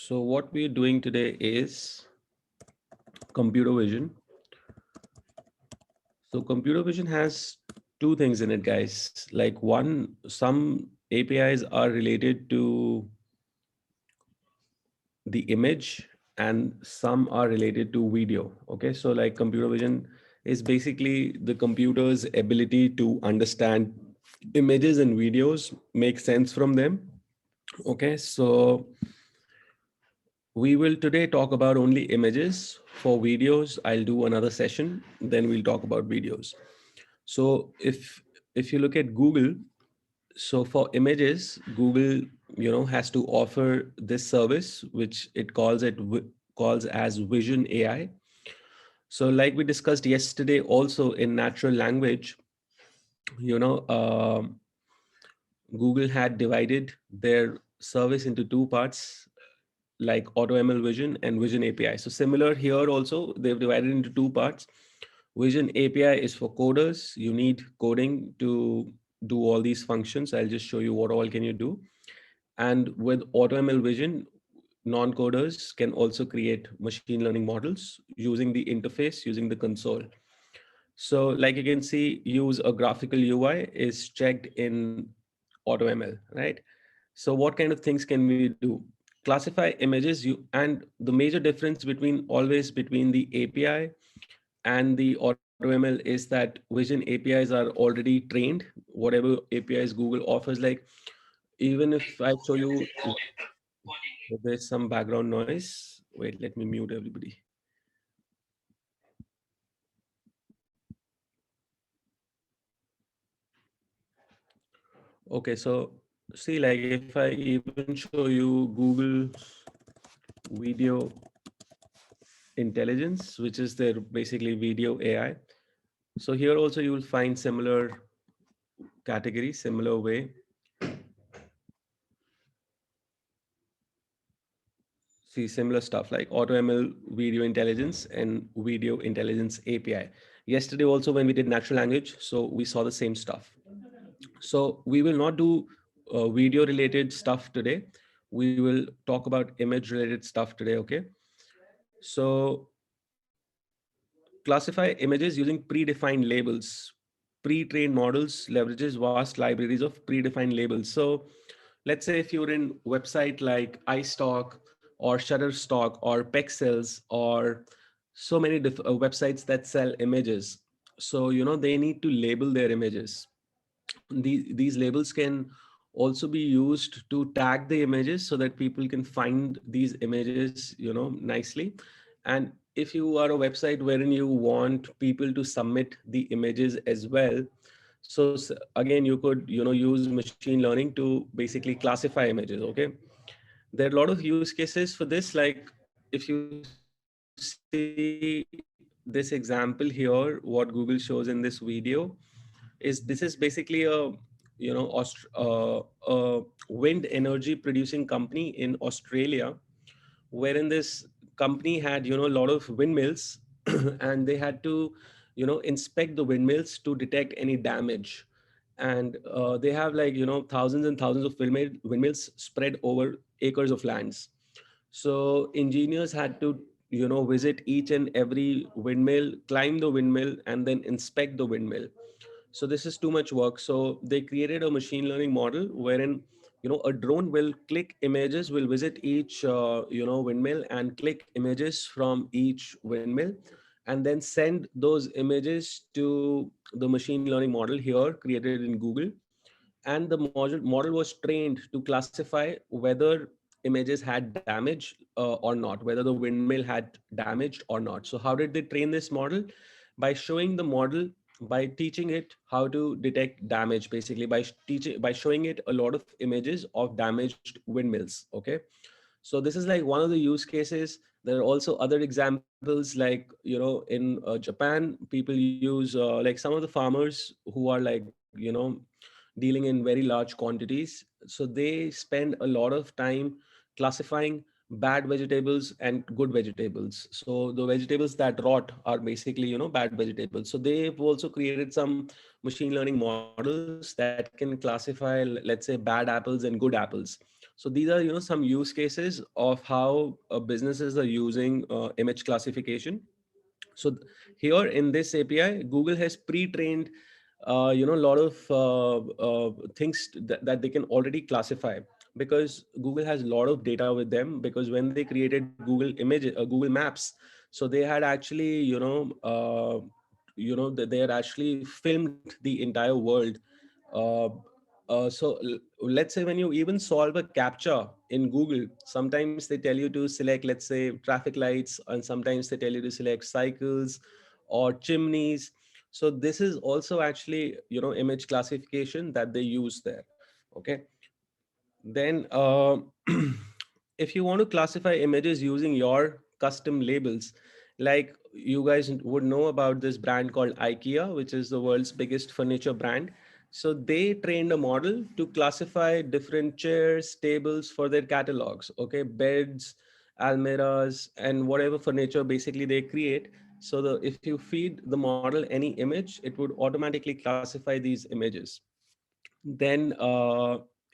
So what we're doing today is computer vision. So computer vision has two things in it, guys. Like one, some APIs are related to the image and some are related to video. Okay, so like computer vision is basically the computer's ability to understand images and videos, make sense from them. Okay, so we will today talk about only images. For videos, I'll do another session, then we'll talk about videos. So if you look at Google, so for images, Google, has to offer this service, which it calls as Vision AI. So like we discussed yesterday, also in natural language, you know, Google had divided their service into two parts, like AutoML Vision and Vision API. So similar here also, they've divided into two parts. Vision API is for coders. You need coding to do all these functions. I'll just show you what all can you do. And with AutoML Vision, non-coders can also create machine learning models using the interface, using the console. So like you can see, use a graphical UI is checked in AutoML, right? So what kind of things can we do? Classify images, and the major difference between the API and the AutoML is that Vision APIs are already trained. Whatever APIs Google offers, like even if I show you, there's some background noise. Wait, let me mute everybody. Okay, so see, like if I even show you Google Video Intelligence, which is their basically video AI. So here also you will find similar category, similar way. See similar stuff like AutoML Video Intelligence and Video Intelligence API. Yesterday also when we did natural language, so we saw the same stuff. So we will not do video related stuff today. We will talk about image related stuff today, okay? So classify images using predefined labels. Pre-trained models leverages vast libraries of predefined labels. So let's say if you're in website like iStock or Shutterstock or Pexels or so many websites that sell images. So, they need to label their images. These labels can also be used to tag the images so that people can find these images, nicely. And if you are a website wherein you want people to submit the images as well, so again, you could, use machine learning to basically classify images. Okay. There are a lot of use cases for this. Like if you see this example here, what Google shows in this video is this is basically a wind energy producing company in Australia, wherein this company had, a lot of windmills and they had to, inspect the windmills to detect any damage. And they have like, thousands and thousands of windmills spread over acres of lands. So engineers had to, visit each and every windmill, climb the windmill, and then inspect the windmill. So this is too much work. So they created a machine learning model wherein, a drone will click images, will visit each, windmill and click images from each windmill, and then send those images to the machine learning model here created in Google. And the model was trained to classify whether images had damage or not, whether the windmill had damaged or not. So how did they train this model? By showing the model, by teaching it how to detect damage, basically by showing it a lot of images of damaged windmills. Okay. So this is like one of the use cases. There are also other examples, like, in Japan, people use like some of the farmers who are like, dealing in very large quantities. So they spend a lot of time classifying bad vegetables and good vegetables. So the vegetables that rot are basically, bad vegetables. So they've also created some machine learning models that can classify, let's say, bad apples and good apples. So these are, some use cases of how businesses are using image classification. So here in this API, Google has pre-trained, a lot of things that they can already classify, because Google has a lot of data with them. Because when they created Google Maps, so they had actually, they had actually filmed the entire world. Uh, let's say when you even solve a captcha in Google, sometimes they tell you to select, let's say, traffic lights, and sometimes they tell you to select cycles or chimneys. So this is also actually, image classification that they use there. Okay. Then, if you want to classify images using your custom labels, like you guys would know about this brand called IKEA, which is the world's biggest furniture brand. So they trained a model to classify different chairs, tables for their catalogs, okay, beds, almirahs, and whatever furniture basically they create. So if you feed the model any image, it would automatically classify these images. Then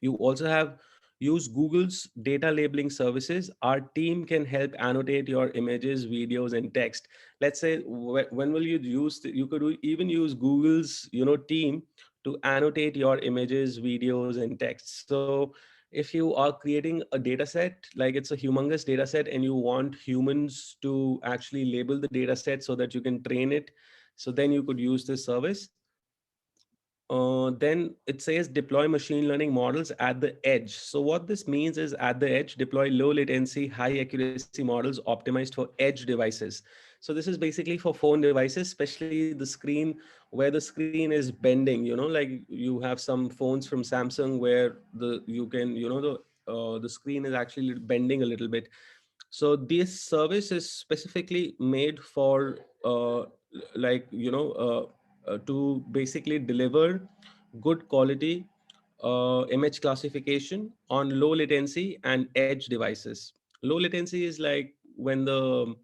you also have use Google's data labeling services. Our team can help annotate your images, videos, and text. Let's say, when will you use you could even use Google's, team to annotate your images, videos, and text. So if you are creating a data set, like it's a humongous data set, and you want humans to actually label the data set so that you can train it, so then you could use this service. Then it says deploy machine learning models at the edge. So what this means is, at the edge, deploy low latency, high accuracy models optimized for edge devices. So this is basically for phone devices, especially the screen, where the screen is bending. Like you have some phones from Samsung where the screen is actually bending a little bit. So this service is specifically made for, like to basically deliver good quality image classification on low latency and edge devices. Low latency is like when the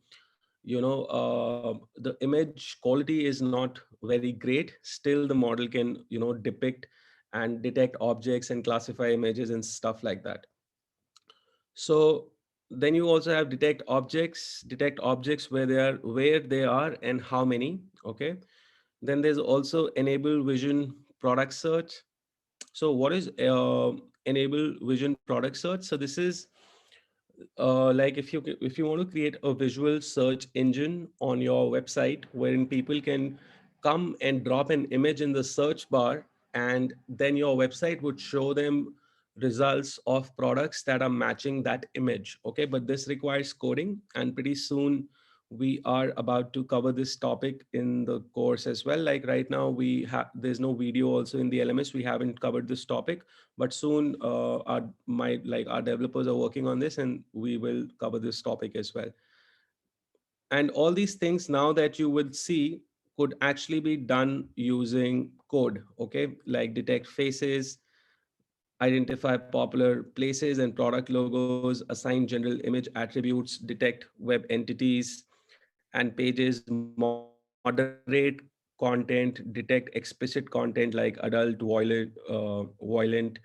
image quality is not very great, still the model can, depict and detect objects and classify images and stuff like that. So then you also have detect objects where they are and how many. Okay. Then there's also enable vision product search. So what is enable vision product search? So this is, like if you want to create a visual search engine on your website, wherein people can come and drop an image in the search bar, and then your website would show them results of products that are matching that image. Okay, but this requires coding, and pretty soon we are about to cover this topic in the course as well. Like right now we have there's no video also in the LMS, we haven't covered this topic, but soon our developers are working on this, and we will cover this topic as well. And all these things now that you will see could actually be done using code. Okay, like detect faces, identify popular places and product logos, assign general image attributes, detect web entities and pages, moderate content, detect explicit content like adult, violent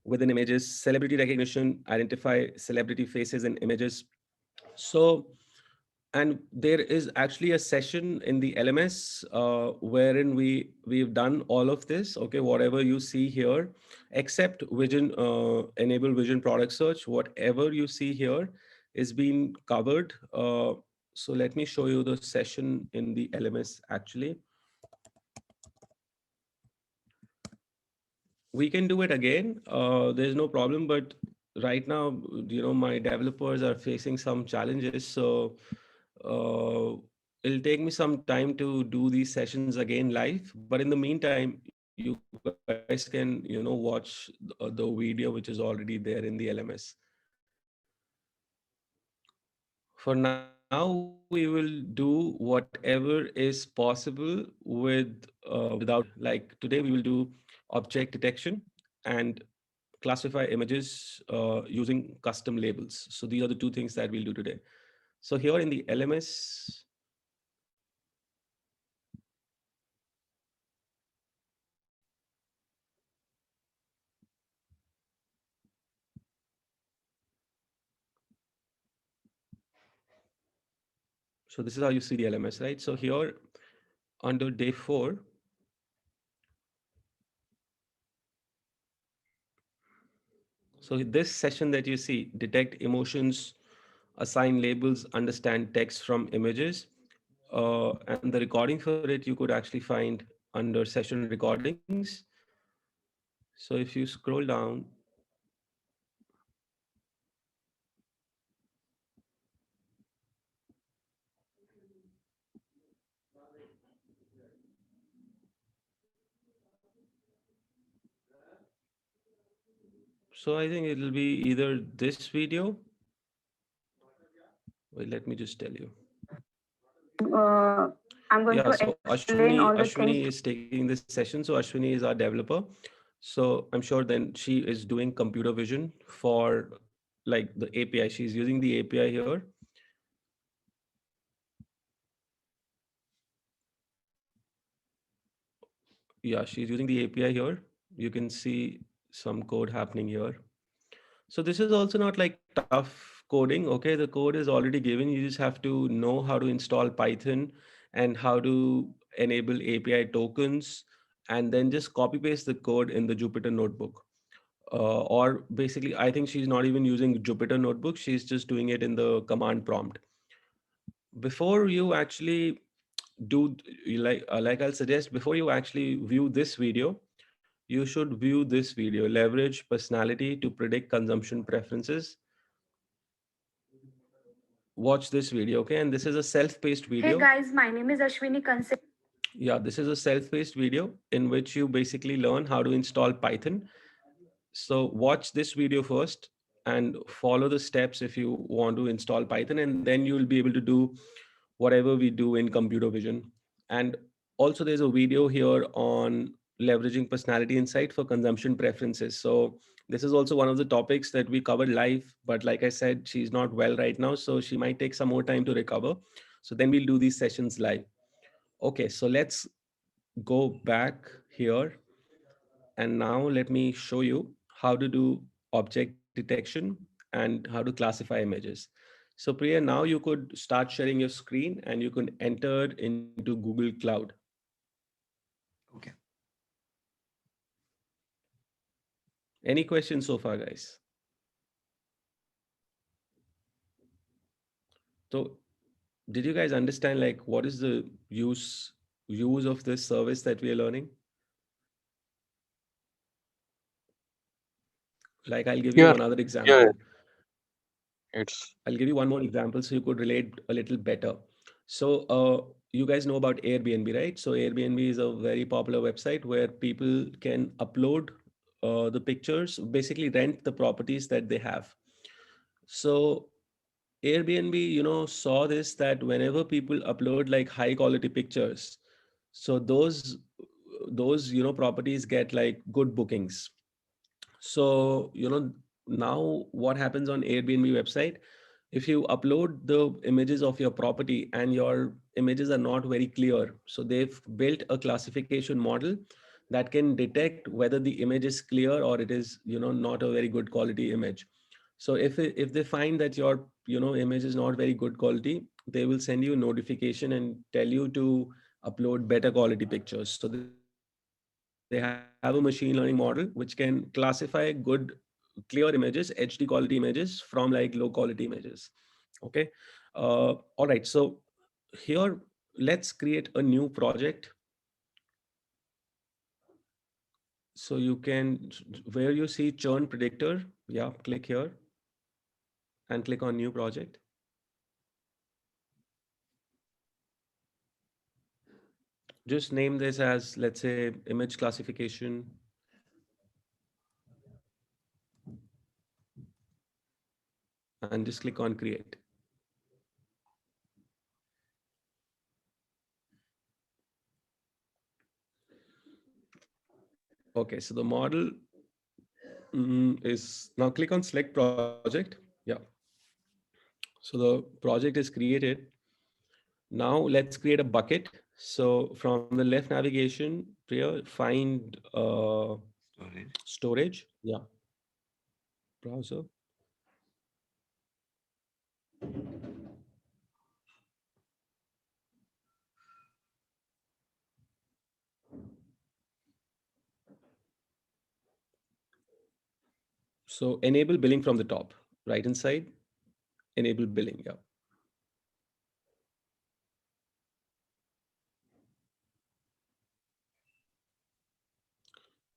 within images, celebrity recognition, identify celebrity faces and images. So, and there is actually a session in the LMS wherein we've done all of this. Okay, whatever you see here, except vision enable vision product search, whatever you see here is being covered. So let me show you the session in the LMS. Actually, we can do it again. There's no problem, but right now, my developers are facing some challenges. So it'll take me some time to do these sessions again live. But in the meantime, you guys can, watch the video which is already there in the LMS. For now, we will do whatever is possible without code. Like today, we will do object detection and classify images using custom labels. So these are the two things that we'll do today. So here in the LMS, So this is how you see the LMS, right? So here under day 4, so this session that you see, detect emotions, assign labels, understand text from images, and the recording for it you could actually find under session recordings. So if you scroll down, so I think it'll be either this video. Wait, let me just tell you. I'm going to Yeah, so explain all the things. Ashwini is taking this session. So Ashwini is our developer. So I'm sure then she is doing computer vision for like the API. She's using the API here. Yeah, she's using the API here. You can see some code happening here. So this is also not like tough coding. Okay, the code is already given. You just have to know how to install Python and how to enable API tokens, and then just copy paste the code in the Jupyter notebook. Or basically, I think she's not even using Jupyter notebook. She's just doing it in the command prompt. Before you actually do like I'll suggest, before you actually view this video, you should view this video. Leverage personality to predict consumption preferences. Watch this video, okay? And this is a self-paced Hey video. guys, my name is Ashwini. Yeah, this is a self-paced video in which you basically learn how to install Python. So watch this video first and follow the steps if you want to install Python, and then you will be able to do whatever we do in computer vision. And also there's a video here on leveraging personality insight for consumption preferences. So this is also one of the topics that we covered live, but like I said, she's not well right now, so she might take some more time to recover. So then we'll do these sessions live. Okay, so let's go back here, and now let me show you how to do object detection and how to classify images. So Priya, now you could start sharing your screen and you can enter into Google Cloud. Okay. Any questions so far, guys? So did you guys understand like what is the use of this service that we are learning? Like I'll give you Yeah, another yeah, example. it's I'll give you one more example so you could relate a little better. So, you guys know about Airbnb, right? So, Airbnb is a very popular website where people can upload the pictures, basically rent the properties that they have. So, Airbnb, saw this that whenever people upload like high quality pictures, so those properties get like good bookings. So, now what happens on Airbnb website, if you upload the images of your property and your images are not very clear, so they've built a classification model that can detect whether the image is clear or it is, not a very good quality image. So if they find that your, image is not very good quality, they will send you a notification and tell you to upload better quality pictures. So they have a machine learning model which can classify good clear images, HD quality images from like low quality images. Okay. All right. So here, let's create a new project. So you can, where you see churn predictor, yeah, click here and click on new project. Just name this as, let's say, image classification, and just click on create. Okay. So the model is now click on select project. Yeah. So the project is created. Now let's create a bucket. So from the left navigation, Priya, find storage. storage. Yeah, browser. So enable billing from the top, right inside, enable billing. Yeah.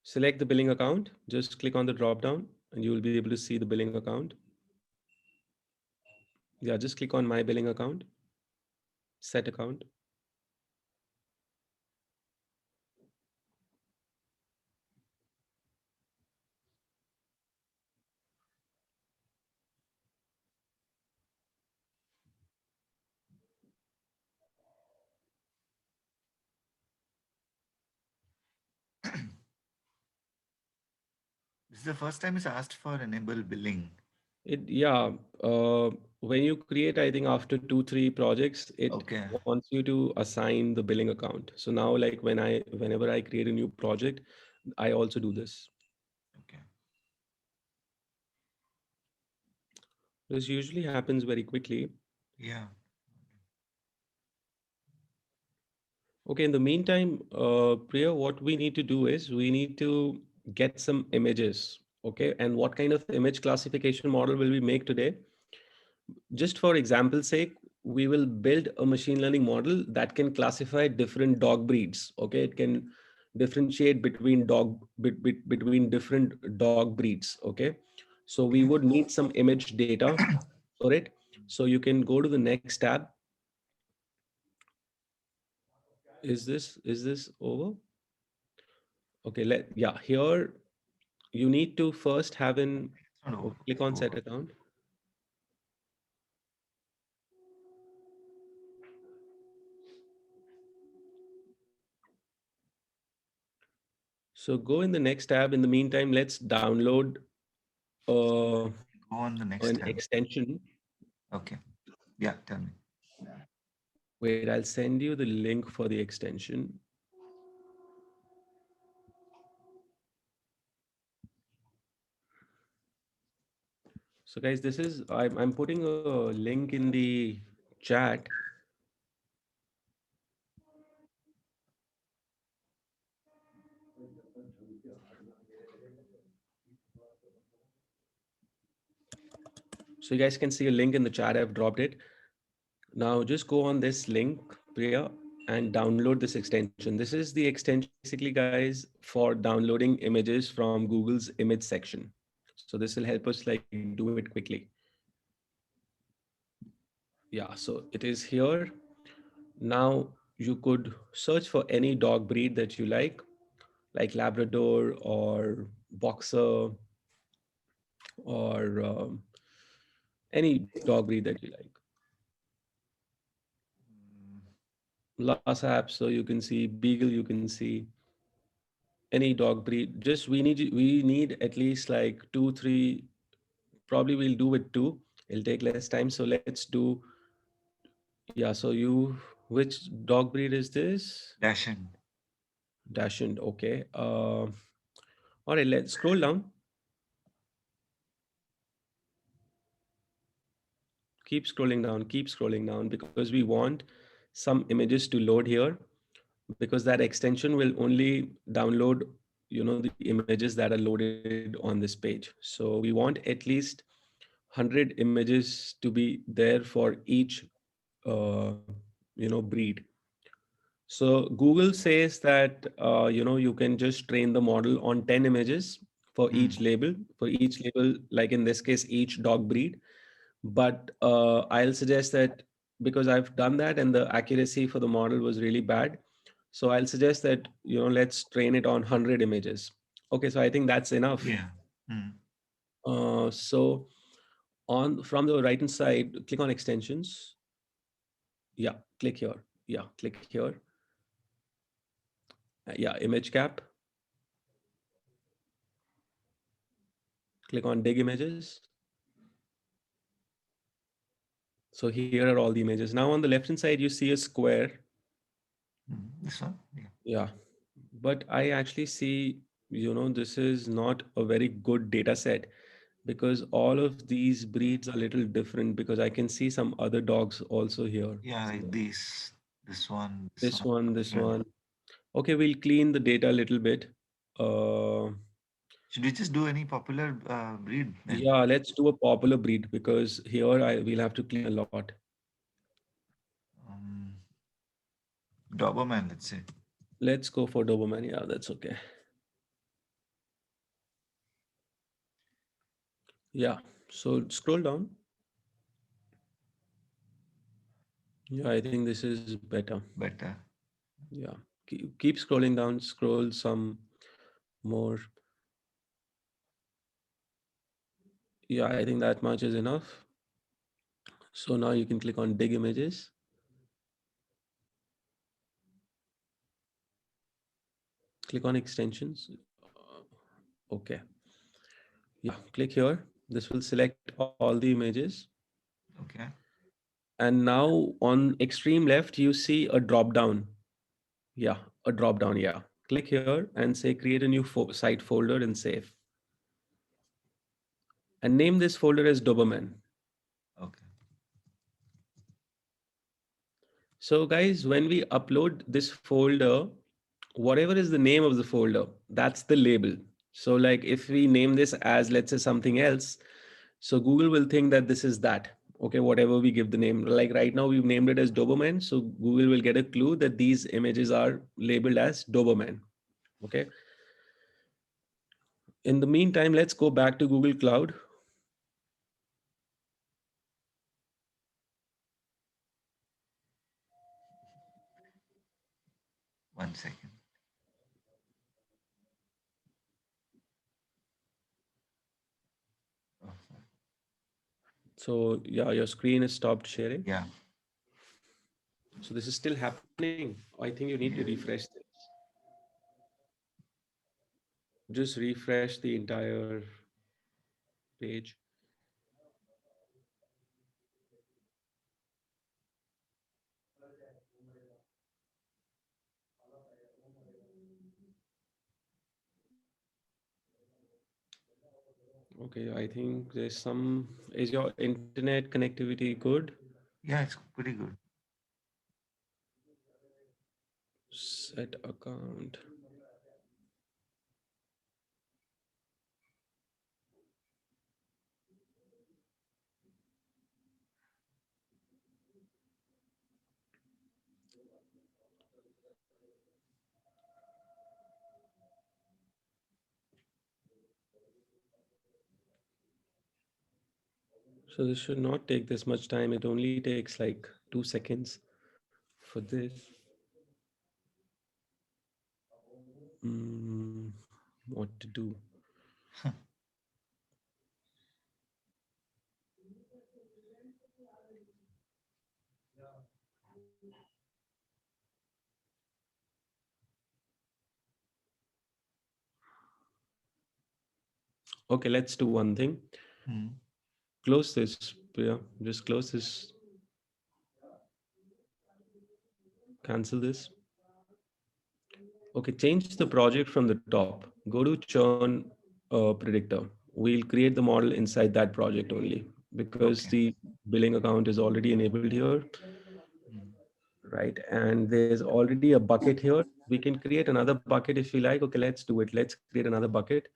Select the billing account, just click on the drop down and you will be able to see the billing account. Yeah, just click on my billing account, set account. This is the first time it's asked for enable billing. Yeah, when you create, I think after 2, 3 projects, it Okay. wants you to assign the billing account. So now, like whenever I create a new project, I also do this. Okay. This usually happens very quickly. Yeah. Okay, in the meantime, Priya, what we need to do is we need to get some images. Okay, and what kind of image classification model will we make today? Just for example's sake, we will build a machine learning model that can classify different dog breeds. Okay, it can differentiate between between different dog breeds. Okay, so we Okay. would need some image data for it. So you can go to the next tab. Is this over? Okay, yeah, here you need to first have an It's not over. click on set account. So go in the next tab. In the meantime, let's download uh, Go on the next an tab. extension. Okay. Yeah, tell me. Wait, I'll send you the link for the extension. So guys, this is I'm putting a link in the chat. So you guys can see a link in the chat. I've dropped it. Now just go on this link, Priya, and download this extension. This is the extension basically, guys, for downloading images from Google's image section. So this will help us like do it quickly. Yeah, so it is here. Now you could search for any dog breed that you like Labrador or Boxer or any dog breed that you like. Mm, Lhasa Apso, so you can see Beagle, you can see any dog breed. Just we need at least like 2, 3. Probably we'll do with two. It'll take less time. So let's do, yeah. So which dog breed is this? Dashing. Dachshund. Okay. All right. Let's scroll down. Keep scrolling down because we want some images to load here because that extension will only download the images that are loaded on this page. So we want at least 100 images to be there for each uh, breed. So Google says that you can just train the model on 10 images for each Mm. label, like in this case each dog breed. But I'll suggest that because I've done that and the accuracy for the model was really bad. So I'll suggest that let's train it on 100 images. Okay, so I think that's enough. Yeah. Mm. So on from the right hand side, click on extensions. Yeah, click here. Yeah, click here. Yeah, image cap. Click on dig images. So here are all the images. Now on the left hand side, you see a square. Mm. This one? Yeah. Yeah, but I actually see, this is not a very good data set because all of these breeds are a little different because I can see some other dogs also here. Yeah, like So this one this different. one. Okay, we'll clean the data a little bit. Uh, Should we just do any popular breed then? Yeah, let's do a popular breed because here I we'll have to clean a lot. Um, Doberman, let's say. Let's go for Doberman. Yeah, that's okay. Yeah. So scroll down. Yeah, I think this is better. But Yeah. Keep scrolling down. Scroll some more. Yeah, I think that much is enough. So now you can click on dig images. Click on extensions. Okay. Yeah. Click here. This will select all the images. okay, And now on extreme left, you see a drop down. Yeah, a drop down. Yeah. Click here and say create a new site folder and save. And name this folder as Doberman. okay. So guys, when we upload this folder, whatever is the name of the folder, that's the label. So like if we name this as, let's say, something else, so Google will think that this is that. Okay, whatever we give the name. Like right now we've named it as Doberman. So Google will get a clue that these images are labeled as Doberman. Okay. In the meantime, let's go back to Google Cloud. One second. Oh, sorry. So yeah, your screen is stopped sharing. Yeah, So this is still happening. I think you need to yeah. refresh this. Just refresh the entire page. Okay, I think there's some. Is your internet connectivity good? Yeah, it's pretty good. Set account. So this should not take this much time. It only takes like 2 seconds for this. Mm, what to do? Okay, let's do one thing. Hmm. Close this. Yeah, just close this. Cancel this. Okay, change the project from the top. Go to churn predictor. We'll create the model inside that project only because Okay. the billing account is already enabled here, Hmm. right? And there's already a bucket here. We can create another bucket if we like. Okay, let's do it. Let's create another bucket.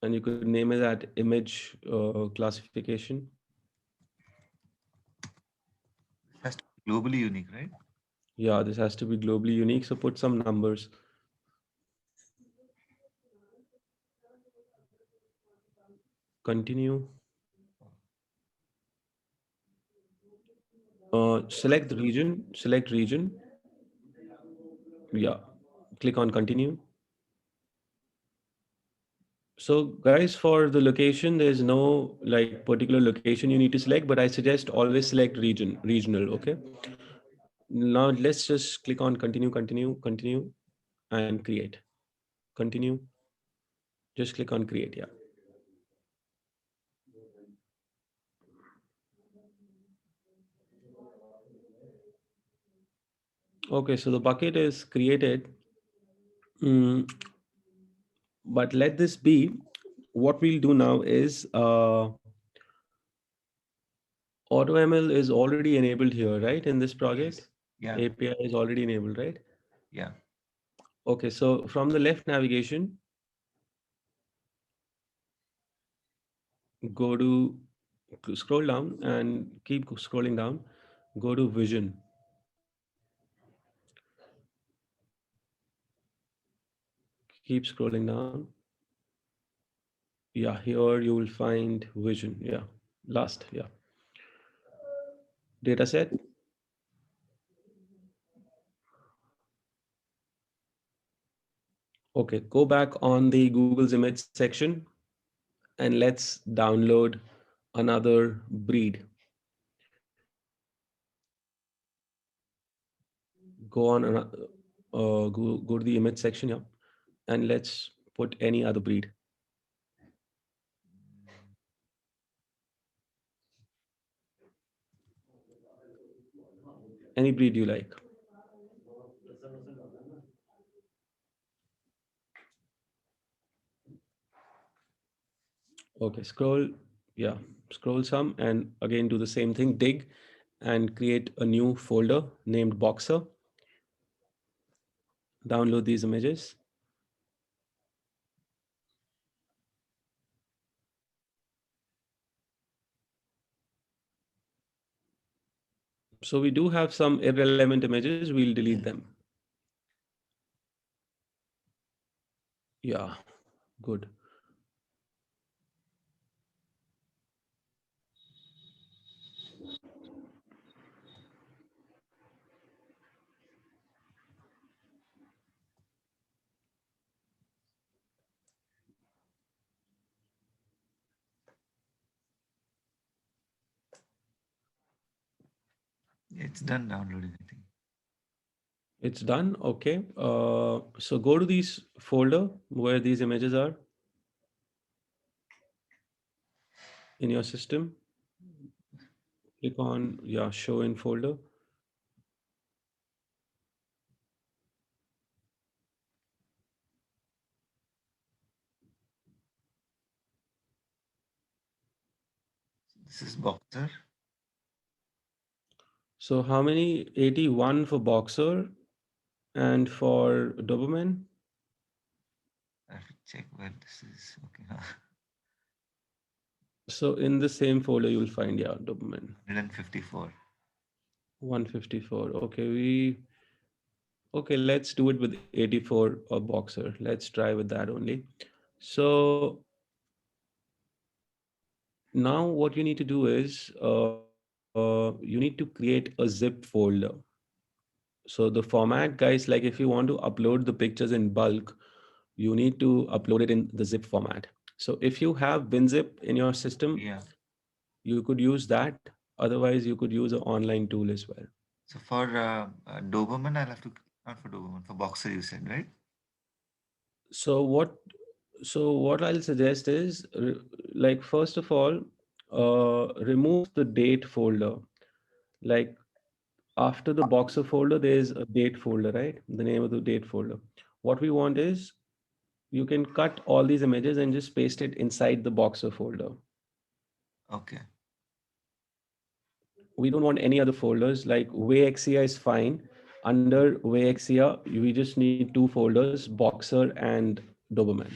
And you could name it that image classification. It has to be globally unique, right? Yeah, this has to be globally unique. So put some numbers. Continue. Select the region. Select region. Yeah. Click on continue. So guys, for the location, there's no like particular location you need to select, but I suggest always select regional. Okay. Now let's just click on continue, and create. Continue. Just click on create. Yeah. Okay. So the bucket is created. Mm, but let this be. What we'll do now is AutoML is already enabled here, right? In this project, Yes. Yeah. API is already enabled, right? Yeah. Okay, so from the left navigation, go to scroll down and keep scrolling down. Go to vision. Keep scrolling down. Yeah, here you will find vision. Yeah, last. Yeah, data set. Okay, go back on the Google's image section and let's download another breed. Go on, go to the image section, yeah, and let's put any other breed, any breed you like. Okay, scroll, yeah, scroll some, and again do the same thing. Dig and create a new folder named Boxer. Download these images. So we do have some irrelevant images. We'll delete them. Yeah, good. It's done downloading, I think. It's done. Okay. So go to these folder where these images are in your system. Click on, yeah, show in folder. This is Boxer. So how many? 81 for Boxer and for Doberman. I have to check where this is. Okay. So in the same folder, you will find, yeah, Doberman. 154. 154. Okay, let's do it with 84 or Boxer. Let's try with that only. So now what you need to do is you need to create a zip folder. So the format, guys, like if you want to upload the pictures in bulk, you need to upload it in the zip format. So if you have WinZip in your system, Yeah. you could use that. Otherwise, you could use an online tool as well. So for Doberman, I'll have to, not for Doberman, for Boxer, you said, right? So what I'll suggest is like first of all, remove the date folder. Like after the Boxer folder, there's a date folder, right? The name of the date folder. What we want is you can cut all these images and just paste it inside the Boxer folder. Okay. We don't want any other folders. Like Wayexia is fine. Under Wayexia, we just need two folders, Boxer and Doberman.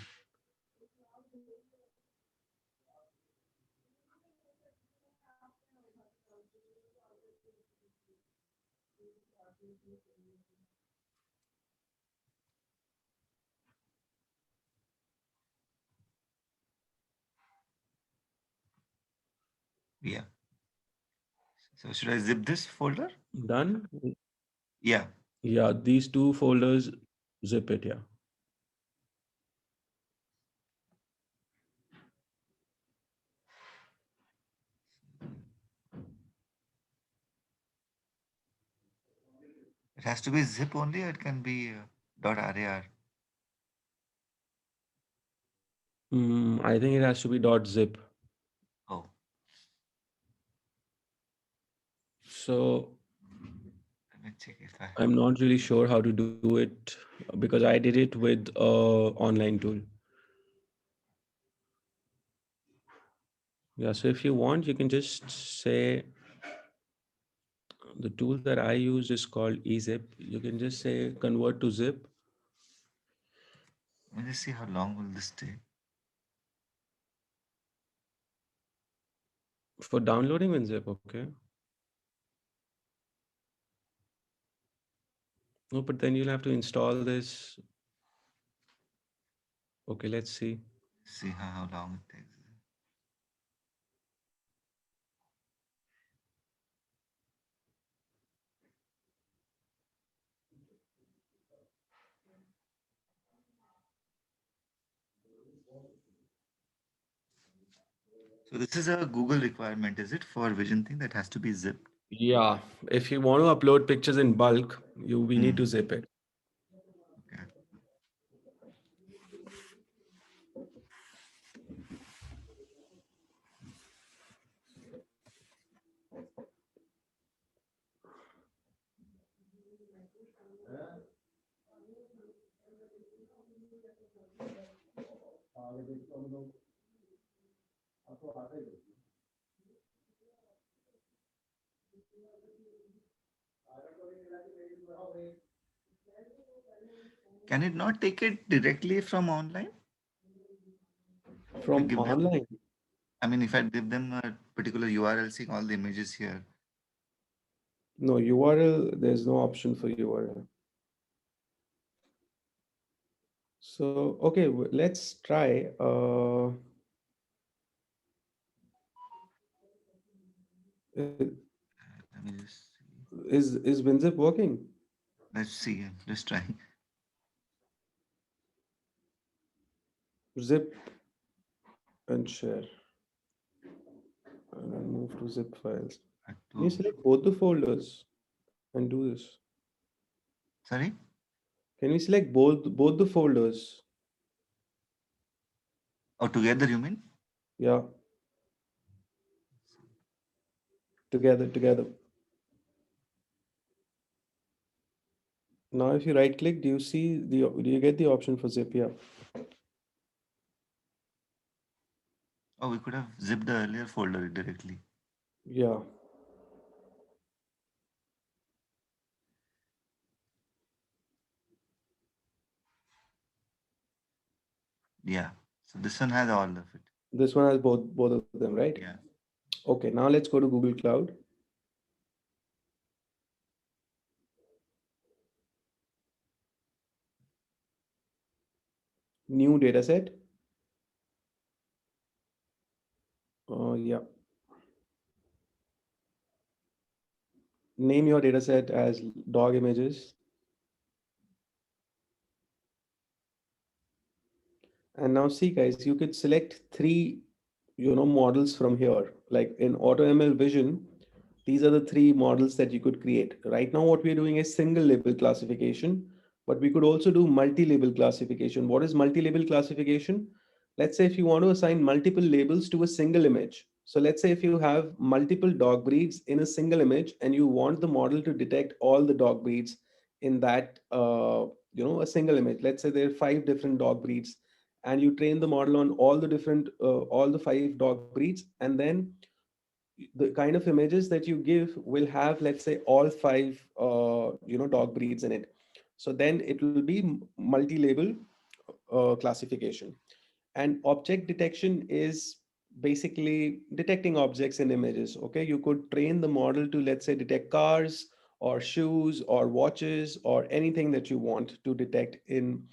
Yeah. So should I zip this folder? Done? Yeah. Yeah, these two folders, zip it, yeah. It has to be zip only, or it can be .rar. I think it has to be dot zip. Oh, So let me check if I have. I'm not really sure how to do it because I did it with a online tool. Yeah, so if you want, you can just say the tool that I use is called ezip. You can just say convert to zip Let me just see how long will this take. For downloading WinZip, okay. No, but then you'll have to install this. Okay, let's see. See how long it takes. So this is a Google requirement, is it, for Vision thing that has to be zipped? Yeah, if you want to upload pictures in bulk, we need to zip it. Okay. Can it not take it directly from online? If I From give them, online. I mean, if I give them a particular URL seeing all the images here. No, URL, there's no option for URL. So, okay, let's try. Let me just see. Is WinZip working? Let's see. Let's try. Zip and share. And then move to zip files. Add Can you to- select both the folders and do this? Sorry? Can we select both the folders? Oh, together you mean? Yeah, together. Now, if you right click, do you get the option for zip? Yeah. Oh, we could have zipped the earlier folder directly. Yeah. Yeah. So this one has all of it. This one has both of them, right? Yeah. Okay, now let's go to Google Cloud. New dataset. Yeah. Name your dataset as dog images. And now see guys, you could select three, models from here. Like in AutoML Vision, these are the three models that you could create. Right now, what we're doing is single label classification, but we could also do multi-label classification. What is multi-label classification? Let's say if you want to assign multiple labels to a single image. So let's say if you have multiple dog breeds in a single image and you want the model to detect all the dog breeds in that, a single image. Let's say there are 5 different dog breeds and you train the model on all the 5 dog breeds, and then the kind of images that you give will have, let's say, all 5 dog breeds in it. So then it will be multi-label classification. And object detection is basically detecting objects in images. Okay, you could train the model to, let's say, detect cars or shoes or watches or anything that you want to detect in.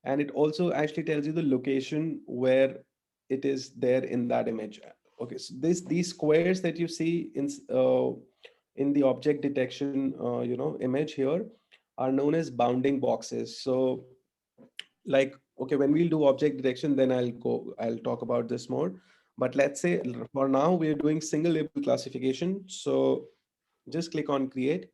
And it also actually tells you the location where it is there in that image. Okay, so these squares that you see in the object detection image here are known as bounding boxes. So like, okay, when we'll do object detection, then I'll talk about this more. But let's say for now we're doing single label classification. So just click on create.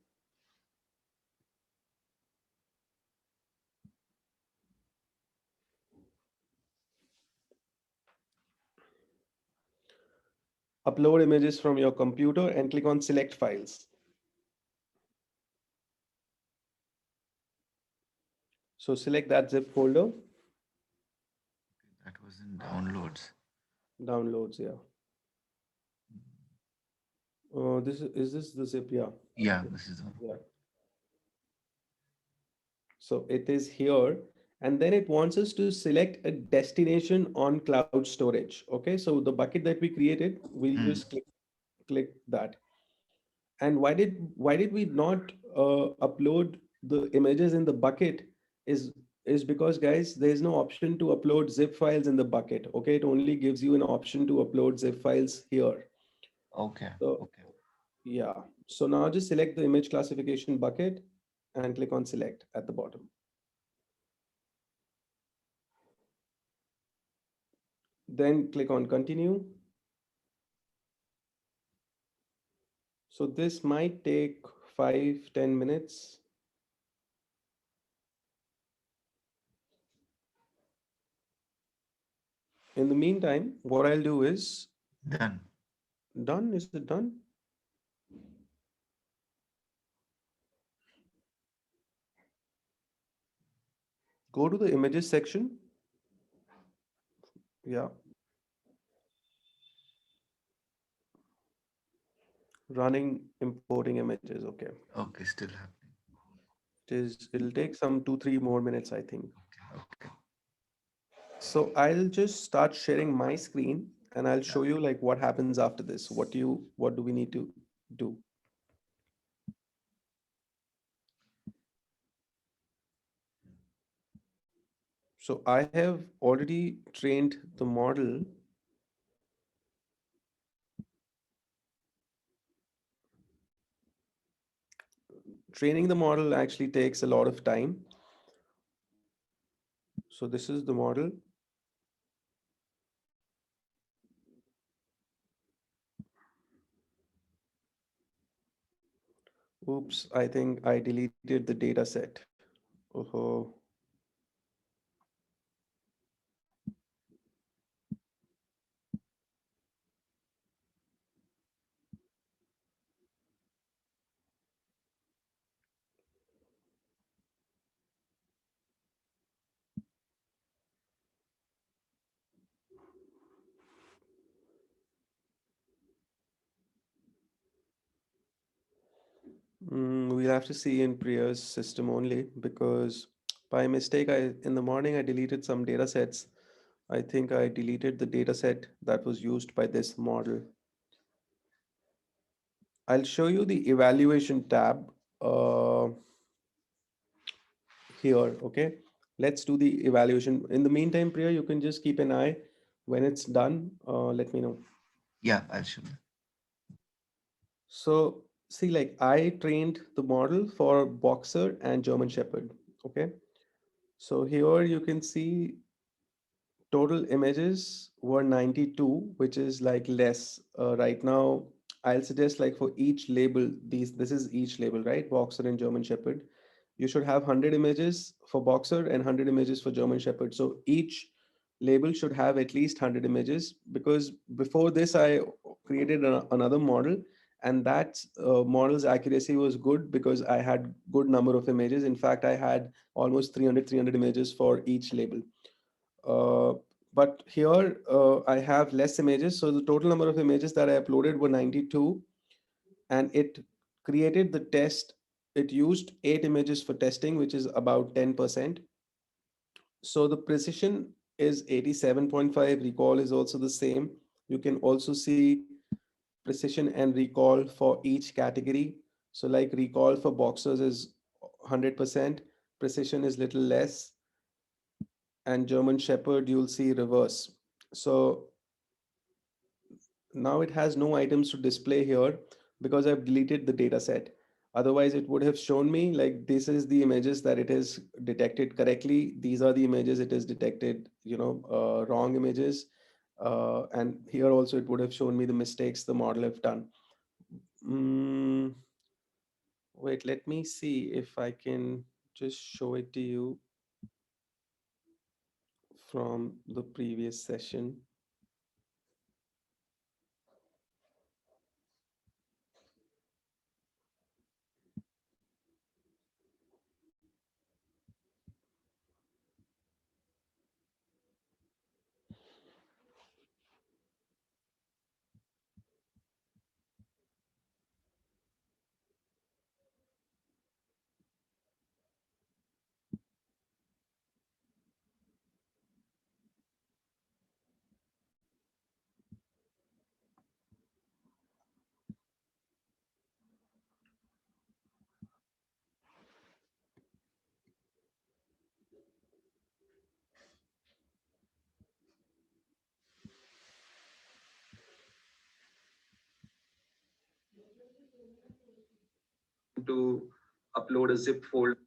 Upload images from your computer and click on select files. So select that zip folder. That was in downloads. Downloads, yeah. Is this the zip? Yeah. Yeah, this is the one. Yeah. So it is here. and then it wants us to select a destination on cloud storage. Okay, so the bucket that we created, we'll Hmm. just click that. And why did we not upload the images in the bucket is because, guys, there's no option to upload zip files in the bucket. Okay, it only gives you an option to upload zip files here. Okay. So Okay. yeah, so now just select the image classification bucket and click on select at the bottom. Then click on continue. So this might take 5-10 minutes. In the meantime, what I'll do is Done. done. Is it done? Go to the images section. Yeah, running importing images. Okay, Okay, still happening. it'll take some 2-3 more minutes, I think. Okay. Okay. So I'll just start sharing my screen and I'll Yeah. show you like what happens after this. What do we need to do? So I have already trained the model. Training the model actually takes a lot of time. So this is the model. Oops, I think I deleted the data set. Oh, we'll have to see in Priya's system only because by mistake, in the morning I deleted some data sets. I think I deleted the data set that was used by this model. I'll show you the evaluation tab here. Okay, let's do the evaluation. In the meantime, Priya, you can just keep an eye. When it's done, let me know. Yeah, I'll show you. So see, like I trained the model for Boxer and German Shepherd. Okay. So here you can see total images were 92, which is like less. Right now, I'll suggest like for each label, this is each label, right? Boxer and German Shepherd. You should have 100 images for Boxer and 100 images for German Shepherd. So each label should have at least 100 images, because before this, I created another model, and that model's accuracy was good because I had good number of images. In fact, I had almost 300 images for each label. Uh, but here I have less images. So the total number of images that I uploaded were 92, and it created the test. It used 8 images for testing, which is about 10%. So the precision is 87.5. Recall is also the same. You can also see precision and recall for each category. So like recall for boxers is 100%, precision is little less, and German Shepherd, you'll see reverse. So now it has no items to display here because I've deleted the data set. Otherwise, it would have shown me like this is the images that it has detected correctly. These are the images it has detected, wrong images. And here also it would have shown me the mistakes the model have done. Mm, wait, let me see if I can just show it to you from the previous session. to upload a zip folder.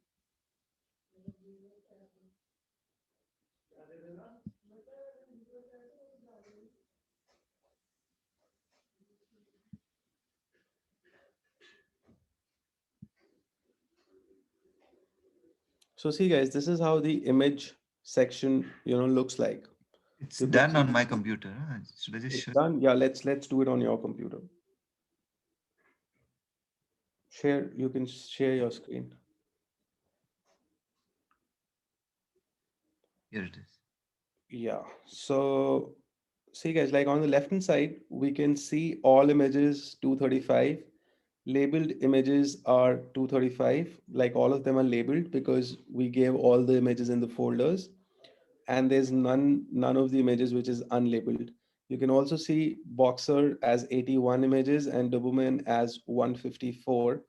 So see guys, this is how the image section, looks like. It's You could done see on my computer. Should I just it's show? done. Yeah, let's do it on your computer. You can share your screen. Here it is. Yeah. So see guys, like on the left hand side, we can see all images 235. Labeled images are 235. Like all of them are labeled because we gave all the images in the folders, and there's none of the images which is unlabeled. You can also see Boxer as 81 images and Doberman as 154.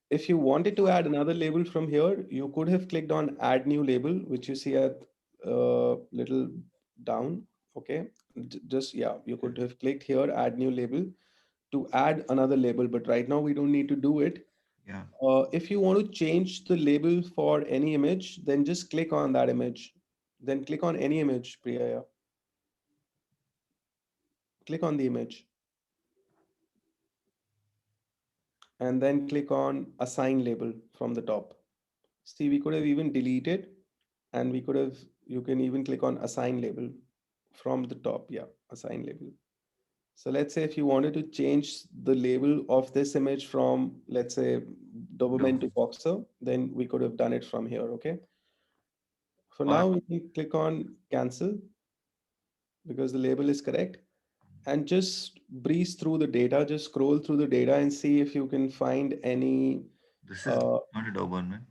If you wanted to add another label from here, you could have clicked on add new label, which you see at little down. Okay, just yeah, you could have clicked here add new label to add another label, but right now we don't need to do it. Yeah. If you want to change the label for any image, then just click on that image. Then click on any image, Priya. Yeah. Click on the image and then click on assign label from the top. See, we could have even deleted and we could have, you can even click on assign label from the top. Yeah, assign label. So let's say if you wanted to change the label of this image from, let's say, Doberman to Boxer, then we could have done it from here. Okay. For Or now, we can click on cancel because the label is correct, and just breeze through the data, just scroll through the data and see if you can find any. this is Uh, not a Doberman.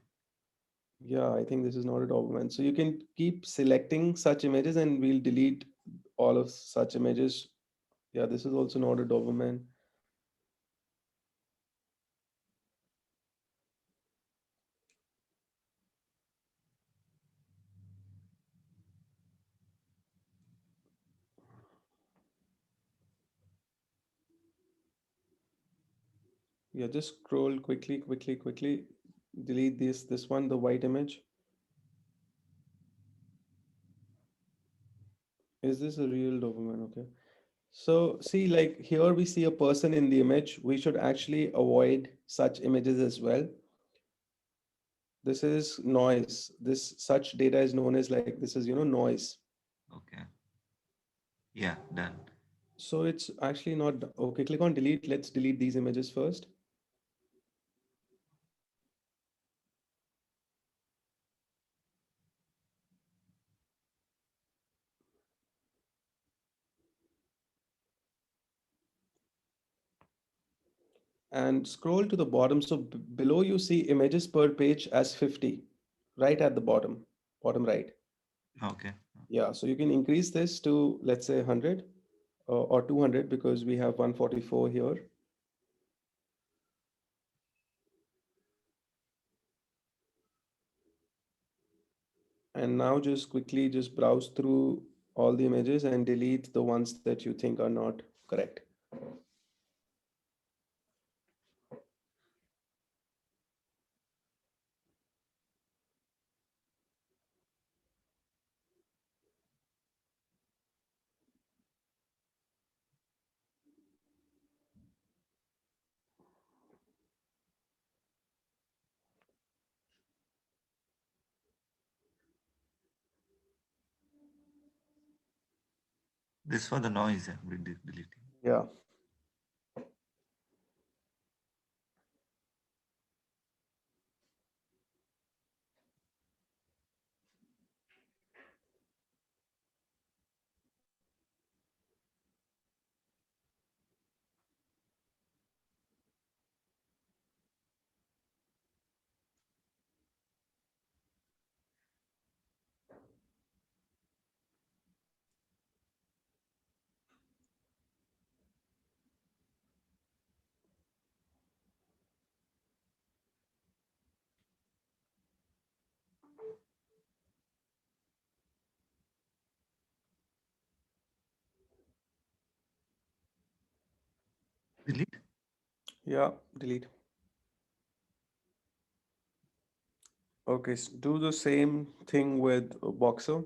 yeah, I think this is not a document. So you can keep selecting such images and we'll delete all of such images. Yeah, this is also not a Doberman. Yeah, just scroll quickly, quickly, quickly. Delete this one, the white image. Is this a real Doberman? Okay. So see, like here we see a person in the image. We should actually avoid such images as well. This is noise. This such data is known as like this is noise. Okay. Yeah, done. So it's actually not okay. Click on delete. Let's delete these images first. And scroll to the bottom. So below you see images per page as 50, right at the bottom right. Okay. Yeah, so you can increase this to let's say 100 or 200 because we have 144 here. And now just quickly just browse through all the images and delete the ones that you think are not correct. This for the noise. We're deleting. Yeah. Delete. Yeah, delete. Okay, do the same thing with Boxer.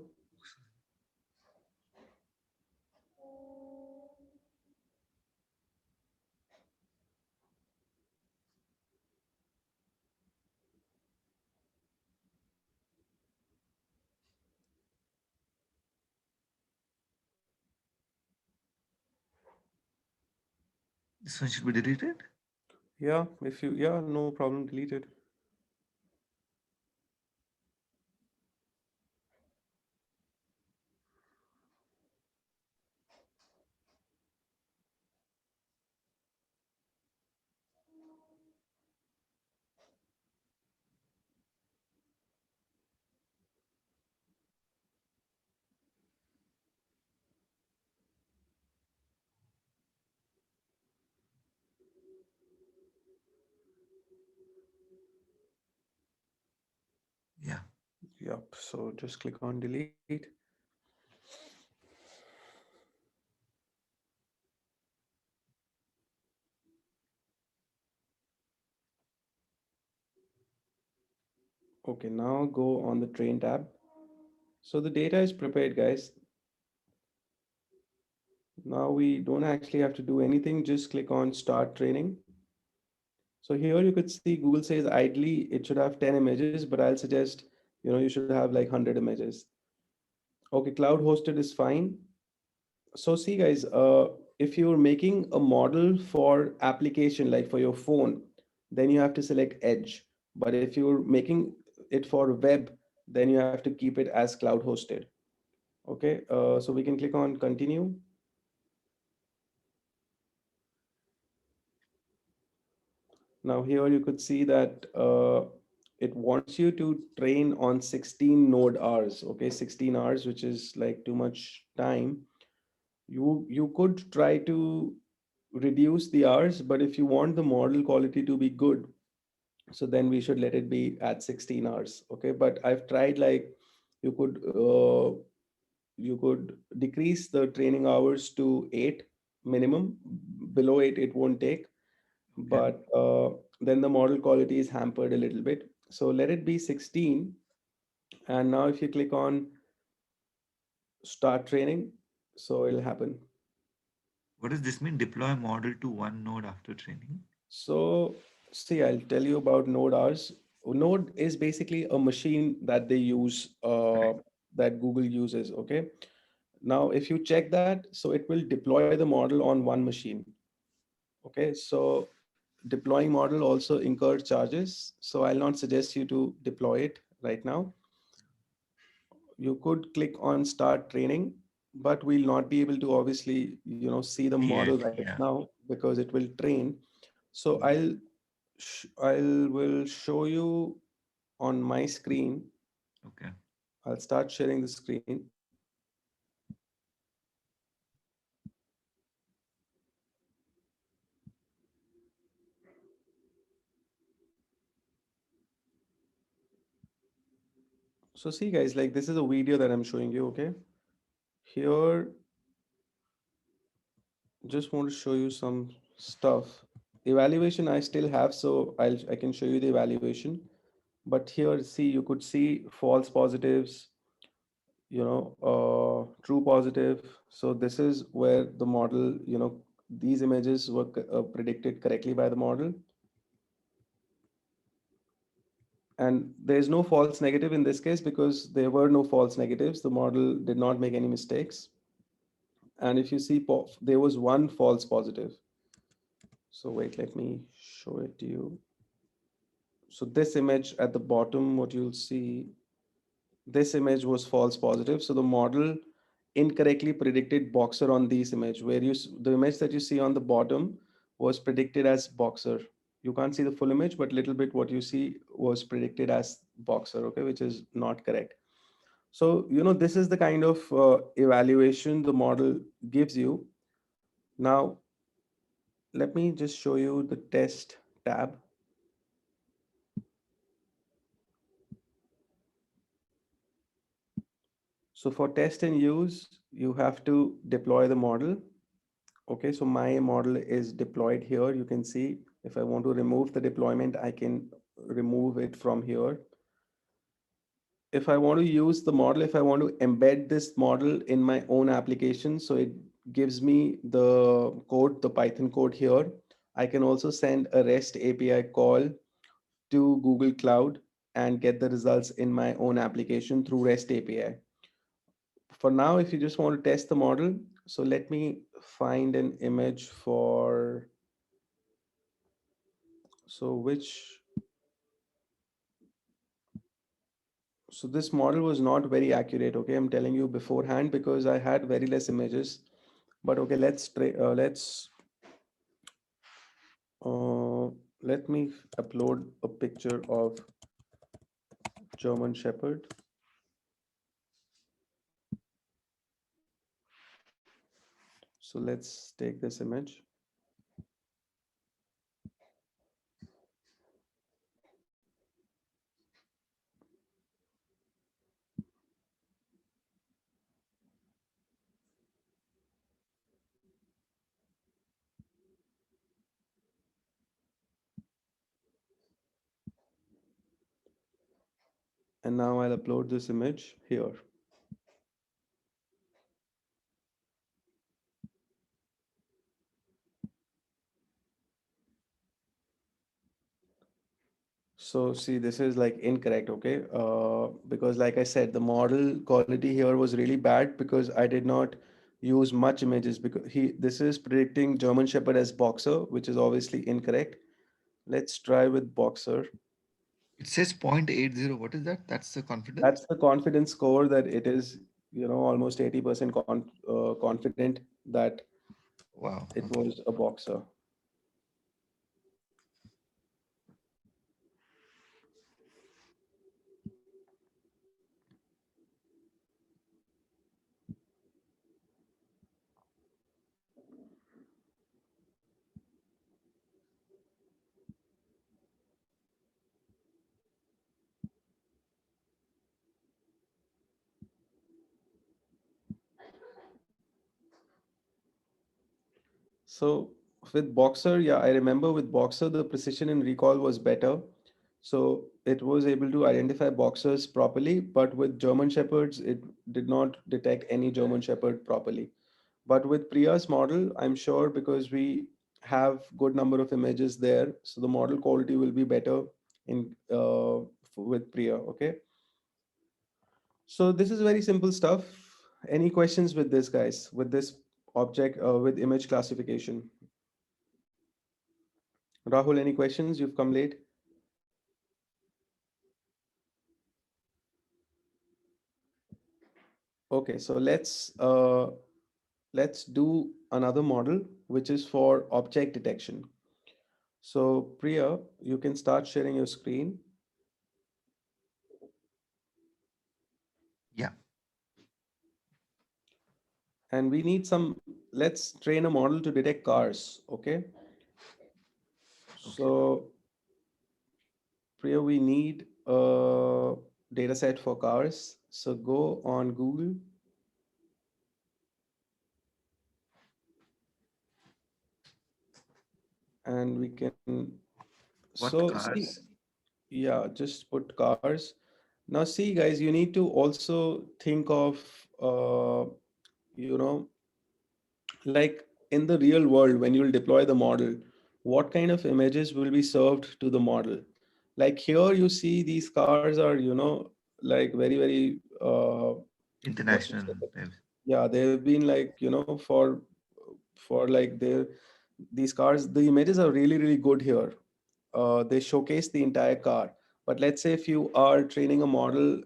This one should be deleted. Yeah, if you, yeah, no problem, delete it. Yeah. Yep, so just click on delete. Okay, now go on the train tab. So the data is prepared, guys. Now we don't actually have to do anything, just click on start training. So here you could see Google says ideally it should have 10 images, but I'll suggest, you should have like 100 images. Okay, cloud hosted is fine. So see guys, if you're making a model for application like for your phone, then you have to select Edge. But if you're making it for web, then you have to keep it as cloud hosted. Okay, so we can click on continue. Now here you could see that it wants you to train on 16 node hours. Okay, 16 hours, which is like too much time. You could try to reduce the hours, but if you want the model quality to be good, so then we should let it be at 16 hours. Okay, but I've tried like you could you could decrease the training hours to 8 minimum. Below 8 it won't take, Okay. but then the model quality is hampered a little bit. So let it be 16. And now if you click on start training, so it'll happen. What does this mean? Deploy model to one node after training. So see, I'll tell you about Node hours. Node is basically a machine that they use, Correct. that Google uses. Okay. Now, if you check that, so it will deploy the model on one machine. Okay. So deploying model also incurs charges. So I'll not suggest you to deploy it right now. You could click on start training, but we'll not be able to obviously, see the See model it. right Yeah. now because it will train. So Yeah. I will show you on my screen. Okay. I'll start sharing the screen. So see guys, like this is a video that I'm showing you, okay? Here, just want to show you some stuff. Evaluation I still have, so I can show you the evaluation. But here, see, you could see false positives, true positive. So this is where the model, these images were predicted correctly by the model. And there's no false negative in this case because there were no false negatives. The model did not make any mistakes. And if you see, there was one false positive. So wait, let me show it to you. So this image at the bottom, what you'll see, this image was false positive. So the model incorrectly predicted boxer on this image, where the image that you see on the bottom was predicted as boxer. You can't see the full image, but little bit what you see was predicted as boxer, okay, which is not correct. So, this is the kind of evaluation the model gives you. Now, let me just show you the test tab. So for test and use, you have to deploy the model. Okay, so my model is deployed here. You can see if I want to remove the deployment, I can remove it from here. if I want to use the model, if I want to embed this model in my own application, so it gives me the code, the Python code here. I can also send a REST API call to Google Cloud and get the results in my own application through REST API. For now, if you just want to test the model, so let me find an image for, so which, so this model was not very accurate. Okay, I'm telling you beforehand because I had very less images. But okay, uh, let me upload a picture of German Shepherd. So let's take this image. And now I'll upload this image here. So see, this is like incorrect, okay? Because like I said, the model quality here was really bad because I did not use much images because this is predicting German Shepherd as boxer, which is obviously incorrect. Let's try with boxer. It says 0.80. What is that? That's the That's confidence? the confidence score that it is, almost 80% confident that Wow. it Okay. was a boxer. So with Boxer, yeah, I remember with Boxer, the precision and recall was better. So it was able to identify boxers properly, but with German Shepherds, it did not detect any German Shepherd properly. But with Priya's model, I'm sure because we have good number of images there, so the model quality will be better in with Priya. Okay. So this is very simple stuff. Any questions with this, guys? With this object, with image classification? Rahul, any questions? You've come late. Okay, so let's do another model which is for object detection. So Priya, you can start sharing your screen, Yeah. and we need some. Let's train a model to detect cars. Okay. Okay. So Priya, we need a data set for cars. So go on Google and we can. What So see, cars? yeah, just put cars. Now see, guys, you need to also think of, uh, you know, like in the real world, when you'll deploy the model, what kind of images will be served to the model? Like here, you see these cars are, like very, very, what to say? International. Yeah, they've been like, for like these cars, the images are really, really good here. They showcase the entire car. But let's say if you are training a model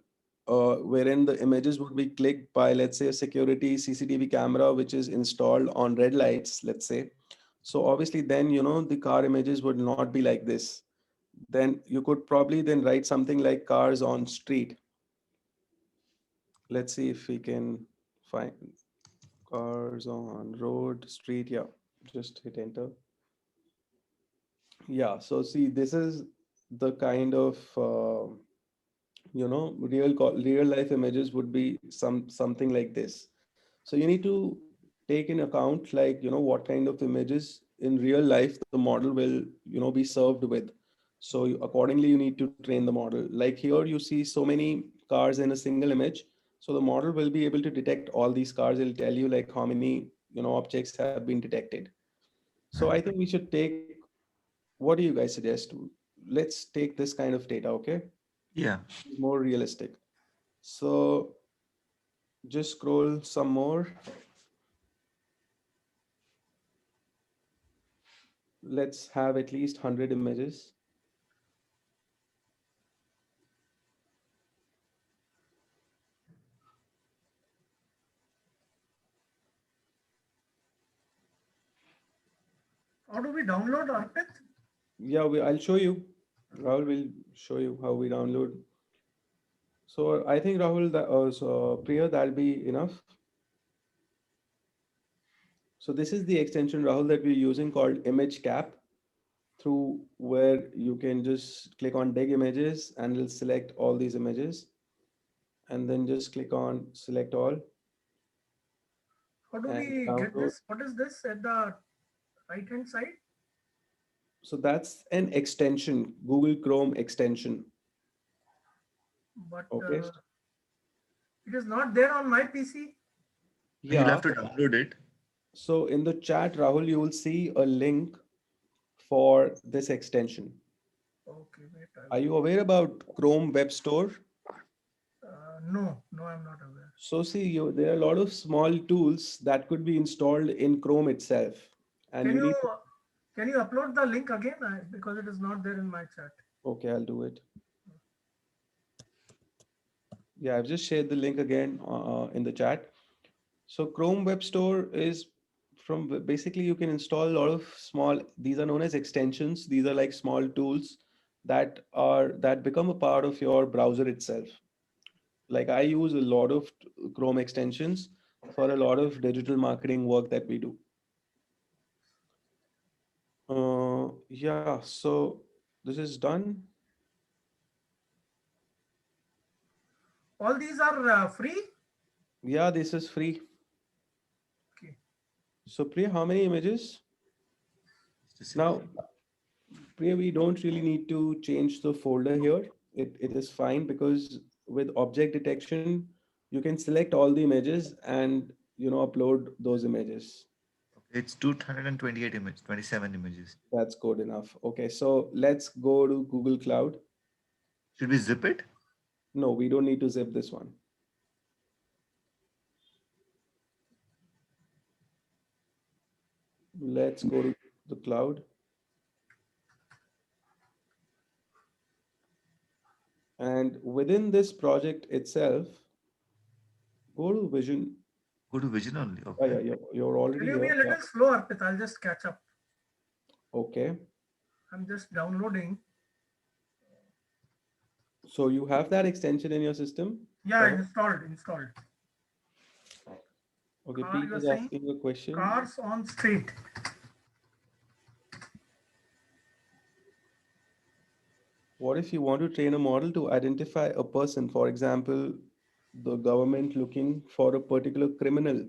wherein the images would be clicked by, let's say, a security CCTV camera, which is installed on red lights, let's say. So obviously, then, the car images would not be like this. Then you could probably then write something like cars on street. Let's see if we can find cars on road, street. Yeah, just hit enter. Yeah, so see, this is the kind of real life images would be something like this. So you need to take in account, like, what kind of images in real life the model will, be served with. So accordingly, you need to train the model. Like here, you see so many cars in a single image. So the model will be able to detect all these cars. It'll tell you like how many, objects have been detected. So I think we should take, what do you guys suggest? Let's take this kind of data, okay? Yeah. More realistic. So just scroll some more. Let's have at least 100 images. How do we download Arpit? Yeah, I'll show you. Rahul will show you how we download. So I think Rahul, Priya, that'll be enough. So this is the extension, Rahul, that we're using called Image Cap, through where you can just click on dig images and it'll select all these images, and then just click on select all How do and we get download. this? What is this at the right hand side? So that's an extension, Google Chrome extension. But Okay. it is not there on my PC. You'll Yeah. have to download it. So in the chat, Rahul, you will see a link for this extension. Okay, wait. Are you aware about Chrome Web Store? No, I'm not aware. So see, there are a lot of small tools that could be installed in Chrome itself, and Can you you need. can you upload the link again? Because it is not there in my chat. Okay, I'll do it. Yeah, I've just shared the link again in the chat. So Chrome Web Store is basically you can install a lot of small. These are known as extensions. These are like small tools that become a part of your browser itself. Like I use a lot of Chrome extensions for a lot of digital marketing work that we do. Yeah, so this is done. All these are free. Yeah, this is free. Okay. So Priya, how many images? Now, Priya, we don't really need to change the folder here. It is fine because with object detection, you can select all the images and upload those images. Okay, it's 228 images, 27 images. That's good enough. Okay, so let's go to Google Cloud. Should we zip it? No, we don't need to zip this one. Let's go to the cloud. And within this project itself, go to Vision. Go to Vision only. Oh, Okay. yeah, you're already Can you be here. a little slow, Arpit? I'll just catch up. Okay. I'm just downloading. So you have that extension in your system? Yeah, installed. Okay, Car, Pete you're is saying? asking a question. Cars on street. What if you want to train a model to identify a person, for example, the government looking for a particular criminal,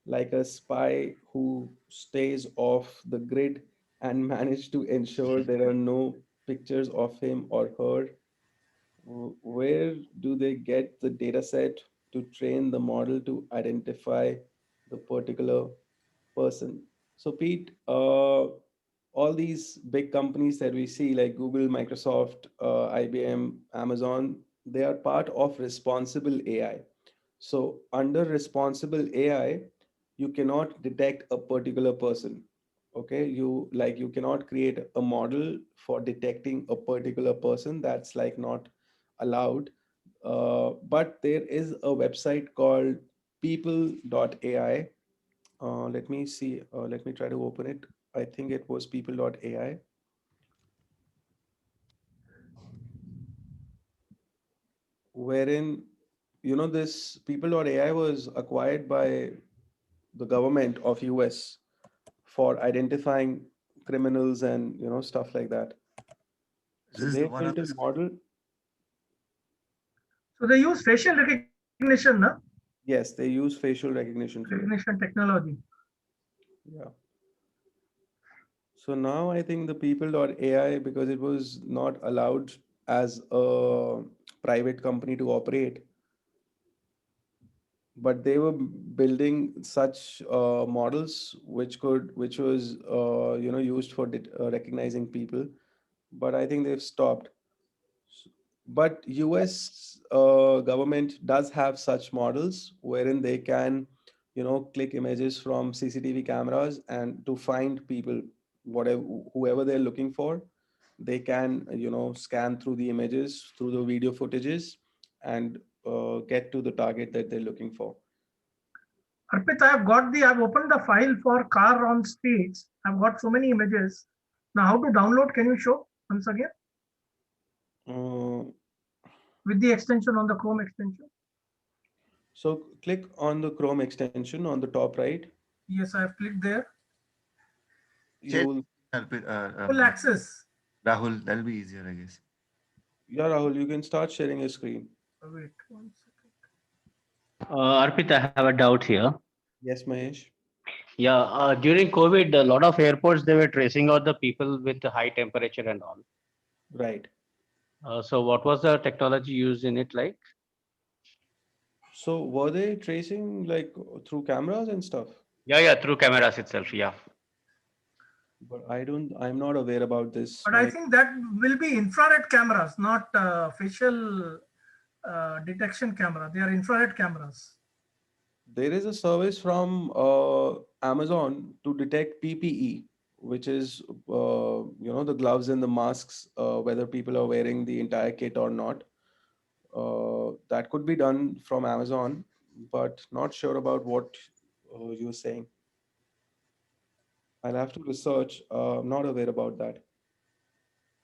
like a spy who stays off the grid and manage to ensure there are no pictures of him or her? Where do they get the data set to train the model to identify the particular person? So, Pete, all these big companies that we see, like Google, Microsoft, IBM, Amazon, they are part of responsible AI. So, under responsible AI, you cannot detect a particular person. Okay, you cannot create a model for detecting a particular person. That's like not allowed. But there is a website called people.ai. Let me see. Let me try to open it. I think it was people.ai, wherein, this people.ai was acquired by the government of US for identifying criminals and, stuff like that. Is So this the they one on built the a screen? model. So they use facial recognition, na? Yes, they use facial recognition for it. Recognition technology. Yeah. So now I think the people.ai, because it was not allowed as a private company to operate, but they were building such models which was used for recognizing people, but I think they've stopped. But US government does have such models wherein they can click images from CCTV cameras and to find people, whatever whoever they're looking for, they can scan through the images, through the video footages, and get to the target that they're looking for. Arpit, I've opened the file for car on streets. I've got so many images. Now, how to download? Can you show once again uh, with the extension on the Chrome extension? so click on the Chrome extension on the top right. Yes, I've clicked there. Share You'll Arpit, Full access. Rahul, that'll be easier, I guess. Yeah, Rahul, you can start sharing your screen. Wait 1 second. Arpit, I have a doubt here. Yes, Mahesh. Yeah, during COVID, a lot of airports they were tracing out the people with the high temperature and all. Right. So, what was the technology used in it like? So were they tracing like through cameras and stuff? Yeah, yeah, through cameras itself. Yeah. But I'm not aware about this. But I think that will be infrared cameras, not facial detection camera. They are infrared cameras. There is a service from Amazon to detect PPE, which is the gloves and the masks, whether people are wearing the entire kit or not. That could be done from Amazon, but not sure about what you're saying. I'll have to research. Not aware about that.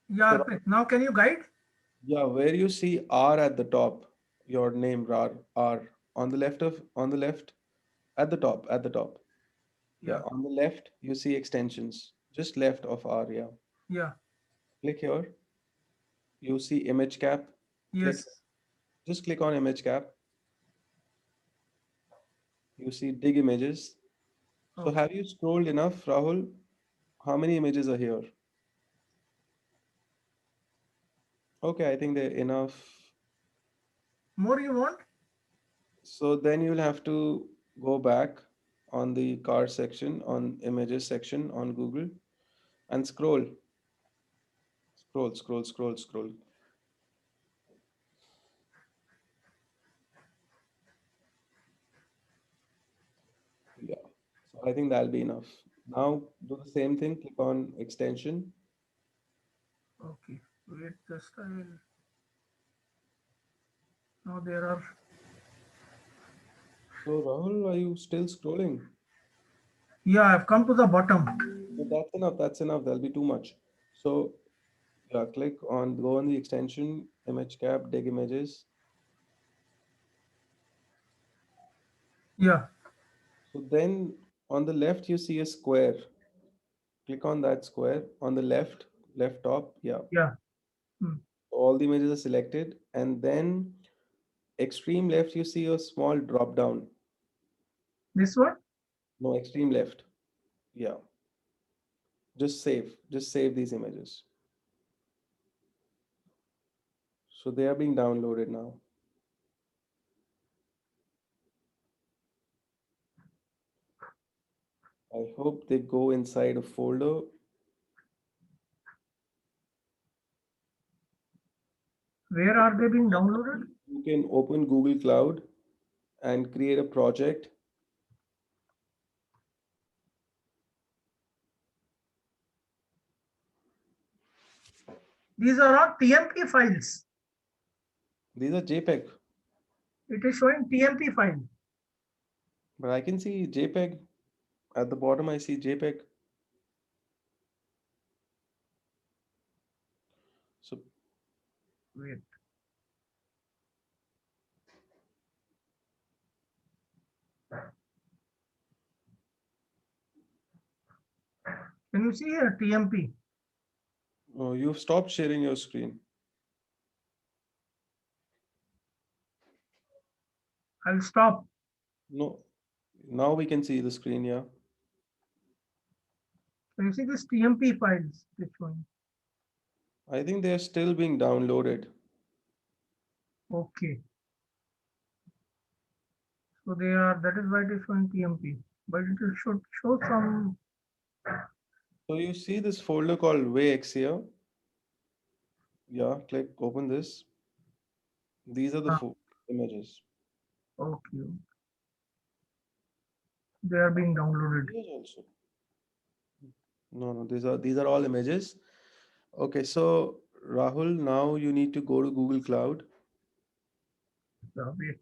Yeah, So Arpit. Now can you guide? yeah, where you see R at the top, your name R on the left at the top. Yeah, Yeah, on the left you see extensions. Just left of R, yeah. yeah, Click here. You see image cap. Click yes. just click on image cap. You see dig images. So Okay. have you scrolled enough, Rahul? How many images are here? Okay, I think they're enough. More you want? So then you'll have to go back on the car section, on images section on Google and scroll. Yeah. So I think that'll be enough. Now do the same thing, click on extension. Okay. Wait, just I will. Now there are. So Rahul, are you still scrolling? Yeah, I've come to the bottom. No, that's enough. That'll be too much. So yeah, go on the extension, image cap, dig images. Yeah, So then on the left you see a square. Click on that square on the left top. Yeah. yeah. Hmm. All the images are selected, and then extreme left you see a small drop down. This one? No, extreme left. Yeah. Just save these images. So they are being downloaded now. I hope they go inside a folder. Where are they being downloaded? You can open Google Cloud and create a project. These are all TMP files. These are JPEG, It is showing TMP file. but I can see JPEG at the bottom. I see JPEG. So Wait. Can you see here TMP? you've stopped sharing your screen. I'll stop. No, now we can see the screen. Yeah. Can you see this TMP files? It's showing. I think they are still being downloaded. Okay. So they are, that is why it is showing PMP, but it should show some. So you see this folder called WayX here. Yeah, click open this. These are the images. Okay. They are being downloaded. Here's also. No, these are all images. Okay, so Rahul, now you need to go to Google Cloud. Wait.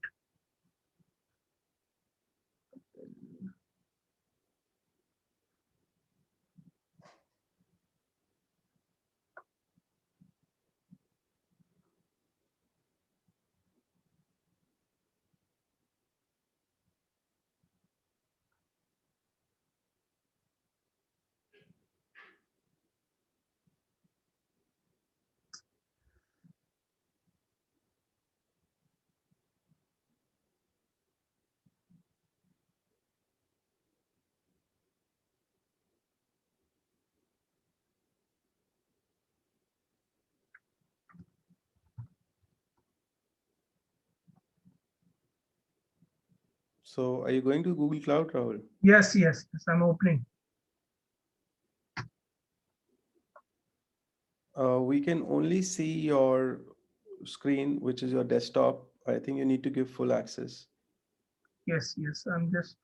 So are you going to Google Cloud, Rahul? Yes, yes, yes. I'm opening. We can only see your screen, which is your desktop. I think you need to give full access. Yes, yes. I'm just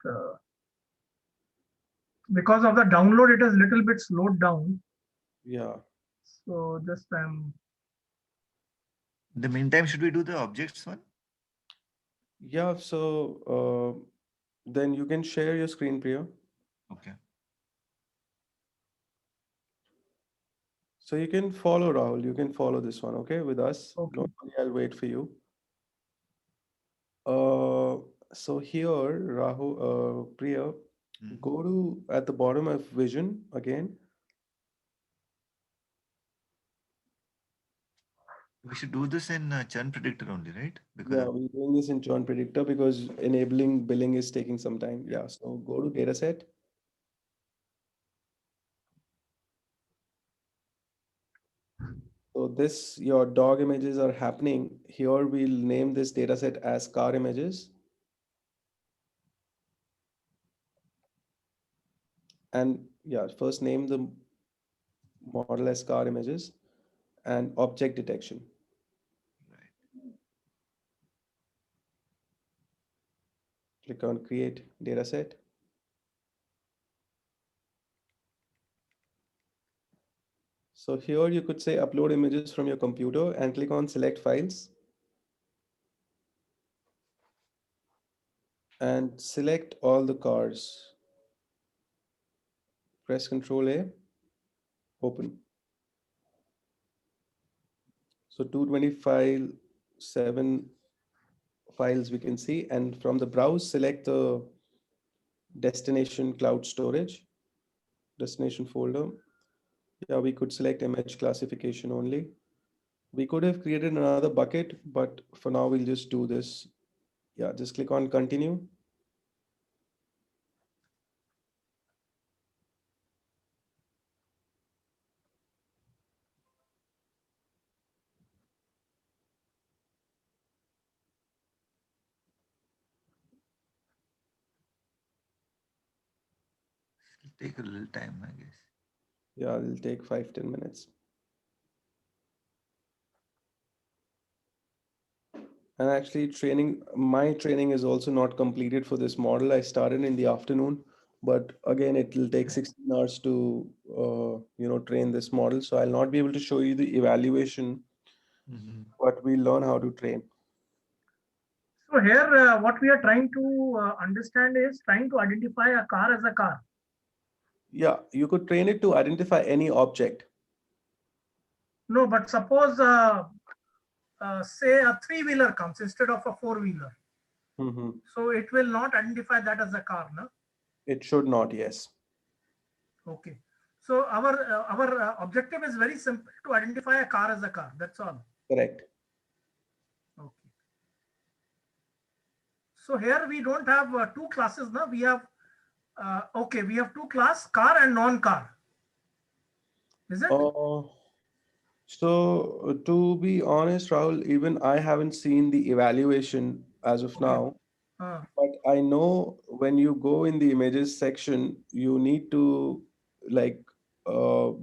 because of the download, it is little bit slowed down. Yeah. So just I'm. In the meantime, should we do the objects one? Yeah, so then you can share your screen, Priya. Okay. So you can follow Rahul. You can follow this one, okay, with us. Okay. Don't worry, I'll wait for you. Uh, so here, Rahul, Priya, go to at the bottom of Vision again. We should do this in churn predictor only, right? Because Yeah, we're doing this in churn predictor because enabling billing is taking some time. Yeah, so go to dataset. So this, your dog images are happening. Here we'll name this dataset as car images. And yeah, first name the model as car images and object detection. Click on create dataset. So here you could say upload images from your computer and click on select files. And select all the cars. Press Ctrl A, open. So 225 7 files we can see, and from the browse, select the destination cloud storage, destination folder. Yeah, we could select image classification only. We could have created another bucket, but for now we'll just do this. Yeah, just click on continue. it'll take a little time, I guess. Yeah, it'll take 5-10 minutes. And actually my training is also not completed for this model. I started in the afternoon, but again, it will take 16 hours to, train this model. So I'll not be able to show you the evaluation, but we learn how to train. So here, what we are trying to understand is trying to identify a car as a car. Yeah, you could train it to identify any object. No, but suppose say a three-wheeler comes instead of a four-wheeler. So it will not identify that as a car, no? It should not, yes. Okay. So our objective is very simple, to identify a car as a car. That's all. Correct. Okay. So here we don't have two classes now. We have we have two class, car and non-car. Is it? So to be honest, Rahul, even I haven't seen the evaluation as of Okay. now, Uh, but I know when you go in the images section, you need to like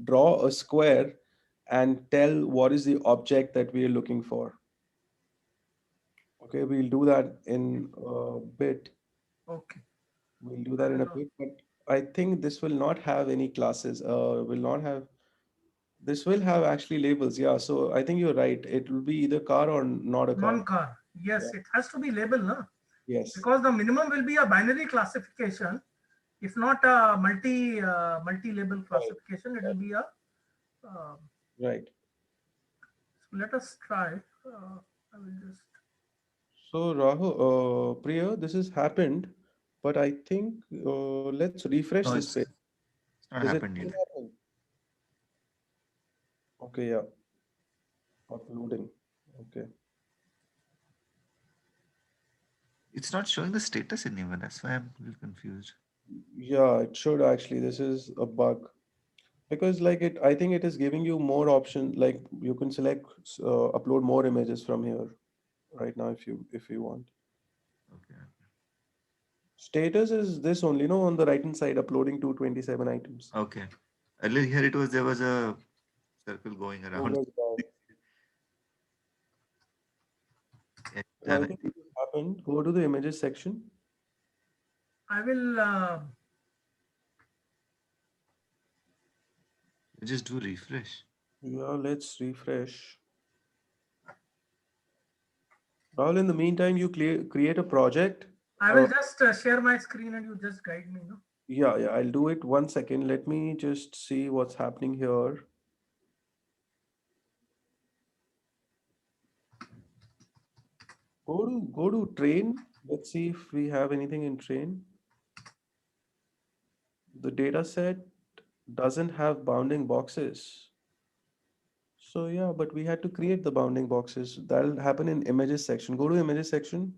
draw a square and tell what is the object that we are looking for. Okay, we'll do that in a bit. okay. We'll do that in a bit, but I think this will not have any classes. Will not have. This will have actually labels. Yeah, so I think you're right. It will be either car or not a car. Non-car. Yeah. Yes, it has to be labeled, no? Yes. Because the minimum will be a binary classification. If not a multi-label Right. classification, it will be a. Uh, Right. so let us try. I will just. So Rahul, Priya, this has happened, but I think let's refresh No, this page. it's not Is it happened still yet. happening? Okay, yeah, uploading. Okay. It's not showing the status anywhere. That's why I'm a little confused. Yeah, it should actually. This is a bug because like it, I think it is giving you more options. Like you can select upload more images from here right now if you want. Okay. Status is this only, no, on the right hand side, uploading 227 items. Okay. Earlier here it was there was a circle going around. Progress bar. Yeah, So I done. think this has happened. Go to the images section. I will. Just do refresh. Yeah, let's refresh. Rahul, in the meantime, you create a project. I will just share my screen and you just guide me. No. Yeah, I'll do it. 1 second. Let me just see what's happening here. Go to train. Let's see if we have anything in train. The data set doesn't have bounding boxes. So yeah, but we had to create the bounding boxes. That'll happen in images section. Go to images section.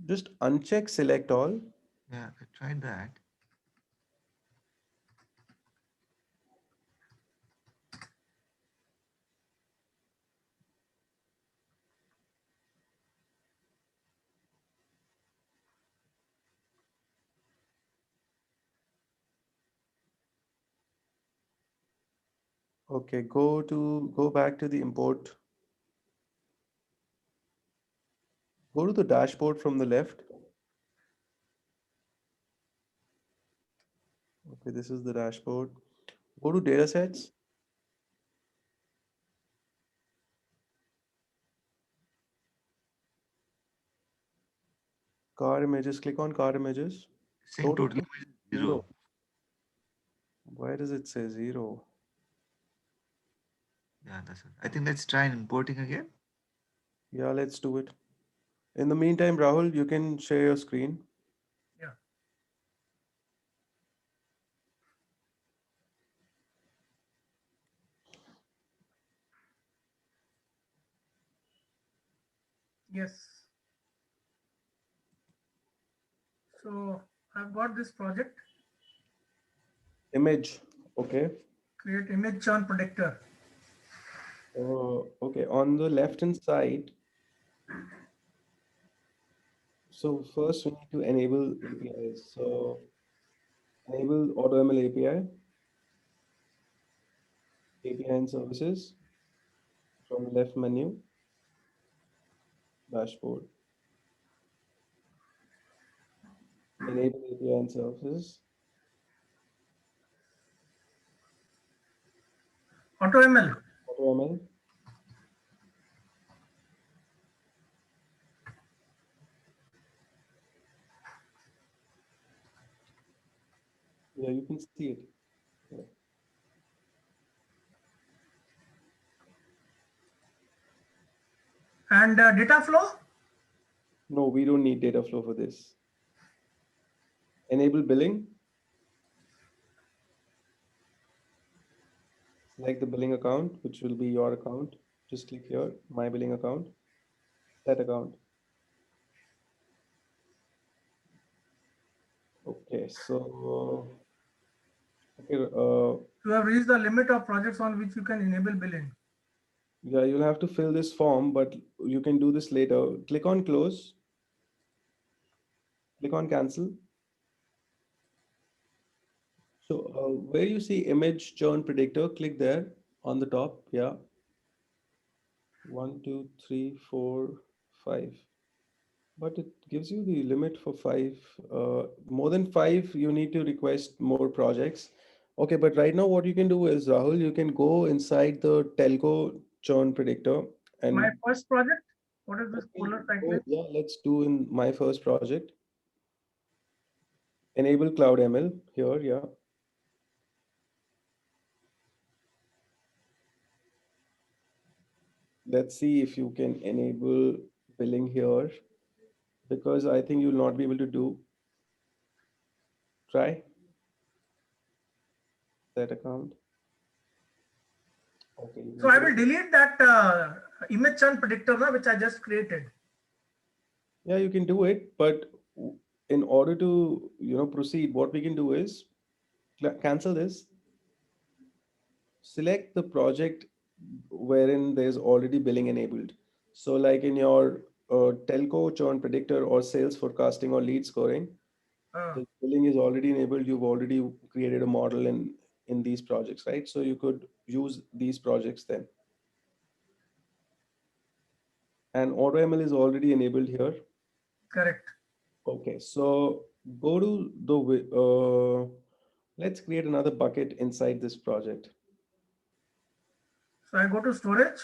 Just uncheck select all. Yeah, I tried that. Okay, go back to the import. Go to the dashboard from the left. Okay, this is the dashboard. Go to datasets. Car images. Click on car images. Saying Total total image is zero. zero. Why does it say zero? Yeah, that's it. I think let's try importing again. Yeah, let's do it. In the meantime, Rahul, you can share your screen. Yeah. Yes. So I've got this project. Image. Okay. Create image churn predictor. Okay. On the left hand side. So first we need to enable APIs. So enable AutoML API and services from the left menu, dashboard. Enable API and services. AutoML. AutoML. Yeah, you can see it. Yeah. And data flow. No, we don't need data flow for this. Enable billing. Select the billing account, which will be your account. Just click here, my billing account, set account. Okay, so Okay, You have reached the limit of projects on which you can enable billing. yeah, you'll have to fill this form, but you can do this later. Click on close. Click on cancel. So where you see image churn predictor, click there on the top. Yeah. 1, 2, 3, 4, 5. But it gives you the limit for 5. More than 5, you need to request more projects. Okay, but right now what you can do is, Rahul, you can go inside the telco churn predictor and My first project, what is this okay, polar go, cyclist? yeah, let's do in my first project. Enable Cloud ML here, yeah. Let's see if you can enable billing here, because I think you'll not be able to do. Try that account. Okay. So I will delete that image churn predictor now, which I just created. Yeah, you can do it, but in order to, proceed, what we can do is cancel this, select the project wherein there's already billing enabled. So like in your telco churn predictor or sales forecasting or lead scoring, the billing is already enabled. You've already created a model in these projects, right? So you could use these projects then. And AutoML is already enabled here. Correct. Okay, so go to the let's create another bucket inside this project. So I go to storage.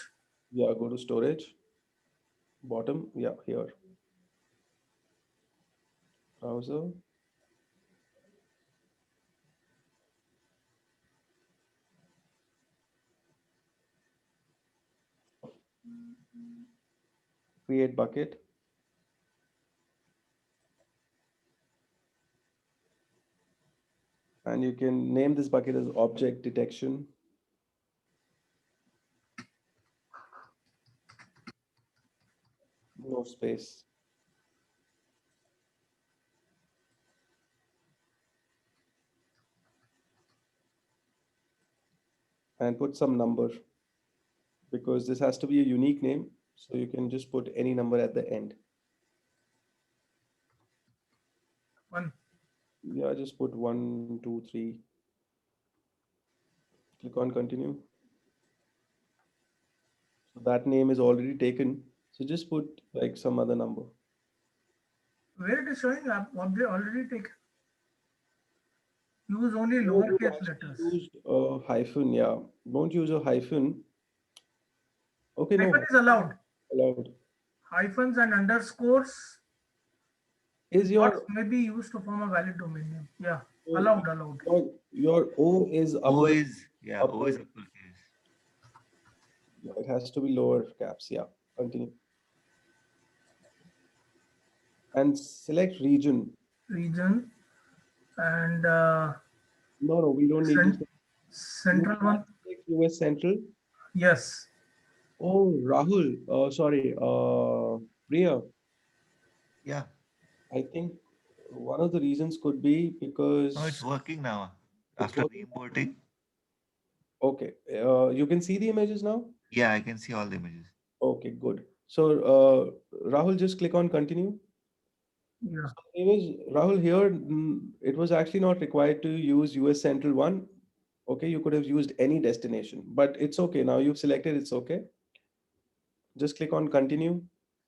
Yeah, go to storage. Bottom, yeah, here. Browser. Create bucket. And you can name this bucket as object detection. No space. And put some number, because this has to be a unique name. So you can just put any number at the end. 1. Yeah, just put 1, 2, 3. Click on continue. So that name is already taken. So just put like some other number. Where it is showing up, object already taken. Use only No, you lowercase actually letters. used a hyphen. Yeah, don't use a hyphen. Okay, no, Hyphen is allowed. allowed. Hyphens and underscores Is dots your may be used to form a valid domain name. Yeah, allowed. your O is O upper. is, yeah, O is upper. uppercase. Yeah, it has to be lower caps. Yeah, continue. And select region. Region and No, we don't need to. You central can't one. select US Central. Yes. Oh, Rahul. Sorry. Priya. Yeah. I think one of the reasons could be because. No, it's working now. It's After working. re-importing. Okay. You can see the images now? Yeah, I can see all the images. Okay, good. So, Rahul, just click on continue. Yeah. So it was, Rahul, here, it was actually not required to use US Central 1. Okay, you could have used any destination, but it's okay. Now you've selected, it's okay. Just click on continue,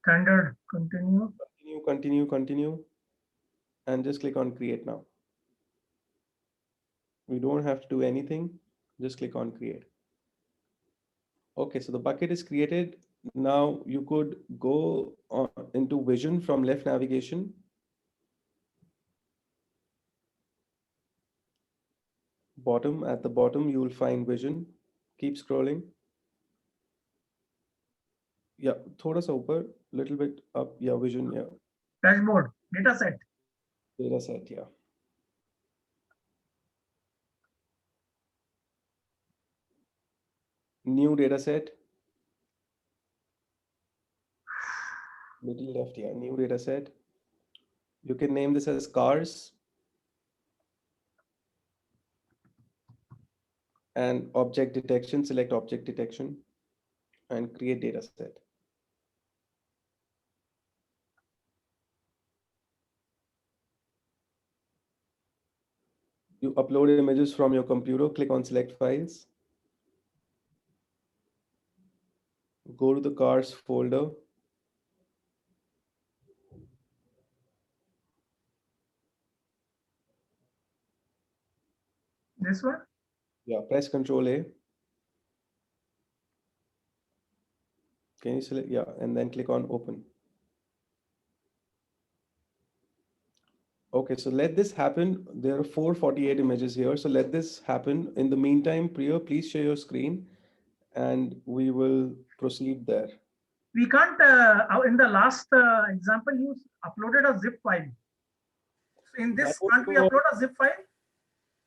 Standard. Continue. continue, continue, continue, and just click on create now. We don't have to do anything. Just click on create. Okay, so the bucket is created. Now you could go into vision from left navigation. Bottom, at the bottom, you will find vision. Keep scrolling. Yeah, thoda sa upar, little bit up. Yeah, vision, yeah. Dashboard. Data set. Data set, yeah. New data set. Middle left, yeah, new data set. You can name this as cars. and object detection, select object detection and create data set. You upload images from your computer, click on select files, go to the cars folder, This one? yeah, press Control A. Can you select, yeah, and then click on open. Okay, so let this happen. There are 448 images here. So let this happen. In the meantime, Priya, please share your screen and we will proceed there. We can't, in the last example, you uploaded a zip file. So in That this, was can't we for- upload a zip file?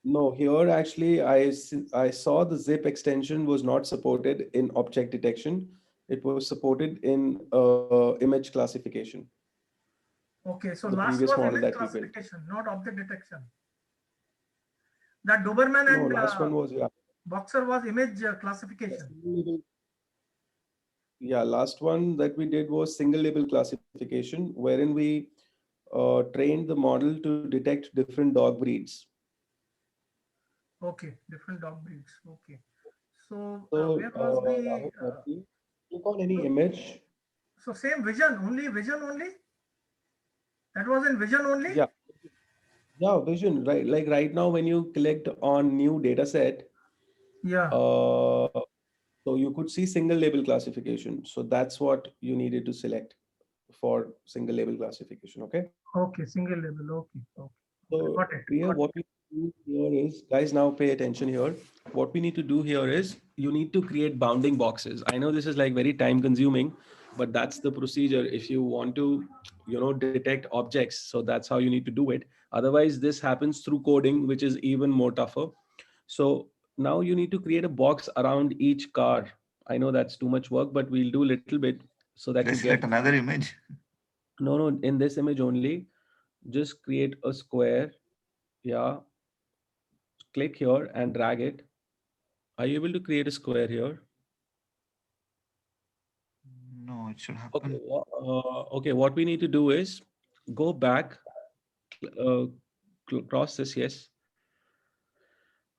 No, here actually I saw the zip extension was not supported in object detection. It was supported in image classification, Okay, so the last previous was model image that we built. classification, not object detection. That Doberman No, and last one was, yeah. Boxer was image classification. Yeah, last one that we did was single label classification, wherein we trained the model to detect different dog breeds. Okay, different dog breeds. Okay. So So, where was the, Rahul, click on any image. so same vision only? That was in vision only? Yeah, yeah, vision, right? Like right now, when you clicked on new data set, Yeah. so you could see single label classification. So that's what you needed to select for single label classification. Okay. Okay, single label. Okay. Okay. So Got it. Priya, what we do here is, guys, now pay attention here. What we need to do here is you need to create bounding boxes. I know this is like very time consuming, but that's the procedure if you want to, detect objects. So that's how you need to do it. Otherwise, this happens through coding, which is even more tougher. So now you need to create a box around each car. I know that's too much work, but we'll do a little bit so that you Let's get. select another image. No, in this image only, just create a square. Yeah, click here and drag it. Are you able to create a square here? No, it should Okay. happen. Okay. What we need to do is go back, uh, cross this. Yes.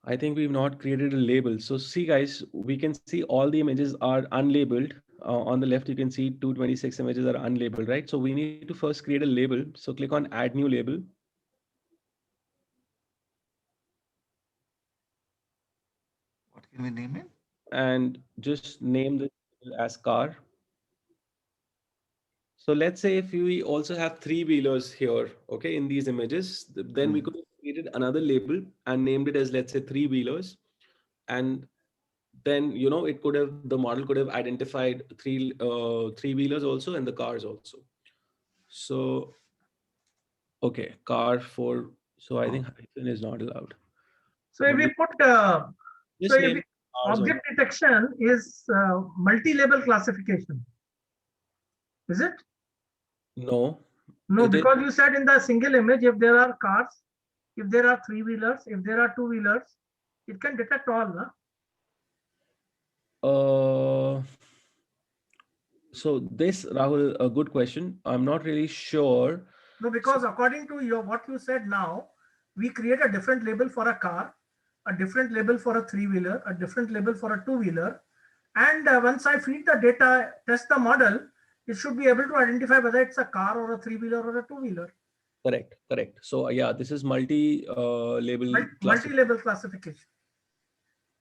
I think we've not created a label. So see, guys, we can see all the images are unlabeled. On the left, you can see 226 images are unlabeled, right? So we need to first create a label. So click on Add New Label. What can we name it? And just name this as car. So let's say if we also have three wheelers here, okay, in these images, then we could have created another label and named it as, let's say, three wheelers. And then, it could have, the model could have identified three wheelers also and the cars also. So, okay, car for, so I think hyphen is not allowed. So if we put, Just name cars only. object detection is multi-label classification. Is it? No. No, It is, because you said in the single image, if there are cars, if there are three wheelers, if there are two wheelers, it can detect all. No? So this, Rahul, a good question. I'm not really sure. No, because according to your what you said now, we create a different label for a car, a different label for a three-wheeler, a different label for a two-wheeler. And once I feed the data, test the model, it should be able to identify whether it's a car or a three-wheeler or a two-wheeler. Correct. So yeah, this is multi-label Multi-label classification.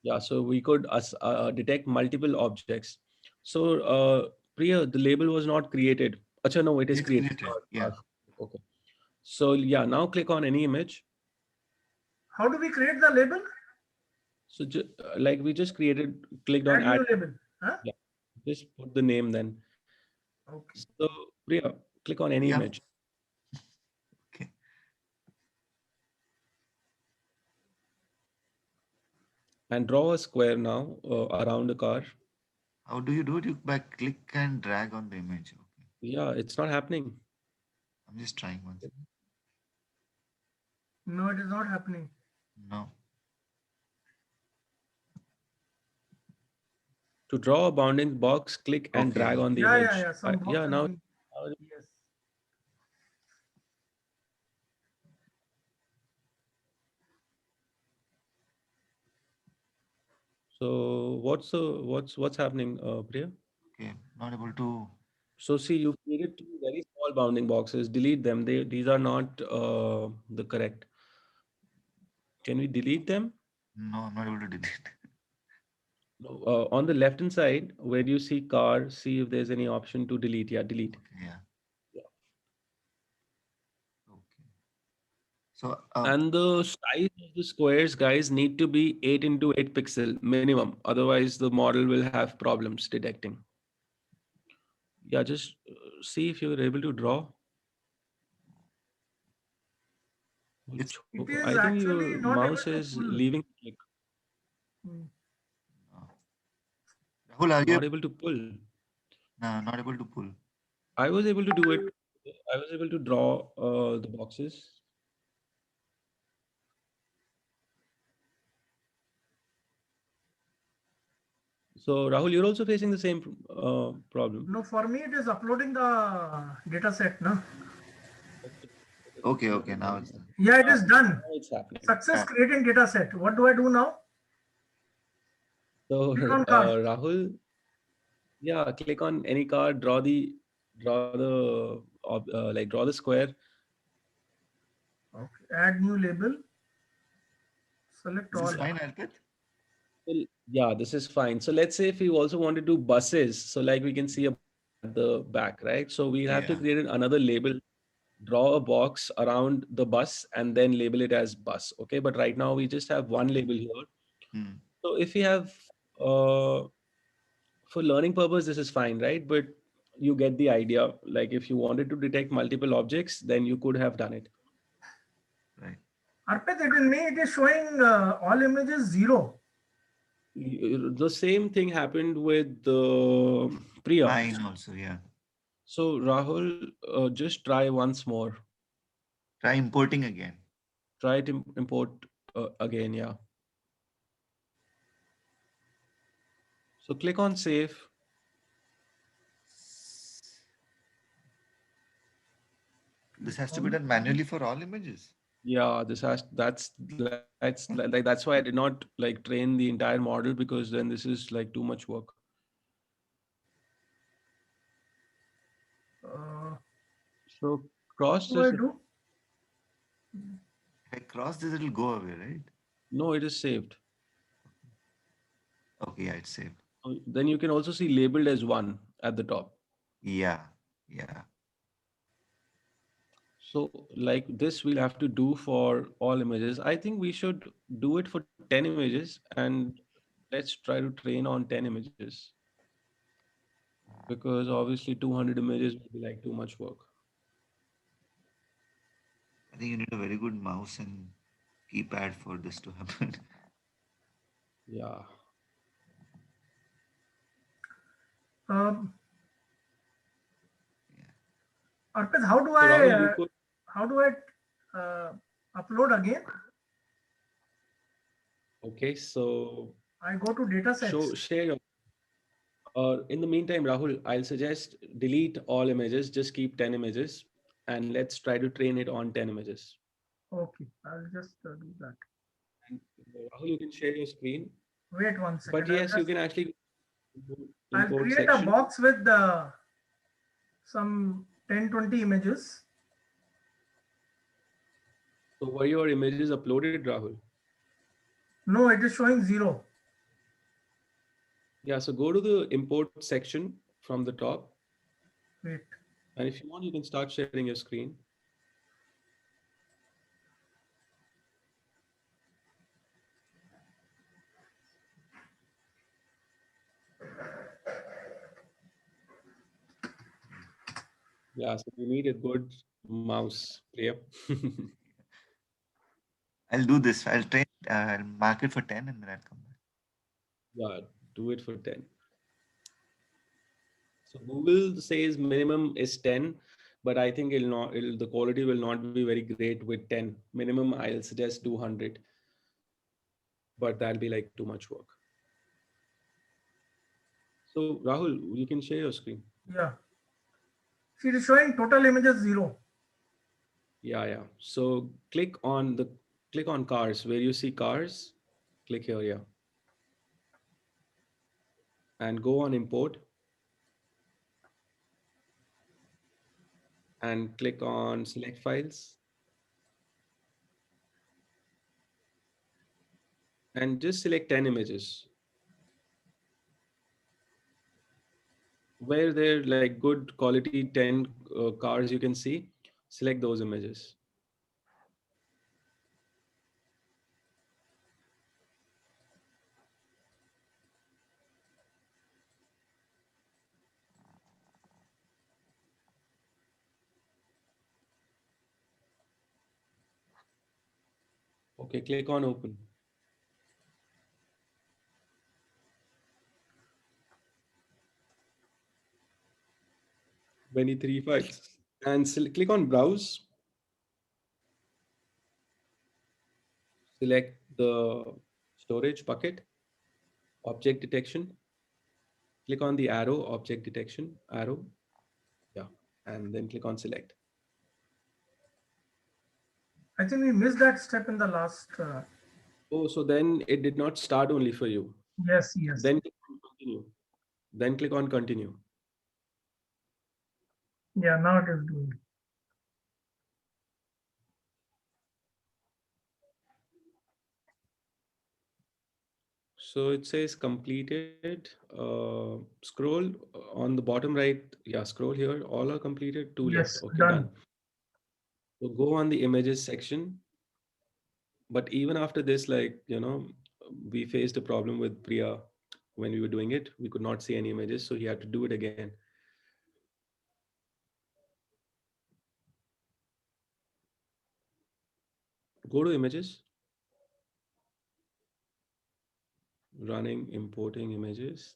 Yeah, so we could detect multiple objects. So Priya, the label was not created. Acha, no, it is It's created. created. Yeah. Okay. So yeah, now click on any image. How do we create the label? So like we just clicked on Add add. new label. Huh? Yeah, just put the name then. Okay. So Priya, click on any Yeah. image. Okay. And draw a square now around the car. How do you do it? You by click and drag on the image. Okay. Yeah, it's not happening. I'm just trying once. No, it is not happening. No. To draw a bounding box, click and Okay. drag on the Yeah, image. some box Yeah, has now been, yes. so what's happening, Priya? Okay. Not able to. So see, you created two very small bounding boxes. Delete them. These are not the correct. Can we delete them? No, I'm not able to delete. No, on the left hand side, where you see car, see if there's any option to delete. Yeah, delete. Okay. Yeah. Yeah. Okay. So, And the size of the squares, guys, need to be 8 into 8 pixel minimum. Otherwise, the model will have problems detecting. Yeah, just see if you're able to draw. it's It is I think actually your not able mouse to is pull. leaving, like, Hmm. Rahul, are you not able to pull. not able to pull? I was able to do it. I was able to draw the boxes. So Rahul, you're also facing the same problem. No, for me it is uploading the data set. No? Okay. Okay. Now it's done. Yeah, it is done. Now it's happening. Success Yeah. creating data set. What do I do now? So Click on car. Rahul, yeah, click on any card, draw the square. Okay. Add new label. Select Is this all. fine, Arpit? Well, yeah, this is fine. So let's say if we also want to do buses, so like we can see a bus at the back, right? So we'll have to Yeah. create another label, draw a box around the bus, and then label it as bus. Okay, but right now we just have one label here. Hmm. So if we have uh, for learning purpose, this is fine, right? But you get the idea. Like if you wanted to detect multiple objects, then you could have done it. Right. Arpit, it in me it is showing all images 0. The same thing happened with the Priya. Mine also. Yeah. So Rahul, just try once more. Try importing again. Try to import again. Yeah. So click on save. This has to be done manually for all images. Yeah, this has that's why I did not like train the entire model, because then this is like too much work. Uh, So cross what do I this. do? If I cross this, it'll go away, right? No, it is saved. Okay. Yeah. It's saved. Then you can also see labeled as 1 at the top. Yeah. Yeah. So like this, we'll have to do for all images. I think we should do it for 10 images, and let's try to train on 10 images, because obviously 200 images will be like too much work. I think you need a very good mouse and keypad for this to happen. Yeah. Um, Yeah. Arpit, So Rahul, you could, how do I upload again? okay, so I go to data sets. share your, in the meantime, Rahul, I'll suggest delete all images, just keep 10 images, and let's try to train it on 10 images. Okay, I'll just do that. And Rahul, you can share your screen, Wait 1 but second. yes, you can actually I'll import create a section. box with some 10-20 images. So were your images uploaded, Rahul? No, it is showing 0. Yeah, so go to the import section from the top. Wait. And if you want, you can start sharing your screen. Yeah, so you need a good mouse player. I'll do this. I'll train. I'll mark it for 10 and then I'll come back. Yeah, do it for 10. So Google says minimum is 10, but I think the quality will not be very great with 10. Minimum, I'll suggest do 100, but that'll be like too much work. So Rahul, you can share your screen. Yeah. See, it is showing total images 0. Yeah. So click on cars where you see cars. Click here, yeah, and go on import and click on select files and just select 10 images. Where they're like good quality 10 cars you can see, select those images. Okay, click on open. Many three files and click on browse. Select the storage bucket, object detection. Click on the arrow, object detection arrow. Yeah, and then click on select. I think we missed that step in the last. Oh, so then it did not start only for you. Yes, yes. Then click on continue. Then click on continue. Yeah, now it is doing. So it says completed. Scroll on the bottom right. Yeah, scroll here. All are completed. Two left. Yes, Okay, done. done. So go on the images section. But even after this, like, we faced a problem with Priya when we were doing it. We could not see any images. So he had to do it again. Go to images. Running, importing images.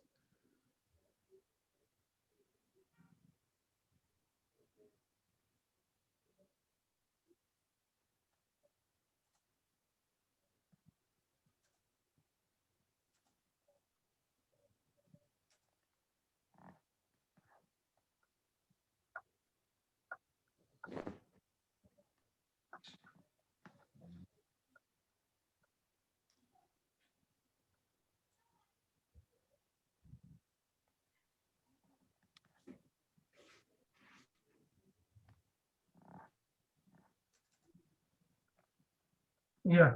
Yeah.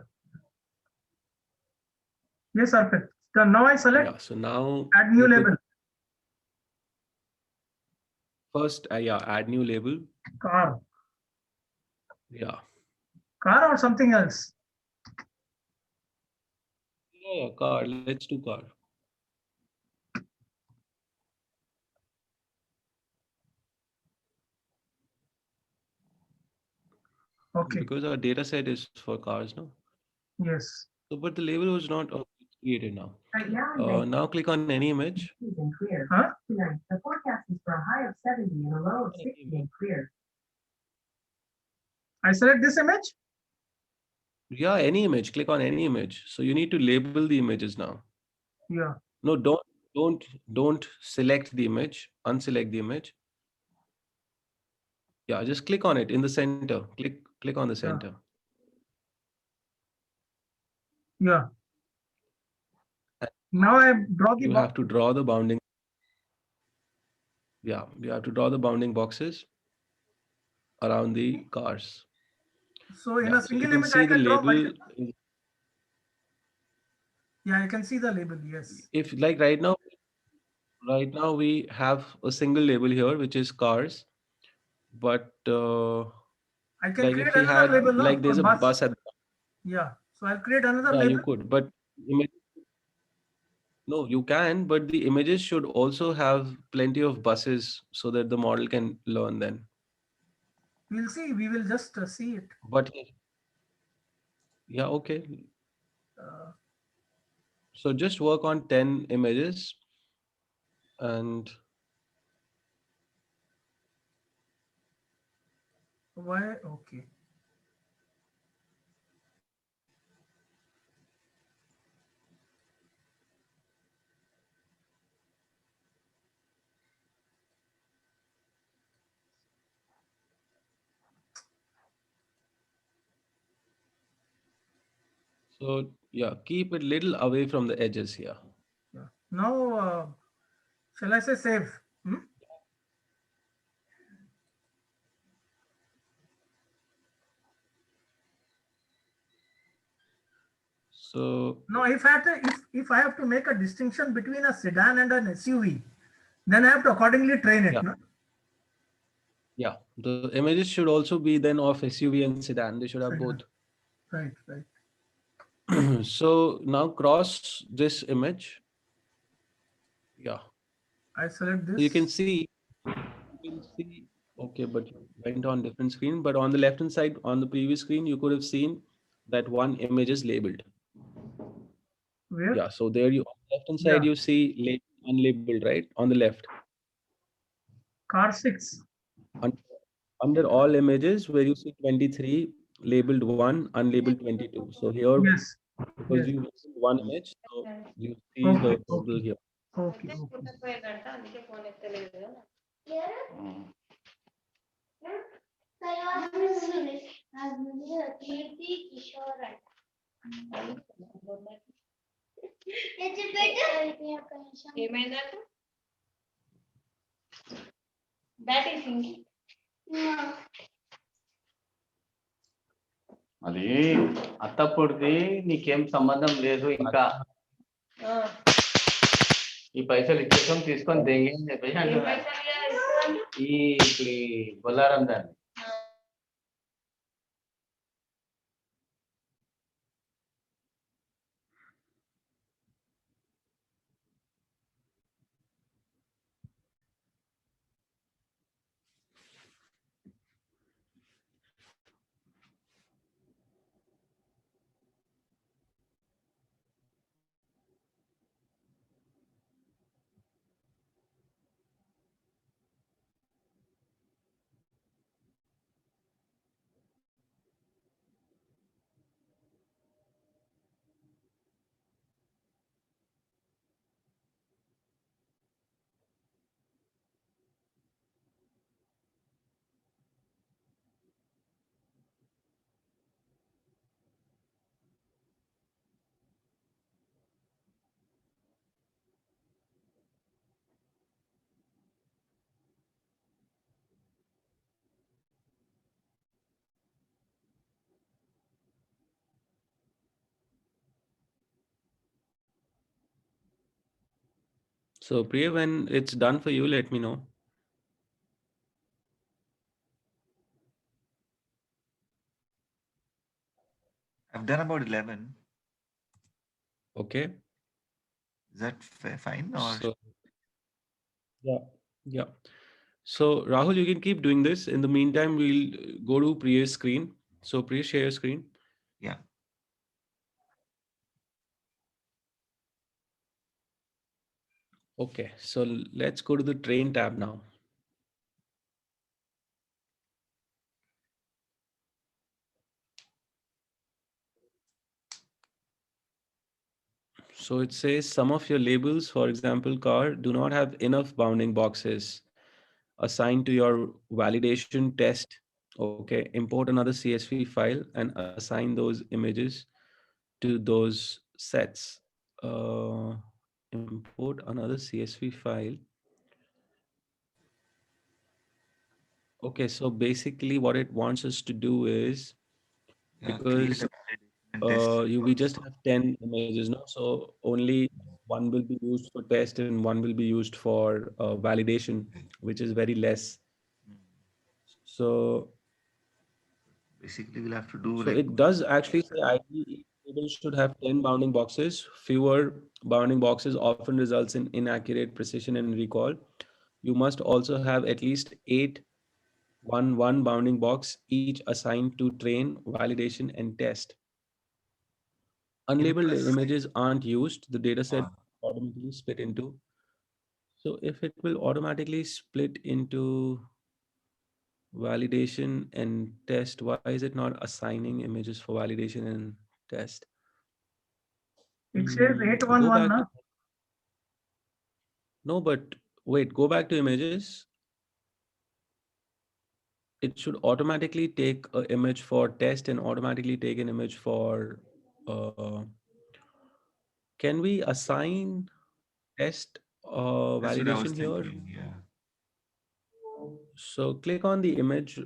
Yes, Arpit. Done. Now I select Yeah. So now add new with label. first, yeah, add new label. Car. Yeah. Car or something else. Yeah, car. Let's do car. Okay. Because our data set is for cars, no? Yes. So, but the label was not created now. Right now, Now click on any image. and clear. Huh? Tonight, the forecast is for a high of 70 and a low of Any 60 image. and clear. I select this image. Yeah, any image. Click on any image. So you need to label the images now. Yeah. No, don't select the image. Unselect the image. Yeah, just click on it in the center. Click on the center. Yeah. And Now I draw the you box. have to draw the bounding. Yeah, you have to draw the bounding boxes around the cars. So in Yeah, a so you single can image, see I the can draw label. multiple. Yeah, I can see the label. Yes. If like right now we have a single label here, which is cars. But I can like create if we another had label now like for there's a bus. bus at Yeah. So I'll create another yeah, you label. could, but image, no, you can, but the images should also have plenty of buses so that the model can learn then. We'll see. We will just see it. But yeah, okay. Uh, So just work on 10 images and why? Okay. So yeah, keep it little away from the edges here. Yeah. Now, shall I say save? Hmm? So Now, if I have to make a distinction between a sedan and an SUV, then I have to accordingly train it. yeah, No? yeah. The images should also be then of SUV and sedan. They should have both. Sedan. Right, right. So now cross this image. Yeah. I select So you can this. see, okay, but you went on different screen. But on the left hand side, on the previous screen, you could have seen that one image is labeled. Where? Yeah. So there you on the left hand side, Yeah. you see unlabeled, right? On the left. Car 6. Un- Under all images where you see 23 labeled 1, unlabeled 22. So here, Yes. because Yes. you mentioned one image, so you see Okay. the total Okay. here. Okay. Okay. అది అత్తప్పుడుది నీకేం సంబంధం లేదు ఇంకా ఈ పైసలు ఇచ్చేసాం తీసుకొని దెంగి అని చెప్పేసి అంటున్నారు ఈ ఇప్పుడు ఈ బొల్లారం దాన్ని So Priya, when it's done for you, let me know. I've done about 11. Okay. Is that fine or? So yeah, yeah. So Rahul, you can keep doing this. In the meantime, we'll go to Priya's screen. So Priya, share your screen. Yeah. Okay. So let's go to the train tab now. So it says some of your labels, for example, car, do not have enough bounding boxes assigned to your validation test. Okay. Import another CSV file and assign those images to those sets. Import another CSV file. Okay, so basically what it wants us to do is Create because a validation and test. we just have 10 images now, so only one will be used for test and one will be used for validation, which is very less. Hmm. So Basically, we'll have to do so like. it does actually say ideally each table should have 10 bounding boxes. Fewer bounding boxes often results in inaccurate precision and recall. You must also have at least 8 one bounding box each assigned to train, validation, and test. Can you Unlabeled press? images aren't used. The data set Ah, automatically split into. So if it will automatically split into validation and test, why is it not assigning images for validation and test? It says Go 811. back to Na? no, but wait, go back to images. It should automatically take an image for test and automatically take an image for uh, can we assign test That's what I was validation here? thinking. Yeah. So click on the image.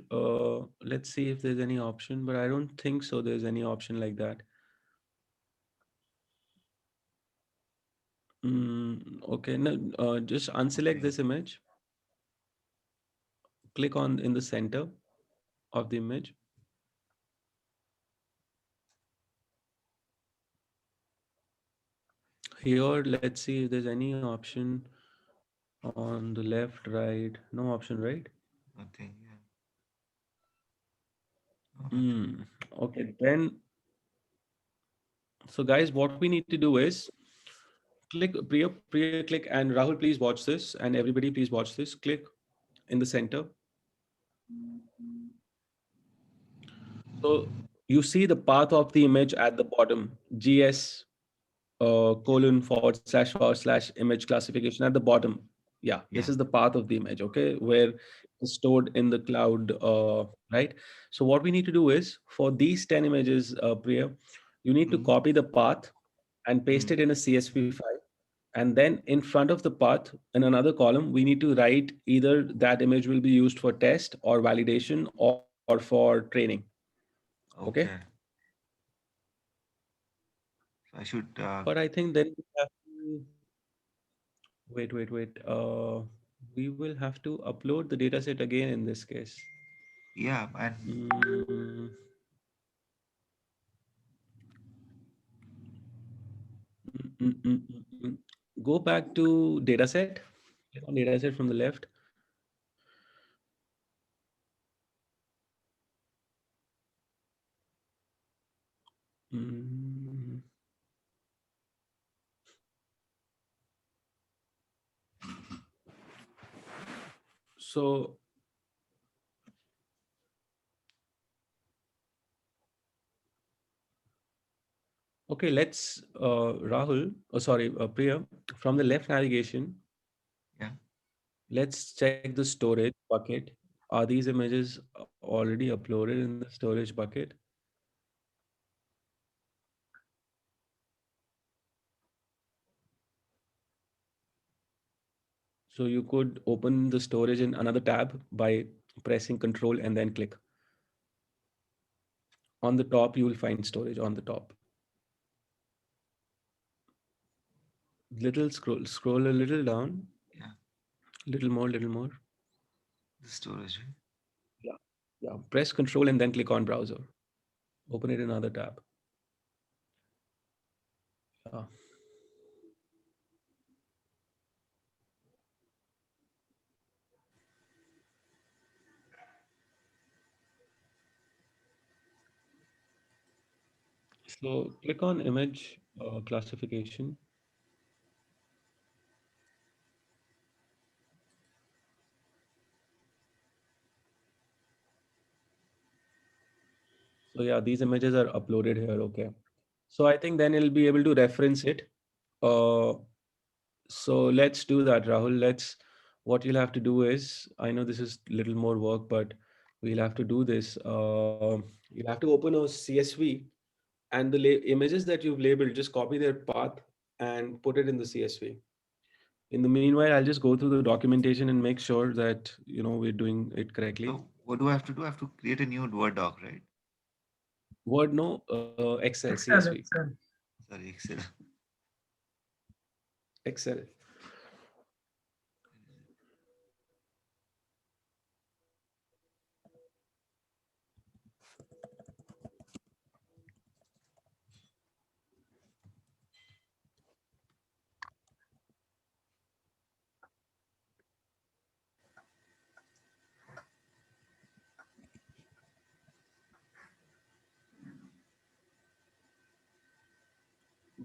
Let's see if there's any option, but I don't think so. There's any option like that. Okay, no, just unselect Okay. this image. Click on in the center of the image. Here, let's see if there's any option on the left, right. No option, right? Nothing. Yeah. No, nothing. Okay, then. So guys, what we need to do is Priya, click, and Rahul, please watch this, and everybody, please watch this. Click in the center. So you see the path of the image at the bottom, GS :// image classification at the bottom. Yeah, this Yeah. is the path of the image, okay, where it's stored in the cloud, right? So what we need to do is for these 10 images, Priya, you need to Mm, copy the path and paste it mm. in a CSV file. And then in front of the path, in another column, we need to write either that image will be used for test or validation or for training. Okay. Okay. So I should. But I think then we have to wait. We will have to upload the data set again in this case. Yeah. And Mm, mm. Go back to dataset. Click on dataset from the left. Mm, So, okay, let's, Rahul, sorry, Priya, from the left navigation, yeah. let's check the storage bucket. Are these images already uploaded in the storage bucket? So you could open the storage in another tab by pressing Control and then click. On the top, you will find storage on the top. Little scroll a little down, Yeah. little more. The storage. Right? Yeah. Yeah. Press Control and then click on browser. Open it in another tab. Yeah. So click on image classification. So yeah, these images are uploaded here. Okay. So I think then it'll be able to reference it. Uh, so let's do that, Rahul. What you'll have to do is, I know this is little more work, but we'll have to do this. You'll have to open a CSV and the images that you've labeled, just copy their path and put it in the CSV. In the meanwhile, I'll just go through the documentation and make sure that, we're doing it correctly. So what do I have to do? I have to create a new Word doc, right? Word, no, Excel, Excel, CSV, Excel. Sorry, Excel. Excel.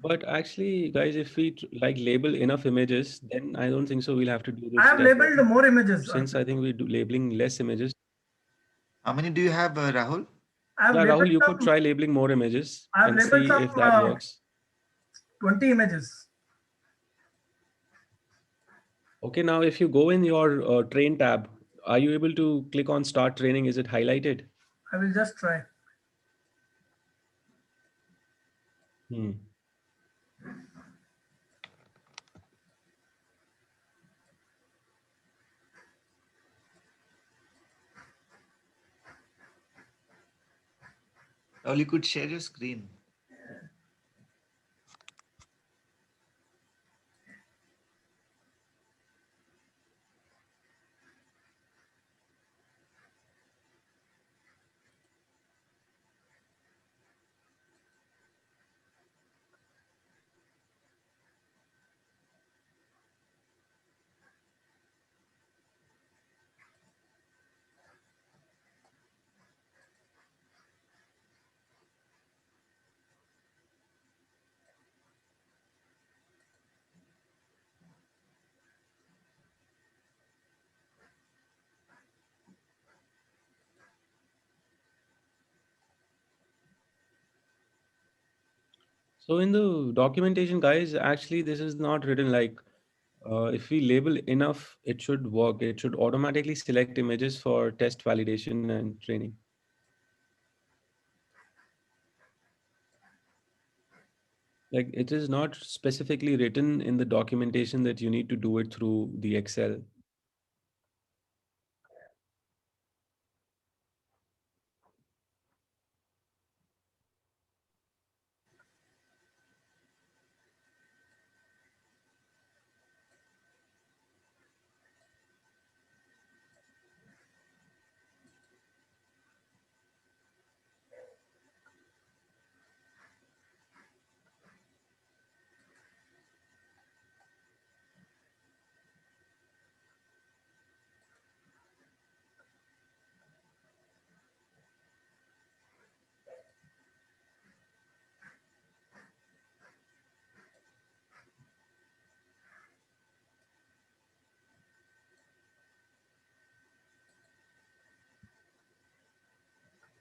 But actually, guys, if we like label enough images, then I don't think so. We'll have to do I this have step. labeled more images. Since I think we do labeling less images. How many do you have, Rahul? I have Yeah, labeled Rahul, you could some. try labeling more images I have and labeled see some if that works. 20 images. Okay, now if you go in your train tab, are you able to click on start training? Is it highlighted? I will just try. Hmm. Or you could share your screen. So in the documentation, guys, actually this is not written like if we label enough, it should work. It should automatically select images for test validation and training. Like it is not specifically written in the documentation that you need to do it through the Excel.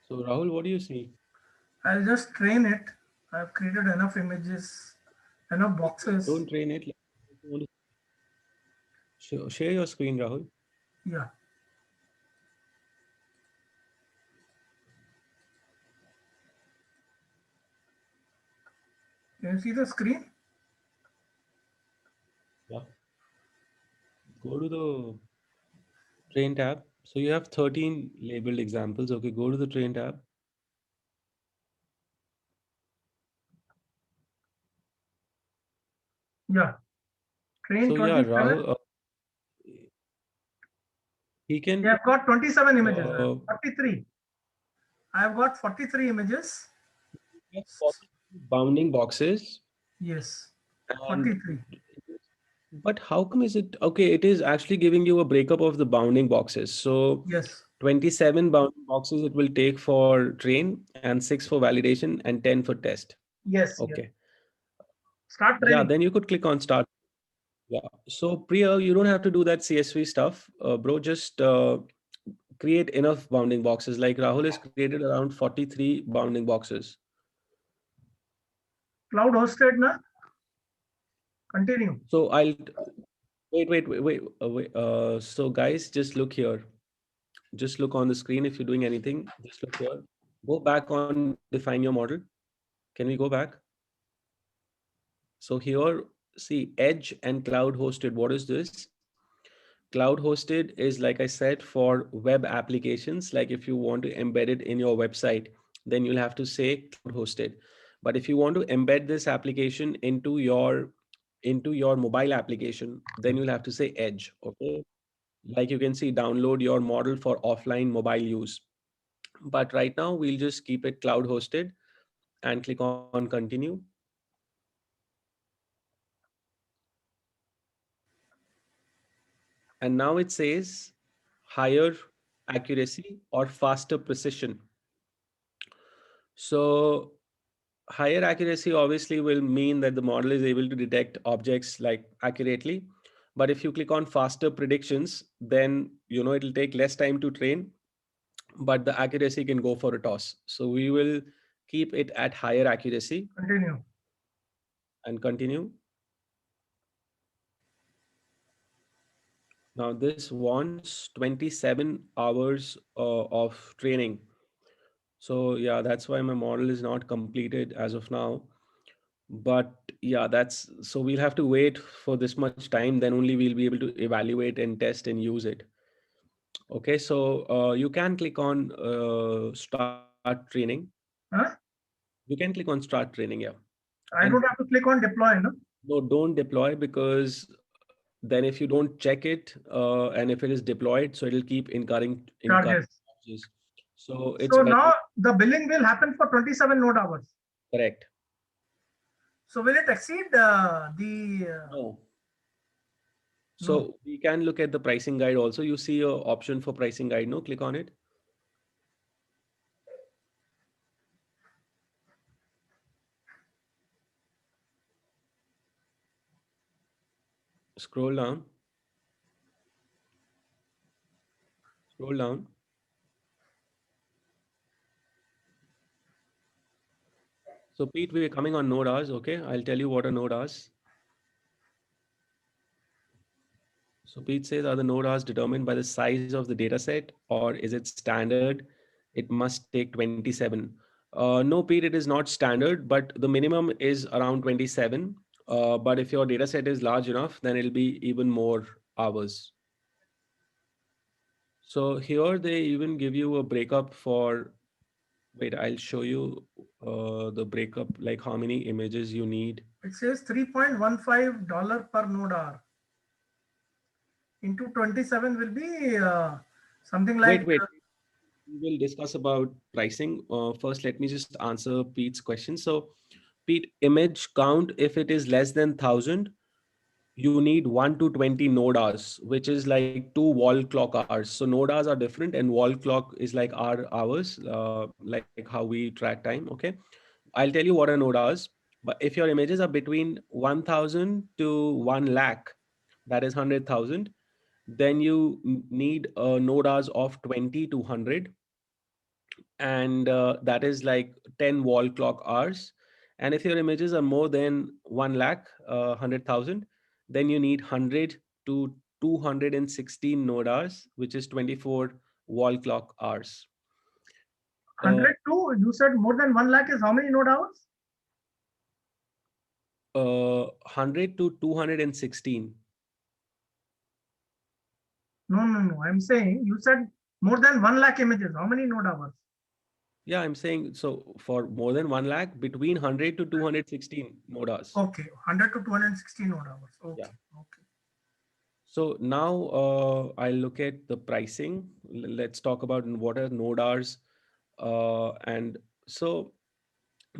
So Rahul, what do you see? I'll just train it. I've created enough images, enough boxes. Don't train it. Share your screen, Rahul. Yeah. Can you see the screen? Yeah. Go to the train tab. So you have 13 labeled examples. Okay, go to the train tab. Yeah. Train So yeah, 27. Rahul, he Yeah, can I've got 27 images. uh, 43. I've got 43 images. have 40 bounding boxes. Yes. And 43. but how come is it okay? It is actually giving you a breakup of the bounding boxes. So Yes. 27 bounding boxes it will take for train and 6 for validation and 10 for test. Yes. Yes. Okay. Start Yeah, training. then you could click on start. Yeah. So Priya, you don't have to do that CSV stuff, bro. Just create enough bounding boxes. Like Rahul has created around 43 bounding boxes. Cloud hosted, na? Continue. So I'll wait. So guys, just look here. Just look on the screen. If you're doing anything, just look here. Go back on define your model. Can we go back? So here, see edge and cloud hosted. What is this? Cloud hosted is, like I said, for web applications. Like if you want to embed it in your website, then you'll have to say cloud hosted. But if you want to embed this application into your mobile application, then you'll have to say edge. Okay. Like you can see, download your model for offline mobile use. But right now, we'll just keep it cloud hosted and click on continue. And now it says higher accuracy or faster precision. So higher accuracy obviously will mean that the model is able to detect objects like accurately. But if you click on faster predictions, then it'll take less time to train, but the accuracy can go for a toss. So we will keep it at higher accuracy Continue. and continue. Now this wants 27 hours of training. So yeah, that's why my model is not completed as of now. But yeah, that's so we'll have to wait for this much time, then only we'll be able to evaluate and test and use it. Okay, so you can click on start training. Huh? You can click on start training, yeah. I And don't have to click on deploy, no? no, don't deploy, because then if you don't check it, and if it is deployed, so it'll keep incurring Charges. charges. So it's So now better. the billing will happen for 27 node hours. Correct. So will it exceed the No. no? So we can look at the pricing guide also. You see a option for pricing guide, no? Click on it. Scroll down. Scroll down. So Pete, we're coming on node hours. Okay, I'll tell you what a node hours. So Pete says, are the node hours determined by the size of the data set, or is it standard? It must take 27. No, Pete, it is not standard, but the minimum is around 27. But if your data set is large enough, then it'll be even more hours. So here they even give you a breakup for, wait, I'll show you the breakup, like how many images you need. It says $3.15 per node hour into 27 will be something like Wait. We will discuss about pricing. First, let me just answer Pete's question. So, Pete, image count, if it is less than 1,000, you need 1 to 20 node hours, which is like 2 wall clock hours. So node hours are different, and wall clock is like our hours, like how we track time. Okay, I'll tell you what a node hours. But if your images are between 1,000 to 1 lakh, that is 100,000, then you need a node hours of 20 to 100, and that is like 10 wall clock hours. And if your images are more than 1 lakh, 100,000, then you need 100 to 216 node hours, which is 24 wall clock hours. 102. You said more than 1 lakh is how many node hours? 100 to 216. No. I'm saying you said more than 1 lakh images. How many node hours? Yeah, I'm saying, so for more than 1 lakh, between 100 to 216 node hours. Okay, 100 to 260 node hours. Yeah. Okay. So now I'll look at the pricing. Let's talk about what are node hours. And so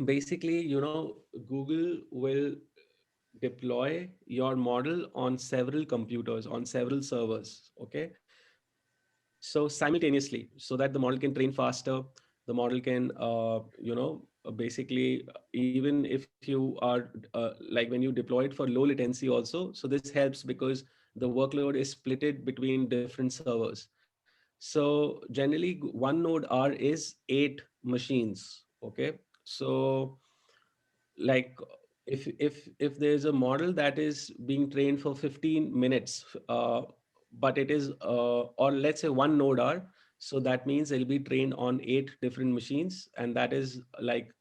basically, Google will deploy your model on several computers, on several servers. Okay. So simultaneously, so that the model can train faster, the model can, basically, even if you are, like when you deploy it for low latency also. So this helps because the workload is splitted between different servers. So generally one node R is 8 machines. Okay. So like if there's a model that is being trained for 15 minutes, but it is, or let's say one node R, so that means it'll be trained on 8 different machines, and that is like,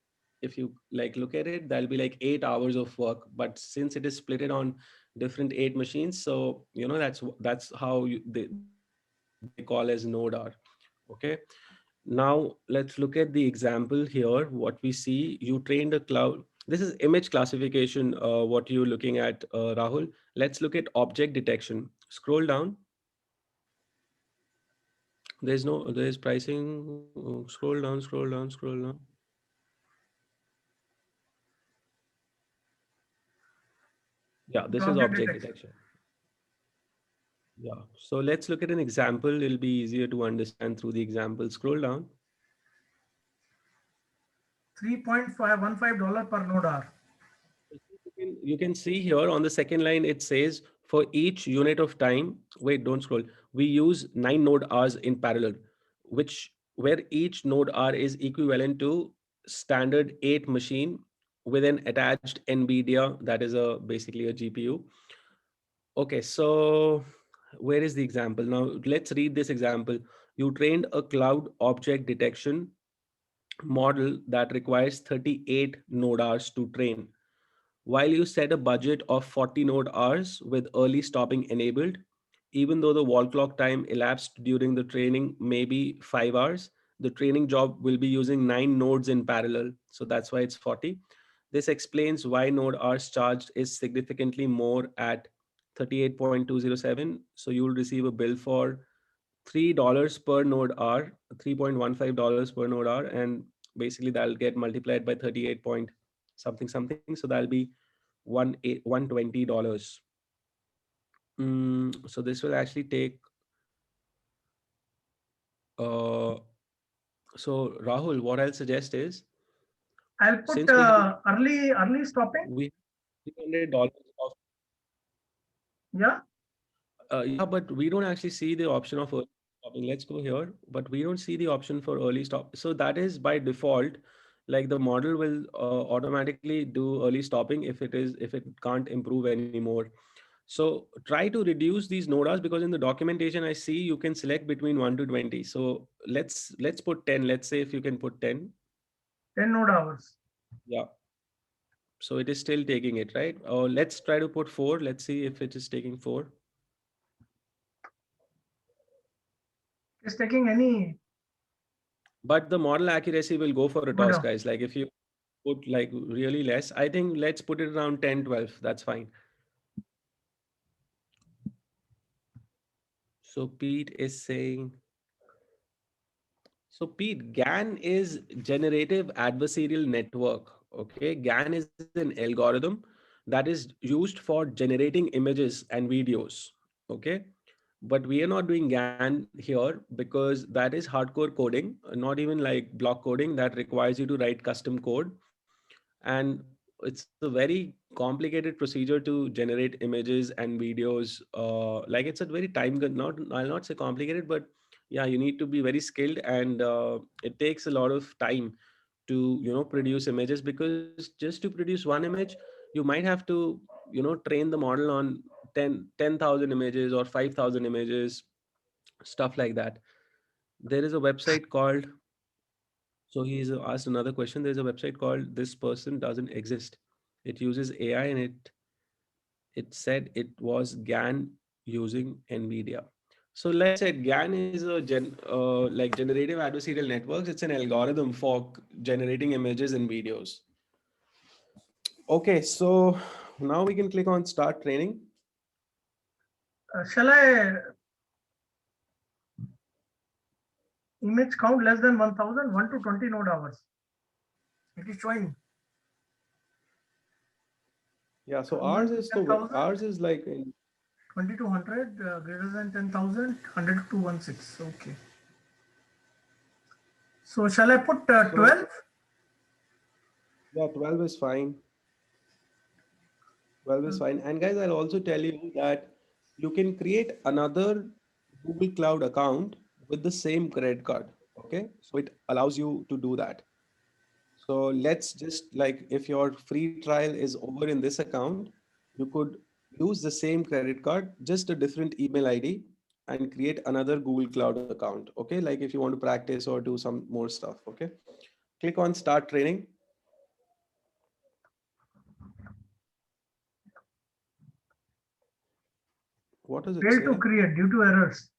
if you like look at it, that'll be like 8 hours of work. But since it is splitted on different 8 machines, so that's how they call as node R. Okay. Now let's look at the example here. What we see, you trained a cloud. This is image classification, what you're looking at, Rahul. Let's look at object detection. Scroll down. There's pricing. Scroll down, scroll down, scroll down. Yeah, The this is object object detection. detection. Yeah. So let's look at an example. It'll be easier to understand through the example. Scroll down. $3.15 per node hour. You can see here on the second line, it says for each unit of time, wait, don't scroll. We use 9 node hours in parallel, where each node hour is equivalent to standard 8 machine with an attached NVIDIA, that is basically a GPU. Okay, so where is the example? Now let's read this example. You trained a cloud object detection model that requires 38 node hours to train. While you set a budget of 40 node hours with early stopping enabled, even though the wall clock time elapsed during the training may be 5 hours, the training job will be using 9 nodes in parallel. So that's why it's 40. This explains why node hours charged is significantly more at 38.207. So you'll receive a bill for $3 per node hour, $3.15 per node hour, and basically that'll get multiplied by 38 point something something. So that'll be $120. So this will actually take. Uh, so Rahul, what I'll suggest is, I'll put since we have early stopping. we have $300 of Yeah. yeah, but we don't actually see the option of early stopping. Let's go here, but we don't see the option for early stop. So that is by default, like the model will automatically do early stopping if it can't improve anymore. So try to reduce these node hours, because in the documentation I see you can select between 1 to 20. So let's put 10. Let's say if you can put 10. 10 node hours. Yeah. So it is still taking it, right? Or let's try to put 4. Let's see if it is taking 4. It's taking any But the model accuracy will go for a good. toss, guys. Like if you put like really less, I think let's put it around 10, 12. That's fine. So Pete is saying, so Pete, GAN is generative adversarial network. Okay, GAN is an algorithm that is used for generating images and videos. Okay, but we are not doing GAN here because that is hardcore coding, not even like block coding that requires you to write custom code. And it's a very complicated procedure to generate images and videos. Like it's a very not, I'll not say complicated, but yeah, you need to be very skilled, and it takes a lot of time to produce images, because just to produce one image you might have to train the model on 10,000 images or 5,000 images, stuff like that. There is a website called, so he's asked another question. There's a website called This Person Doesn't Exist. It uses AI, and it said it was GAN using NVIDIA. So let's say GAN is a like generative adversarial networks. It's an algorithm for generating images and videos. Okay, so now we can click on start training. Shall I image count less than 1000, 1 to 20 node hours? It is showing. Yeah, so 1 ours to is 10,000, ours is like in 20 to 100, greater than 10,000, 100 to 16. Okay. So shall I put 12? yeah, 12 is fine. 12 is fine. And guys, I'll also tell you that you can create another Google Cloud account with the same credit card. Okay, so it allows you to do that. So let's just, like, if your free trial is over in this account, you could use the same credit card, just a different email ID, and create another Google Cloud account. Okay, like if you want to practice or do some more stuff. Okay, click on start training. What does it Failed say? to create due to errors.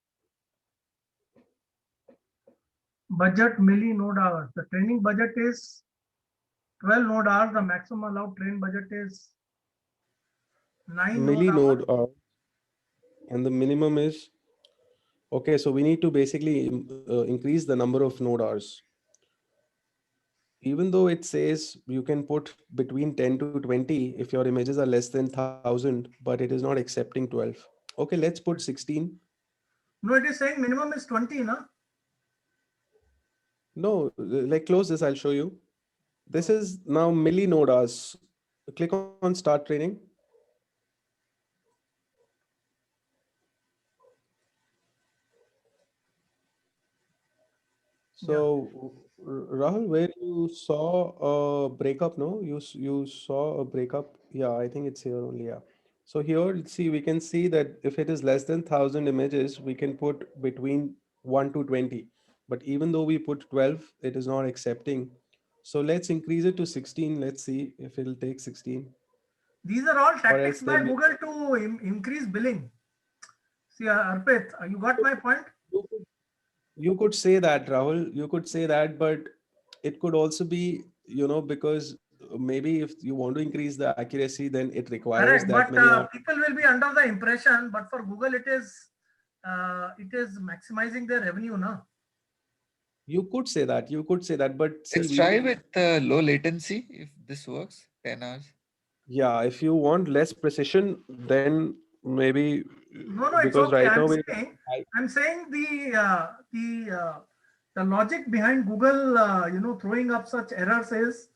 Budget milli node hours. The training budget is 12 node hours. The maximum allowed train budget is 9 node Milli hours. node hour, and the minimum is, okay, so we need to basically increase the number of node hours. Even though it says you can put between 10 to 20 if your images are less than 1000, but it is not accepting 12. Okay, let's put 16. No, it is saying minimum is 20, na? No, like close this, I'll show you. This is now milli node hours. Click on start training. So, Rahul, where you saw a breakup, no? You saw a breakup. Yeah, I think it's here only. Yeah. So here, see, we can see that if it is less than 1000 images, we can put between 1 to 20. But even though we put 12, it is not accepting. So let's increase it to 16. Let's see if it'll take 16. These are all or else tactics by then Google to increase billing. See, Arpit, you got my point? you could, you could say that, Rahul. You could say that, but it could also be, because maybe if you want to increase the accuracy, then it requires Correct. that But many hours. people will be under the impression, but for Google, it is maximizing their revenue, no? You could say that. You could say that, but see, Let's we try will. with low latency if this works. 10 hours. Yeah, if you want less precision, then maybe No, no, it's because okay. right now we I, I'm saying the logic behind Google, throwing up such errors is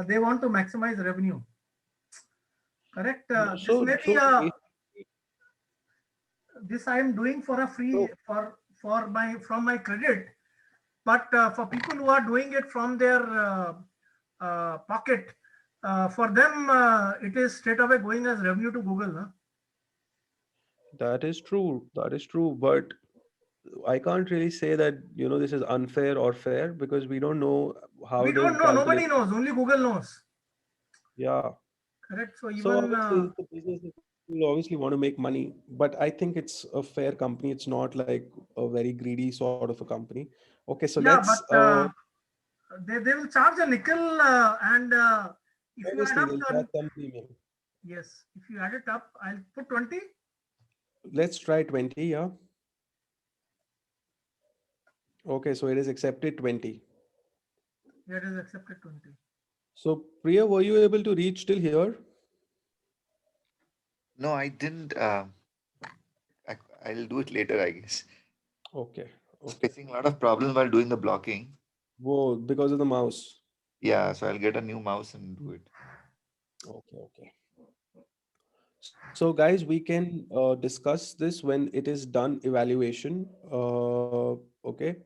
they want to maximize revenue. Correct. no, This so may be so this I am doing for a free so for my from my credit, but for people who are doing it from their pocket, for them it is straight away going as revenue to Google. Huh? that is true. That is true. But I can't really say that, this is unfair or fair because we don't know how We it is don't know. Nobody calculated. knows. Only Google knows. Yeah. Correct. So So even obviously it's a business that will obviously want to make money, but I think it's a fair company. It's not like a very greedy sort of a company. Okay, so yeah, let's but they will charge a nickel and if you add obviously up they'll charge the some premium. yes, if you add it up, I'll put 20. Let's try 20, yeah. Okay, so it is accepted 20. That is accepted 20. So Priya, were you able to reach till here? No, I didn't. I'll do it later, I guess. Okay, okay. Facing a lot of problems while doing the blocking. Whoa, because of the mouse. Yeah, so I'll get a new mouse and do it. Okay, okay. So guys, we can discuss this when it is done evaluation. Okay.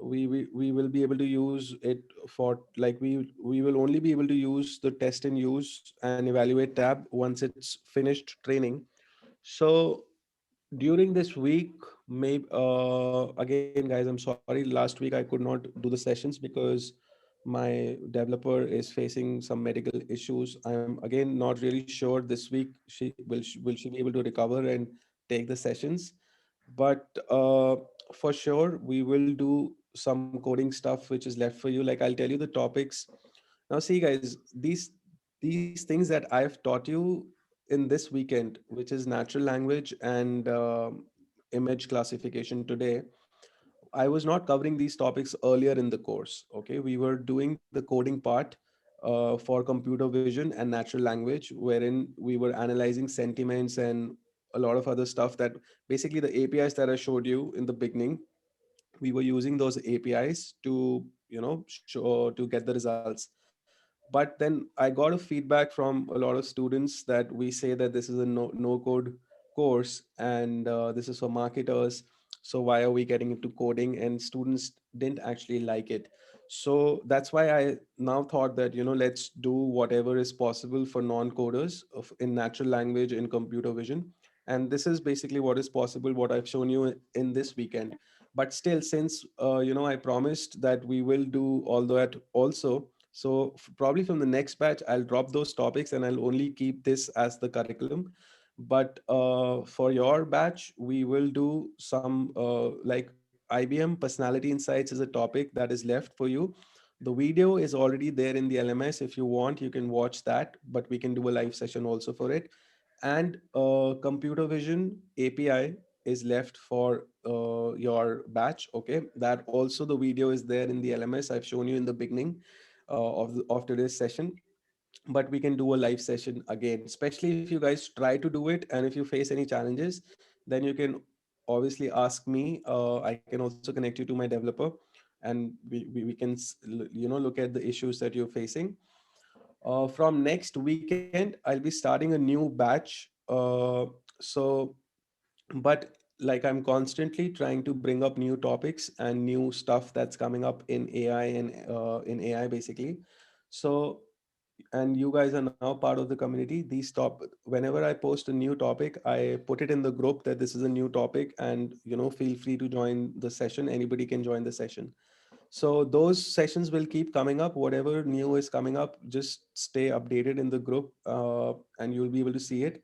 We will be able to use it for like we will only be able to use the test and use and evaluate tab once it's finished training. So during this week, maybe again, guys, I'm sorry. Last week I could not do the sessions because my developer is facing some medical issues. I'm again not really sure this week will she be able to recover and take the sessions. But for sure, we will do some coding stuff which is left for you. Like I'll tell you the topics. Now, see, guys, these things that I've taught you in this weekend, which is natural language and image classification today. I was not covering these topics earlier in the course. Okay, we were doing the coding part for computer vision and natural language, wherein we were analyzing sentiments and a lot of other stuff that basically the APIs that I showed you in the beginning, we were using those APIs to, show, to get the results. But then I got a feedback from a lot of students that we say that this is a no code course and this is for marketers. So why are we getting into coding? And students didn't actually like it. So that's why I now thought that, let's do whatever is possible for non-coders in natural language, in computer vision. And this is basically what is possible, what I've shown you in this weekend. But still, since I promised that we will do all that also, so probably from the next batch, I'll drop those topics and I'll only keep this as the curriculum. But for your batch, we will do some like IBM personality insights is a topic that is left for you. The video is already there in the LMS. If you want, you can watch that, but we can do a live session also for it. And computer vision API is left for your batch. Okay, that also the video is there in the LMS. I've shown you in the beginning of today's session, but we can do a live session again, especially if you guys try to do it and if you face any challenges, then you can obviously ask me. I can also connect you to my developer and we can look at the issues that you're facing. From next weekend I'll be starting a new batch. So but like I'm constantly trying to bring up new topics and new stuff that's coming up in AI and in AI basically. So and you guys are now part of the community. These top Whenever I post a new topic, I put it in the group that this is a new topic and feel free to join the session. Anybody can join the session. So those sessions will keep coming up. Whatever new is coming up, just stay updated in the group, and you'll be able to see it.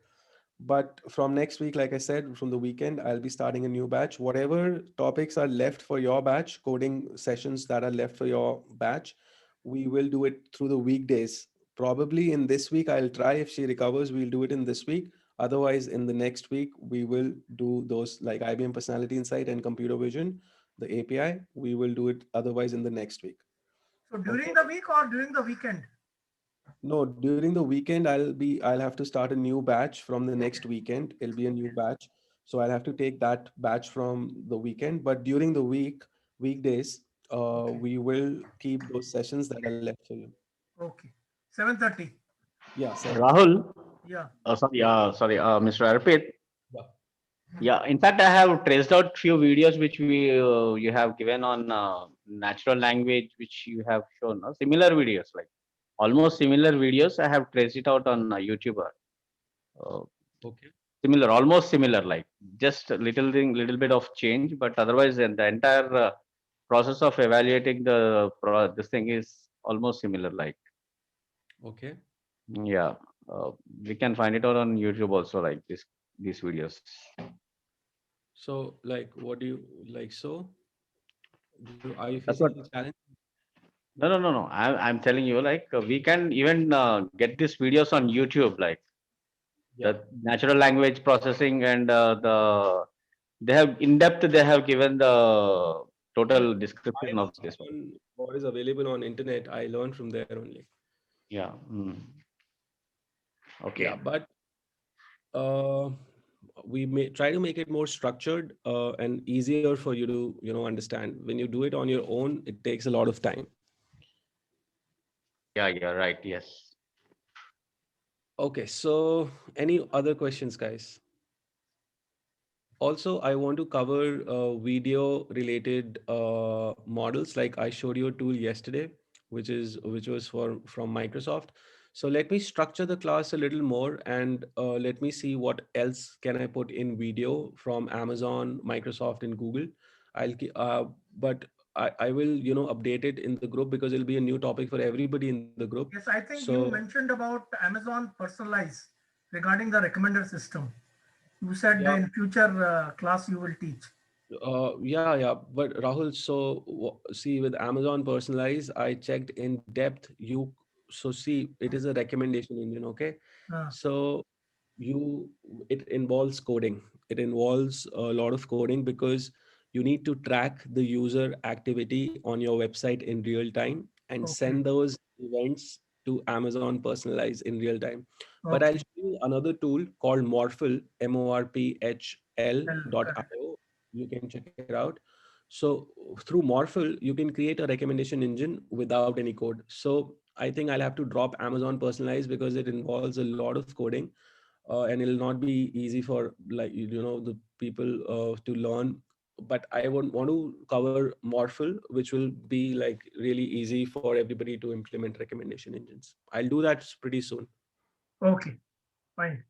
But from next week, like I said, from the weekend, I'll be starting a new batch. Whatever topics are left for your batch, coding sessions that are left for your batch, we will do it through the weekdays. Probably in this week, I'll try. If she recovers, we'll do it in this week. Otherwise, in the next week, we will do those like IBM Personality Insight and Computer Vision, the API. We will do it otherwise in the next week. So during Okay. the week or during the weekend? No, during the weekend, I'll have to start a new batch from the next weekend. It'll be a new batch. So I'll have to take that batch from the weekend. But during the weekdays, we will keep those sessions that are left for you. Okay. 7:30. Yeah, 7. Rahul, Yeah. Mr. Arpit. Yeah. Yeah, in fact, I have traced out few videos which you have given on natural language, which you have shown. Similar videos, like almost similar videos. I have traced it out on YouTube. Uh, Okay. Similar, almost similar, like just a little bit of change, but otherwise, the entire process of evaluating this thing is almost similar. Like, Okay. yeah, uh, we can find it out on YouTube also, like these videos. So, like, what do you like? So, are you That's facing what. any challenge? No. I'm telling you, like we can even get these videos on YouTube, like Yeah. the natural language processing and they have in depth. They have given the Yeah. total I description of also this one. learn what is available on internet. I learn from there only. Yeah. Yeah, Okay. but uh, we may try to make it more structured and easier for you to understand. When you do it on your own, it takes a lot of time. Yeah. Yeah. Right. Yes. Okay, so any other questions, guys? Also, I want to cover video related models. Like I showed you a tool yesterday, which was from Microsoft. So let me structure the class a little more, and let me see what else can I put in video from Amazon, Microsoft, and Google. But I will update it in the group because it'll be a new topic for everybody in the group. Yes, I think you So mentioned about Amazon personalize regarding the recommender system. You said yeah, in future class you will teach. yeah. But Rahul, so see, with Amazon Personalize, I checked in depth. So see, it is a recommendation engine. Okay, Uh, so you it involves coding. It involves a lot of coding because you need to track the user activity on your website in real time and okay. send those events to Amazon Personalize in real time. But I'll Okay. show you another tool called Morphle, Correct. morphl.io. You can check it out. So through Morphle, you can create a recommendation engine without any code. So I think I'll have to drop Amazon Personalize because it involves a lot of coding, and it'll not be easy for like the people to learn. But I would want to cover Morphle, which will be like really easy for everybody to implement recommendation engines. I'll do that pretty soon. Okay. Fine.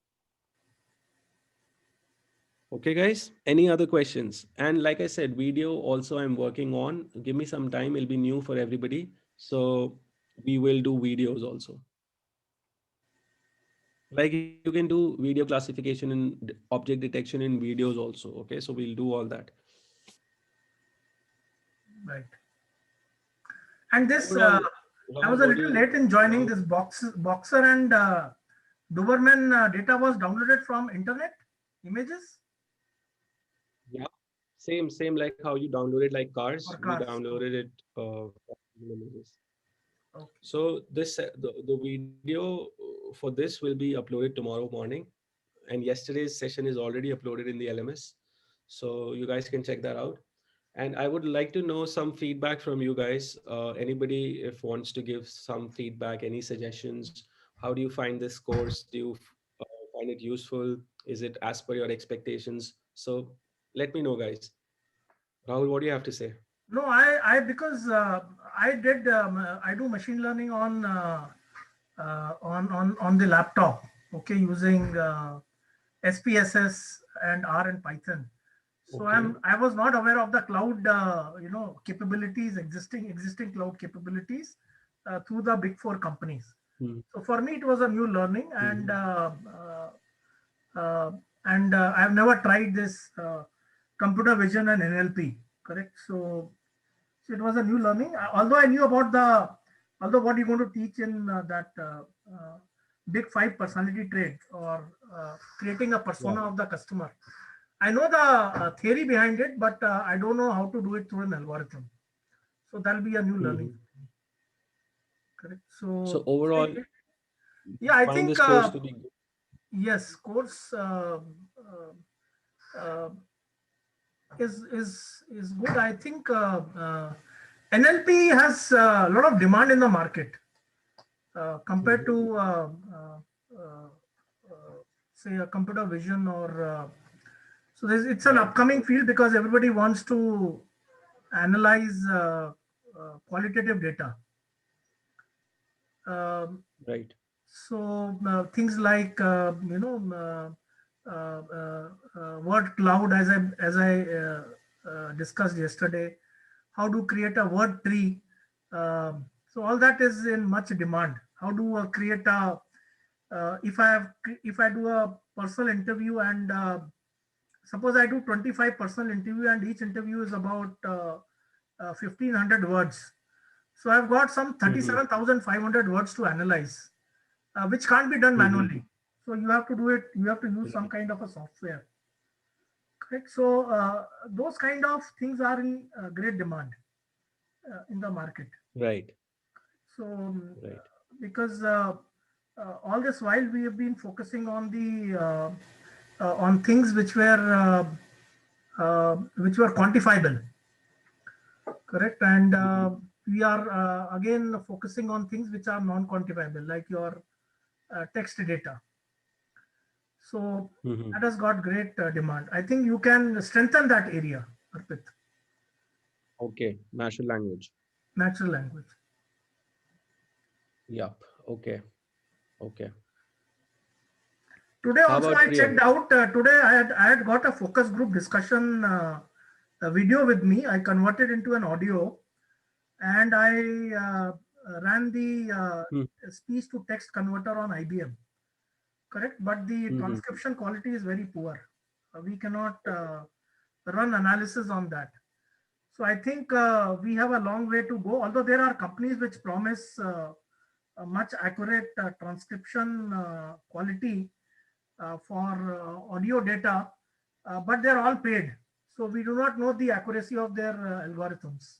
Okay, guys, any other questions? And like I said, video also I'm working on. Give me some time, it'll be new for everybody. So we will do videos also. Like you can do video classification and object detection in videos also. Okay, so we'll do all that. Right. And this, Overall, I Rahul, was a what do little late in joining Rahul, this Boxer and Doberman data was downloaded from internet images yeah, same like how you downloaded like cars, or we cars. downloaded it from images. Okay. So the video for this will be uploaded tomorrow morning, and yesterday's session is already uploaded in the LMS, so you guys can check that out. And I would like to know some feedback from you guys. Anybody if wants to give some feedback, any suggestions? How do you find this course? Do you find it useful? Is it as per your expectations? So let me know, guys. Rahul, what do you have to say? No, I because I do machine learning on the laptop. Okay, using SPSS and R and Python. So Okay. I was not aware of the cloud, capabilities, existing cloud capabilities through the big four companies. Hmm. So for me, it was a new learning, Mhm. uh, and I've never tried this computer vision and NLP. Correct. So it was a new learning. Although I knew about although what you're going to teach in that big five personality trait or creating a Yeah. persona of the customer. I know the theory behind it, but I don't know how to do it through an algorithm. So that'll be a new learning. Mhm. Correct. So So overall, yeah, I find think this course to be good. yes, course uh, is good. I think NLP has a lot of demand in the market compared Mhm. to uh, say a computer vision or so. It's an Right. upcoming field because everybody wants to analyze qualitative data. Um, Right. so things like word cloud, as I discussed yesterday, how to create a word tree. So all that is in much demand. How to create a if I do a personal interview and suppose I do 25 personal interview and each interview is about 1500 words. So I've got some Mhm. 37,500 words to analyze, which can't be done Mhm. manually. So you have to do it, you have to use some Right. kind of a software. Correct. So those kind of things are in great demand in the market. Right. So Right. because all this while we have been focusing on the on things which were quantifiable, correct, and Mhm. we are again focusing on things which are non-quantifiable, like your text data. So Mhm. that has got great demand. I think you can strengthen that area, Arpit, Okay. Natural language. natural language. Yup. Okay. Okay. Today How also about I Priya? checked out. Today I had got a focus group discussion a video with me. I converted into an audio, and I ran the Hmm. speech to text converter on IBM. Correct, but the Mhm. transcription quality is very poor. We cannot run analysis on that. So I think we have a long way to go. Although there are companies which promise a much accurate transcription quality for audio data, but they're all paid. So we do not know the accuracy of their algorithms.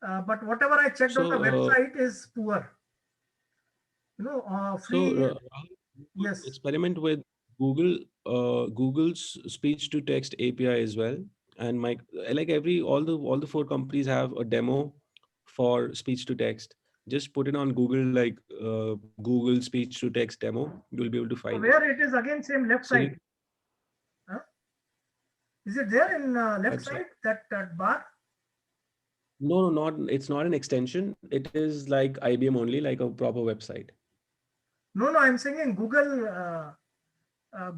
But whatever I checked on the So, website is poor. Free. Rahul, you could Yes. experiment with Google, Google's speech to text API as well. And like all the four companies have a demo for speech to text. Just put it on Google, like Google speech to text demo. You'll be able to So find it. where it is again same left So side. Huh? Is it there in left I'm sorry. side that bar? No, no, not. It's not an extension. It is like IBM only, like a proper website. No, no, I'm saying in Google.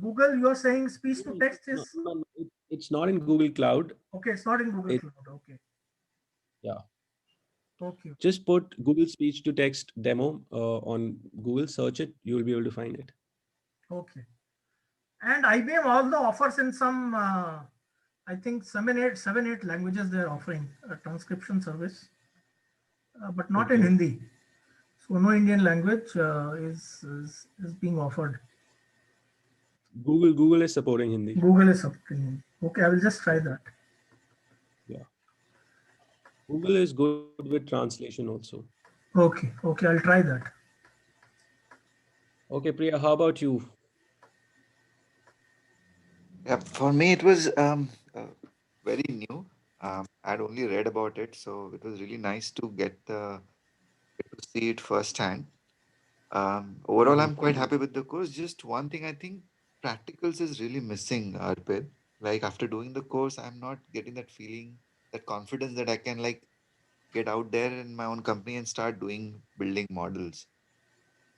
Google, you're saying speech to No, text no, is no, no, it's not in Google Cloud. okay. It's not in Google It Cloud. Okay, Yeah. okay, Just put Google speech to text demo on Google, search it, you will be able to find it. okay. And IBM also offers in some, I think seven, eight languages they're offering a transcription service, but not in Okay. Hindi. So no Indian language is being offered. Google is supporting Hindi. Google is supporting. Okay, I will just try that. Yeah. Google is good with translation also. Okay, okay, I'll try that. Okay, Priya, how about you? Yeah, for me it was very new. I'd only read about it, so it was really nice to get to see it firsthand. Overall, Mhm. I'm quite happy with the course. Just one thing, I think practicals is really missing, Arpit. Like after doing the course, I'm not getting that feeling, that confidence that I can like get out there in my own company and start doing building models.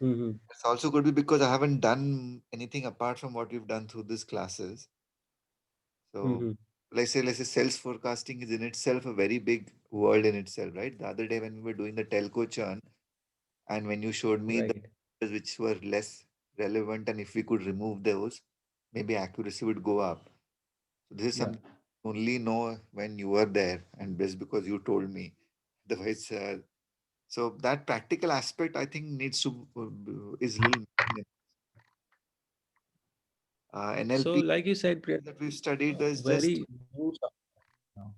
Mhm. It's also could be because I haven't done anything apart from what we've done through these classes. So Hmm. let's say sales forecasting is in itself a very big world in itself, right? The other day when we were doing the telco churn, and when you showed me the Right. numbers which were less relevant, and if we could remove those, maybe accuracy would go up. So this is Yeah. something I only know when you were there, and just because you told me. Otherwise, so that practical aspect I think needs to is little missing. So, NLP like you said, Priya, that we've studied is just very new stuff now.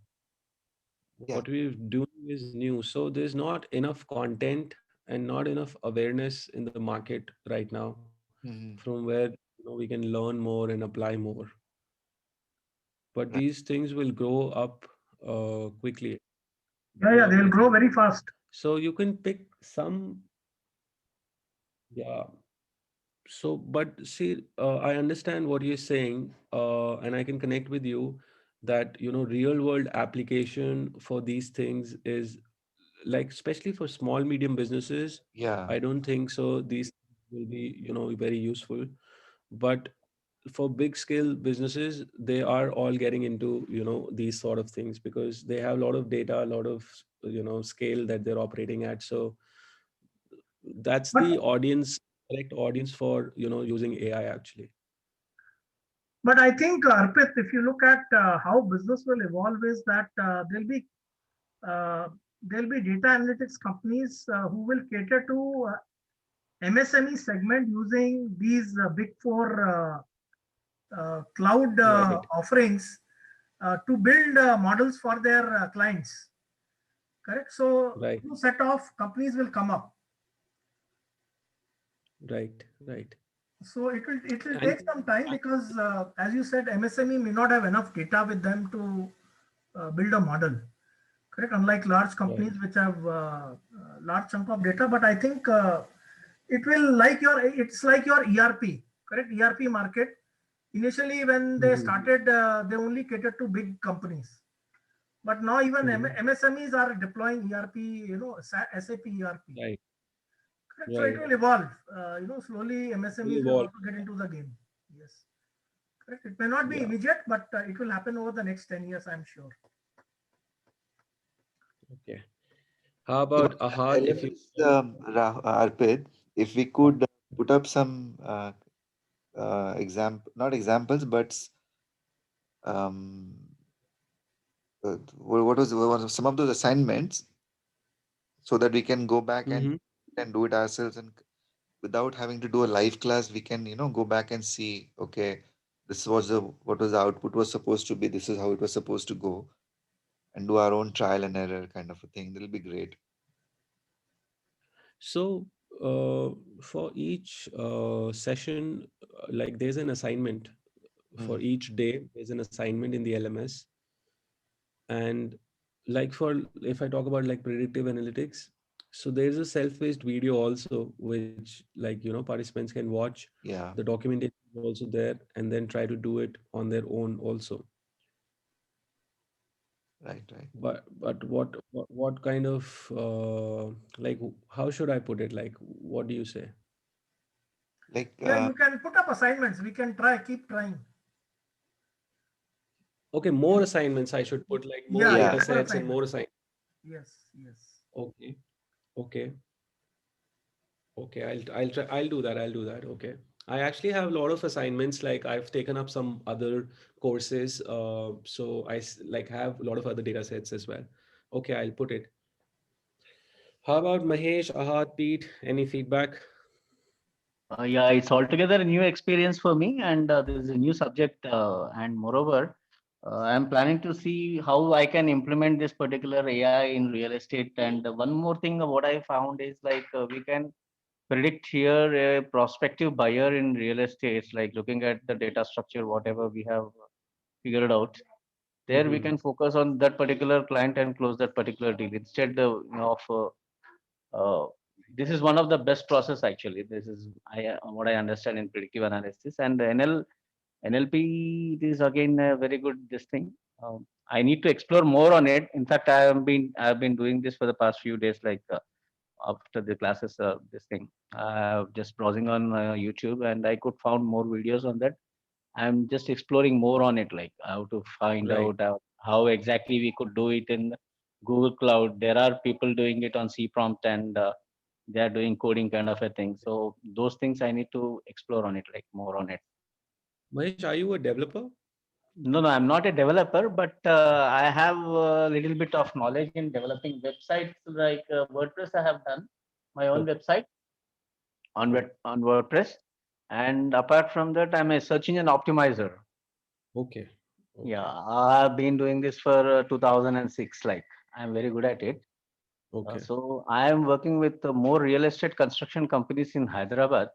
yeah. What we're doing is new. So there's not enough content and not enough awareness in the market right now Mhm. from where we can learn more and apply more. But Right. these things will grow up quickly, Yeah, grow yeah, up they'll grow quickly. very fast. So you can pick some, yeah. So, but see, I understand what you're saying, and I can connect with you that, real world application for these things is like, especially for small, medium businesses, Yeah. I don't think so. These will be, very useful. But for big scale businesses, they are all getting into, these sort of things because they have a lot of data, a lot of, scale that they're operating at. So that's But the audience, correct audience for, using AI actually. but I think Arpit, if you look at how business will evolve, is that uh, there'll be data analytics companies who will cater to MSME segment using these big four cloud Right, offerings to build models for their clients. Correct. So right, new set of companies will come up. right, right. So it will And take some time because, as you said, MSME may not have enough data with them to build a model. Correct. Unlike large right. companies which have large chunk of data, but I think it will like your it's like your ERP. Correct. ERP market. Initially, when they Hmm. started, they only catered to big companies. But now even Hmm. MSMEs are deploying ERP, SAP ERP. Right, Correct. So it right. will evolve. Slowly Will MSMEs will evolve. also get into the game. Yes. Correct. It may not be Yeah. immediate, but it will happen over the next 10 years, I'm sure. Okay. How You about know, Ahad? If you elements, Arpit, if we could put up some not examples, but um, what was some of those assignments so that we can go back Mhm. and do it ourselves, and without having to do a live class, we can, go back and see, okay, this was the what was the output was supposed to be, this is how it was supposed to go, and do our own trial and error kind of a thing. That'll be great. So, for each session, like there's an assignment for Mm, each day. There's an assignment in the LMS, and like for if I talk about like predictive analytics, so there's a self-paced video also, which like participants can watch. The yeah, documentation is also there, and then try to do it on their own also. right, right. But what kind of like how should I put it? Like, what do you say? Like, Yeah, you can put up assignments. We can try, keep trying. Okay, more assignments I should put, like more Yeah, yeah, data yeah, more sets and more assignments. assign. Yes, yes. Okay, okay, okay. I'll try. I'll do that. I'll do that. Okay. I actually have a lot of assignments. Like I've taken up some other courses. So like have a lot of other data sets as well. Okay, I'll put it. How about Mahesh, Ahad, Pete? Any feedback? Yeah, it's altogether a new experience for me, and this is a new subject. And moreover, I'm planning to see how I can implement this particular AI in real estate. And one more thing, what I found is like we can predict here a prospective buyer in real estate, like looking at the data structure, whatever we have figured out. There we Mm-hmm. can focus on that particular client and close that particular deal instead of this is one of the best process actually. This is what I understand in predictive analysis and NLP. It is again a very good this thing. I need to explore more on it. In fact, I've been doing this for the past few days. Like after the classes, this thing, just browsing on YouTube, and I could found more videos on that. I'm just exploring more on it, like how to find Right. out how exactly we could do it in Google Cloud. There are people doing it on C prompt, and they are doing coding kind of a thing. So those things I need to explore on it, like more on it. Mahesh, are you a developer? No, no, I'm not a developer, but I have a little bit of knowledge in developing websites like WordPress. I have done my own Okay. website on on WordPress, and apart from that, I'm a search engine optimizer. Okay. Yeah, Okay. I've been doing this for 2006. Like I'm very good at it. Okay. So I am working with more real estate construction companies in Hyderabad.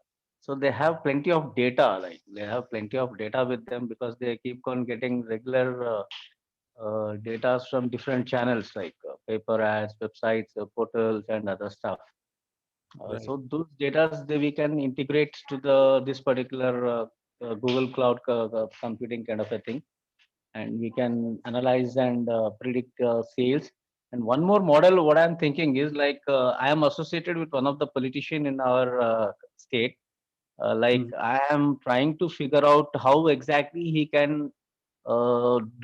So they have plenty of data. Like they have plenty of data with them because they keep on getting regular data from different channels like paper ads, websites, portals, and other stuff. Right. So those data we can integrate to the this particular Google Cloud computing kind of a thing, and we can analyze and predict sales. And one more model, what I'm thinking is like I am associated with one of the politician in our state. Like Mhm. I am trying to figure out how exactly he can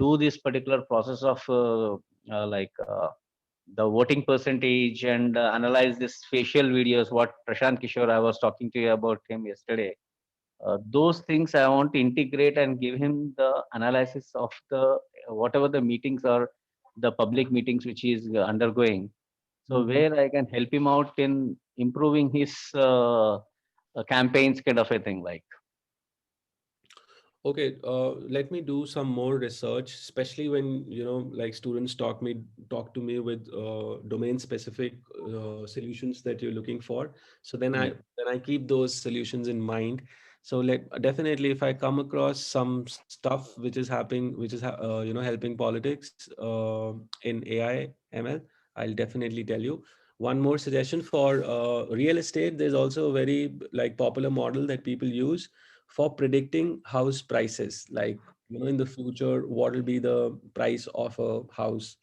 do this particular process of the voting percentage and analyze this facial videos. What Prashant Kishore I was talking to you about him yesterday, those things I want to integrate and give him the analysis of the whatever the meetings or the public meetings which he is undergoing. So Mhm. where I can help him out in improving his campaigns kind of a thing. Like Okay, let me do some more research, especially when, like students talk to me with domain specific solutions that you're looking for. So yeah, then I keep those solutions in mind. So definitely if I come across some stuff which is happening, which is helping politics in AI ML, I'll definitely tell you. One more suggestion for real estate. There's also a very like popular model that people use for predicting house prices, like in the future what will be the price of a house,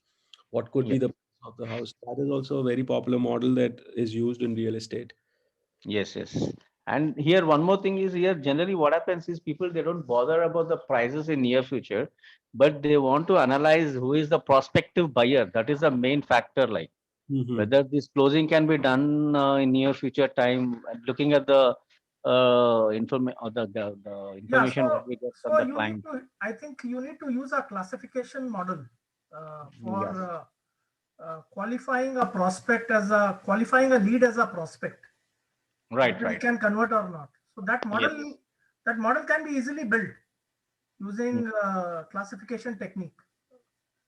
what could yeah. be the price of the house. That is also a very popular model that is used in real estate. Yes, yes. And here one more thing is here generally what happens is people they don't bother about the prices in near future, but they want to analyze who is the prospective buyer. That is the main factor. Like Hmm. whether this closing can be done in near future time, looking at the the Yeah, so information what we get from the you need client. to, I think you need to use a classification model for Yeah. qualifying a prospect as a qualifying a lead as a prospect, Right, whether it right. can convert or not. So Yes. that model can be easily built Mm, using classification technique.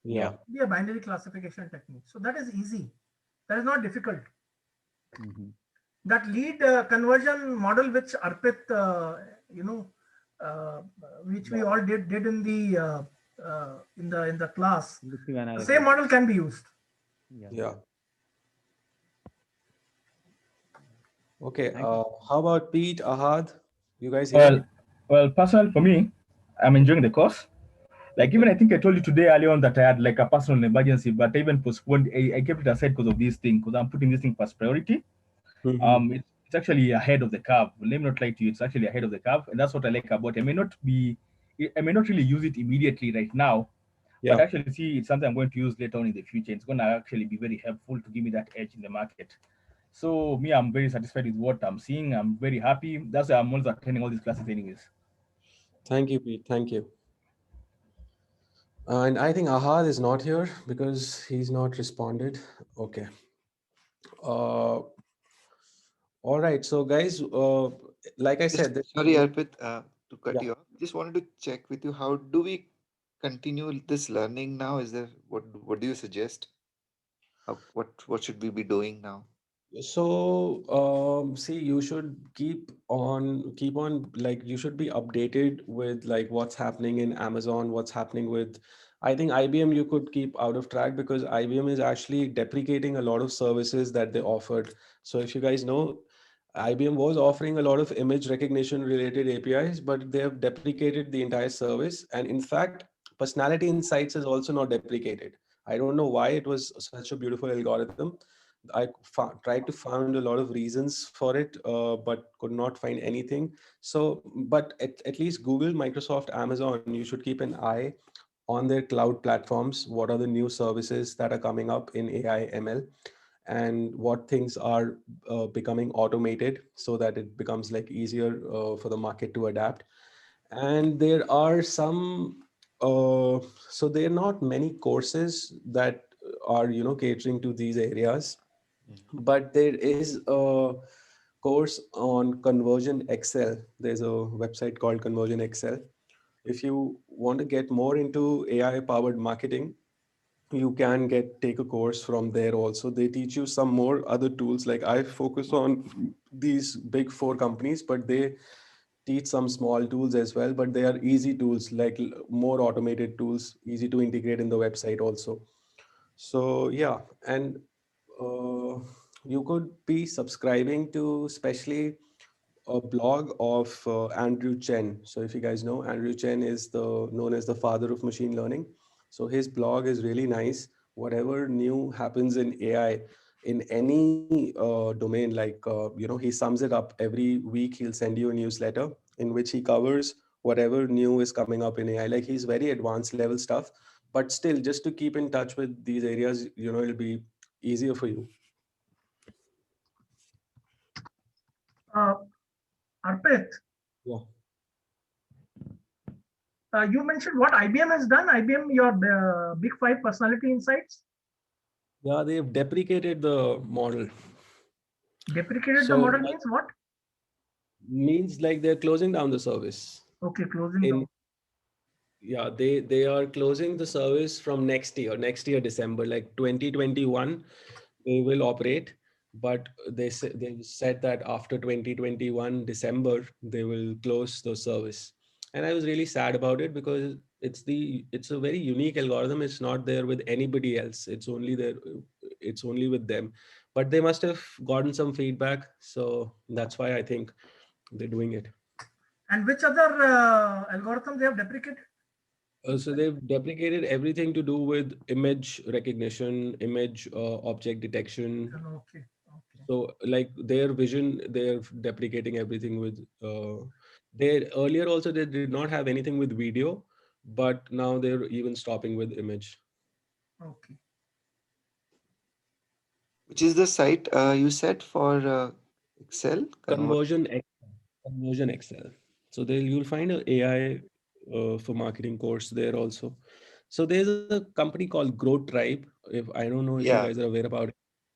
yeah. Yeah. Be a binary classification technique. So that is easy. That is not difficult. Mhm. That lead conversion model, which Arpit, you know, uh, which we Yeah. all did in the in the class, Predictive the same analysis. model can be used. Yeah. Yeah. Okay. Thank you. How about Pete, Ahad? You guys here? Well, personal for me, I'm enjoying the course. Like even Okay. I think I told you today earlier on that I had like a personal emergency, but I even postponed. I kept it aside because of this thing because I'm putting this thing first priority. Hmm. It's actually ahead of the curve. Let me not lie to you. It's actually ahead of the curve, and that's what I like about it. I may not really use it immediately right now, but Yeah. actually see it's something I'm going to use later on in the future. It's going to actually be very helpful to give me that edge in the market. So me, I'm very satisfied with what I'm seeing. I'm very happy. That's why I'm always attending all these classes, anyways. Thank you, Pete. Thank you. And I think Ahad is not here because he's not responded. Okay. uh all right, so guys, like I Just said, this is sorry, Arpit, to cut yeah. you off. Just wanted to check with you. How do we continue this learning now? Is there what do you suggest? What should we be doing now? So, see, you should keep on, like, you should be updated with like what's happening in Amazon, what's happening with, I think IBM you could keep out of track because IBM is actually deprecating a lot of services that they offered. So if you guys know, IBM was offering a lot of image recognition related APIs, but they have deprecated the entire service. And in fact, personality insights is also not deprecated. I don't know why. It was such a beautiful algorithm, tried to find a lot of reasons for it, but could not find anything. So, but at least Google, Microsoft, Amazon, you should keep an eye on their cloud platforms. What are the new services that are coming up in AI, ML, and what things are becoming automated so that it becomes like easier for the market to adapt. And there are some, so there are not many courses that are, catering to these areas, Mhm. but there is a course on Conversion Excel. There's a website called Conversion Excel. If you want to get more into AI powered marketing, you can take a course from there also. They teach you some more other tools. Like I focus on these big four companies, but they teach some small tools as well, but they are easy tools, like more automated tools, easy to integrate in the website also. So yeah, and uh, you could be subscribing to especially a blog of Andrew Chen. So if you guys know, Andrew Chen is the known as the father of machine learning. So his blog is really nice. Whatever new happens in AI in any domain, like he sums it up every week. He'll send you a newsletter in which he covers whatever new is coming up in AI. Like he's very advanced level stuff, but still, just to keep in touch with these areas, it'll be easier for you. Uh, Arpit, Yeah. you mentioned what IBM has done. IBM, your Big Five personality insights, Yeah, they've deprecated the model. deprecated the So model that means what? means like they're closing down the service. Okay, closing In down. Yeah, they are closing the service from next year December, like 2021, they will operate. But they said that after 2021 December, they will close the service. And I was really sad about it because it's a very unique algorithm. It's not there with anybody else. It's only with them. But they must have gotten some feedback. So that's why I think they're doing it. And which other algorithm they have deprecated? So they've deprecated everything to do with image recognition, image object detection. Okay, okay, So like their vision, they're deprecating everything with. They earlier also they did not have anything with video, but now they're even stopping with image. okay. Which is the site you said for Excel? Conversion Conversion Excel. So there you'll find a AI for marketing course there also. So there's a company called Growth Tribe. If I don't know if you guys Yeah, are aware about it,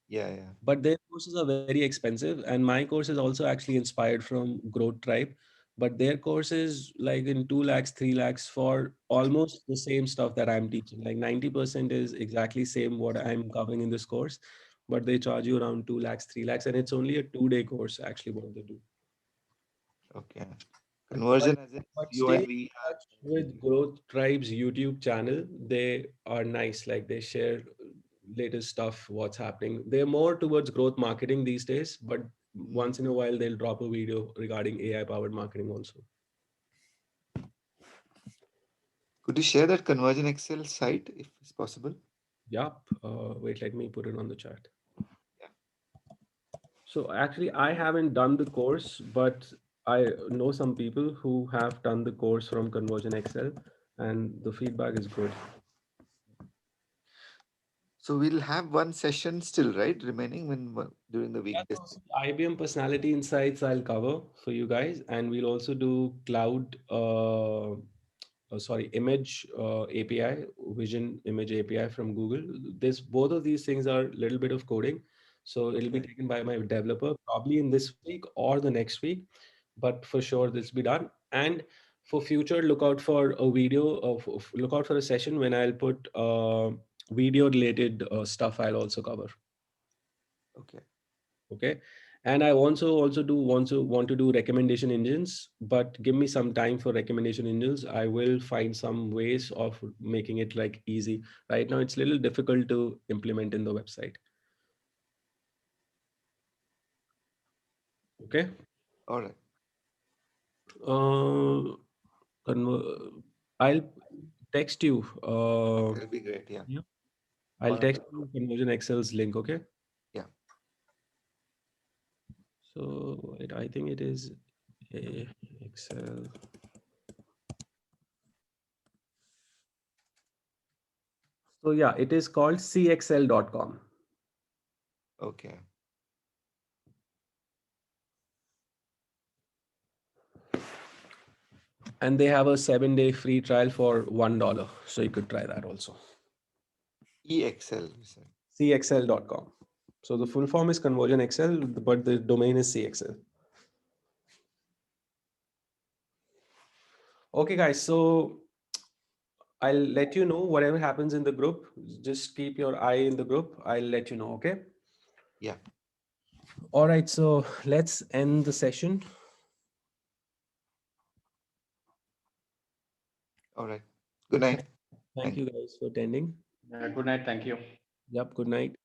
yeah, yeah. but their courses are very expensive, and my course is also actually inspired from Growth Tribe. But their course is like in 2 lakhs 3 lakhs for almost the same stuff that I'm teaching. Like 90% is exactly same what I'm covering in this course, but they charge you around 2 lakhs 3 lakhs, and it's only a 2-day course actually what they do. Okay. but Conversion as in but stay in CONVER. touch with Growth Tribe's YouTube channel. They are nice, like they share latest stuff, what's happening. They're more towards growth marketing these days, but Mm. once in a while they'll drop a video regarding AI powered marketing also. Could you share that Conversion Excel site if it's possible? Yep. Wait, let me put it on the chat. Yeah. So actually I haven't done the course, but I know some people who have done the course from Conversion Excel, and the feedback is good. So we'll have one session still, right? Remaining during the Yeah, weekdays. so IBM personality insights I'll cover for you guys, and we'll also do cloud, sorry, image API, vision image API from Google. This both of these things are a little bit of coding, so it'll be Okay. taken by my developer probably in this week or the next week, but for sure this will be done. And for future, look out for a video look out for a session when I'll put video related stuff. I'll also cover. Okay. Okay. And I also do want to do recommendation engines, but give me some time for recommendation engines. I will find some ways of making it like easy. Right now it's a little difficult to implement in the website. Okay. All right. uh I'll text you That'll be great. Yeah. yeah, I'll On a text you Conversion Excel's link. Okay. Yeah. So I think it is a Excel. So yeah, it is called cxl.com. Okay. And they have a 7-day free trial for $1. So you could try that also. EXL, you said. cxl.com. So the full form is Conversion Excel, but the domain is cxl. Okay, guys. So I'll let you know whatever happens in the group. Just keep your eye in the group. I'll let you know. Okay. Yeah. All right. So let's end the session. All right. Good night. Thank you guys for attending. Good night. Thank you. Yep. Good night.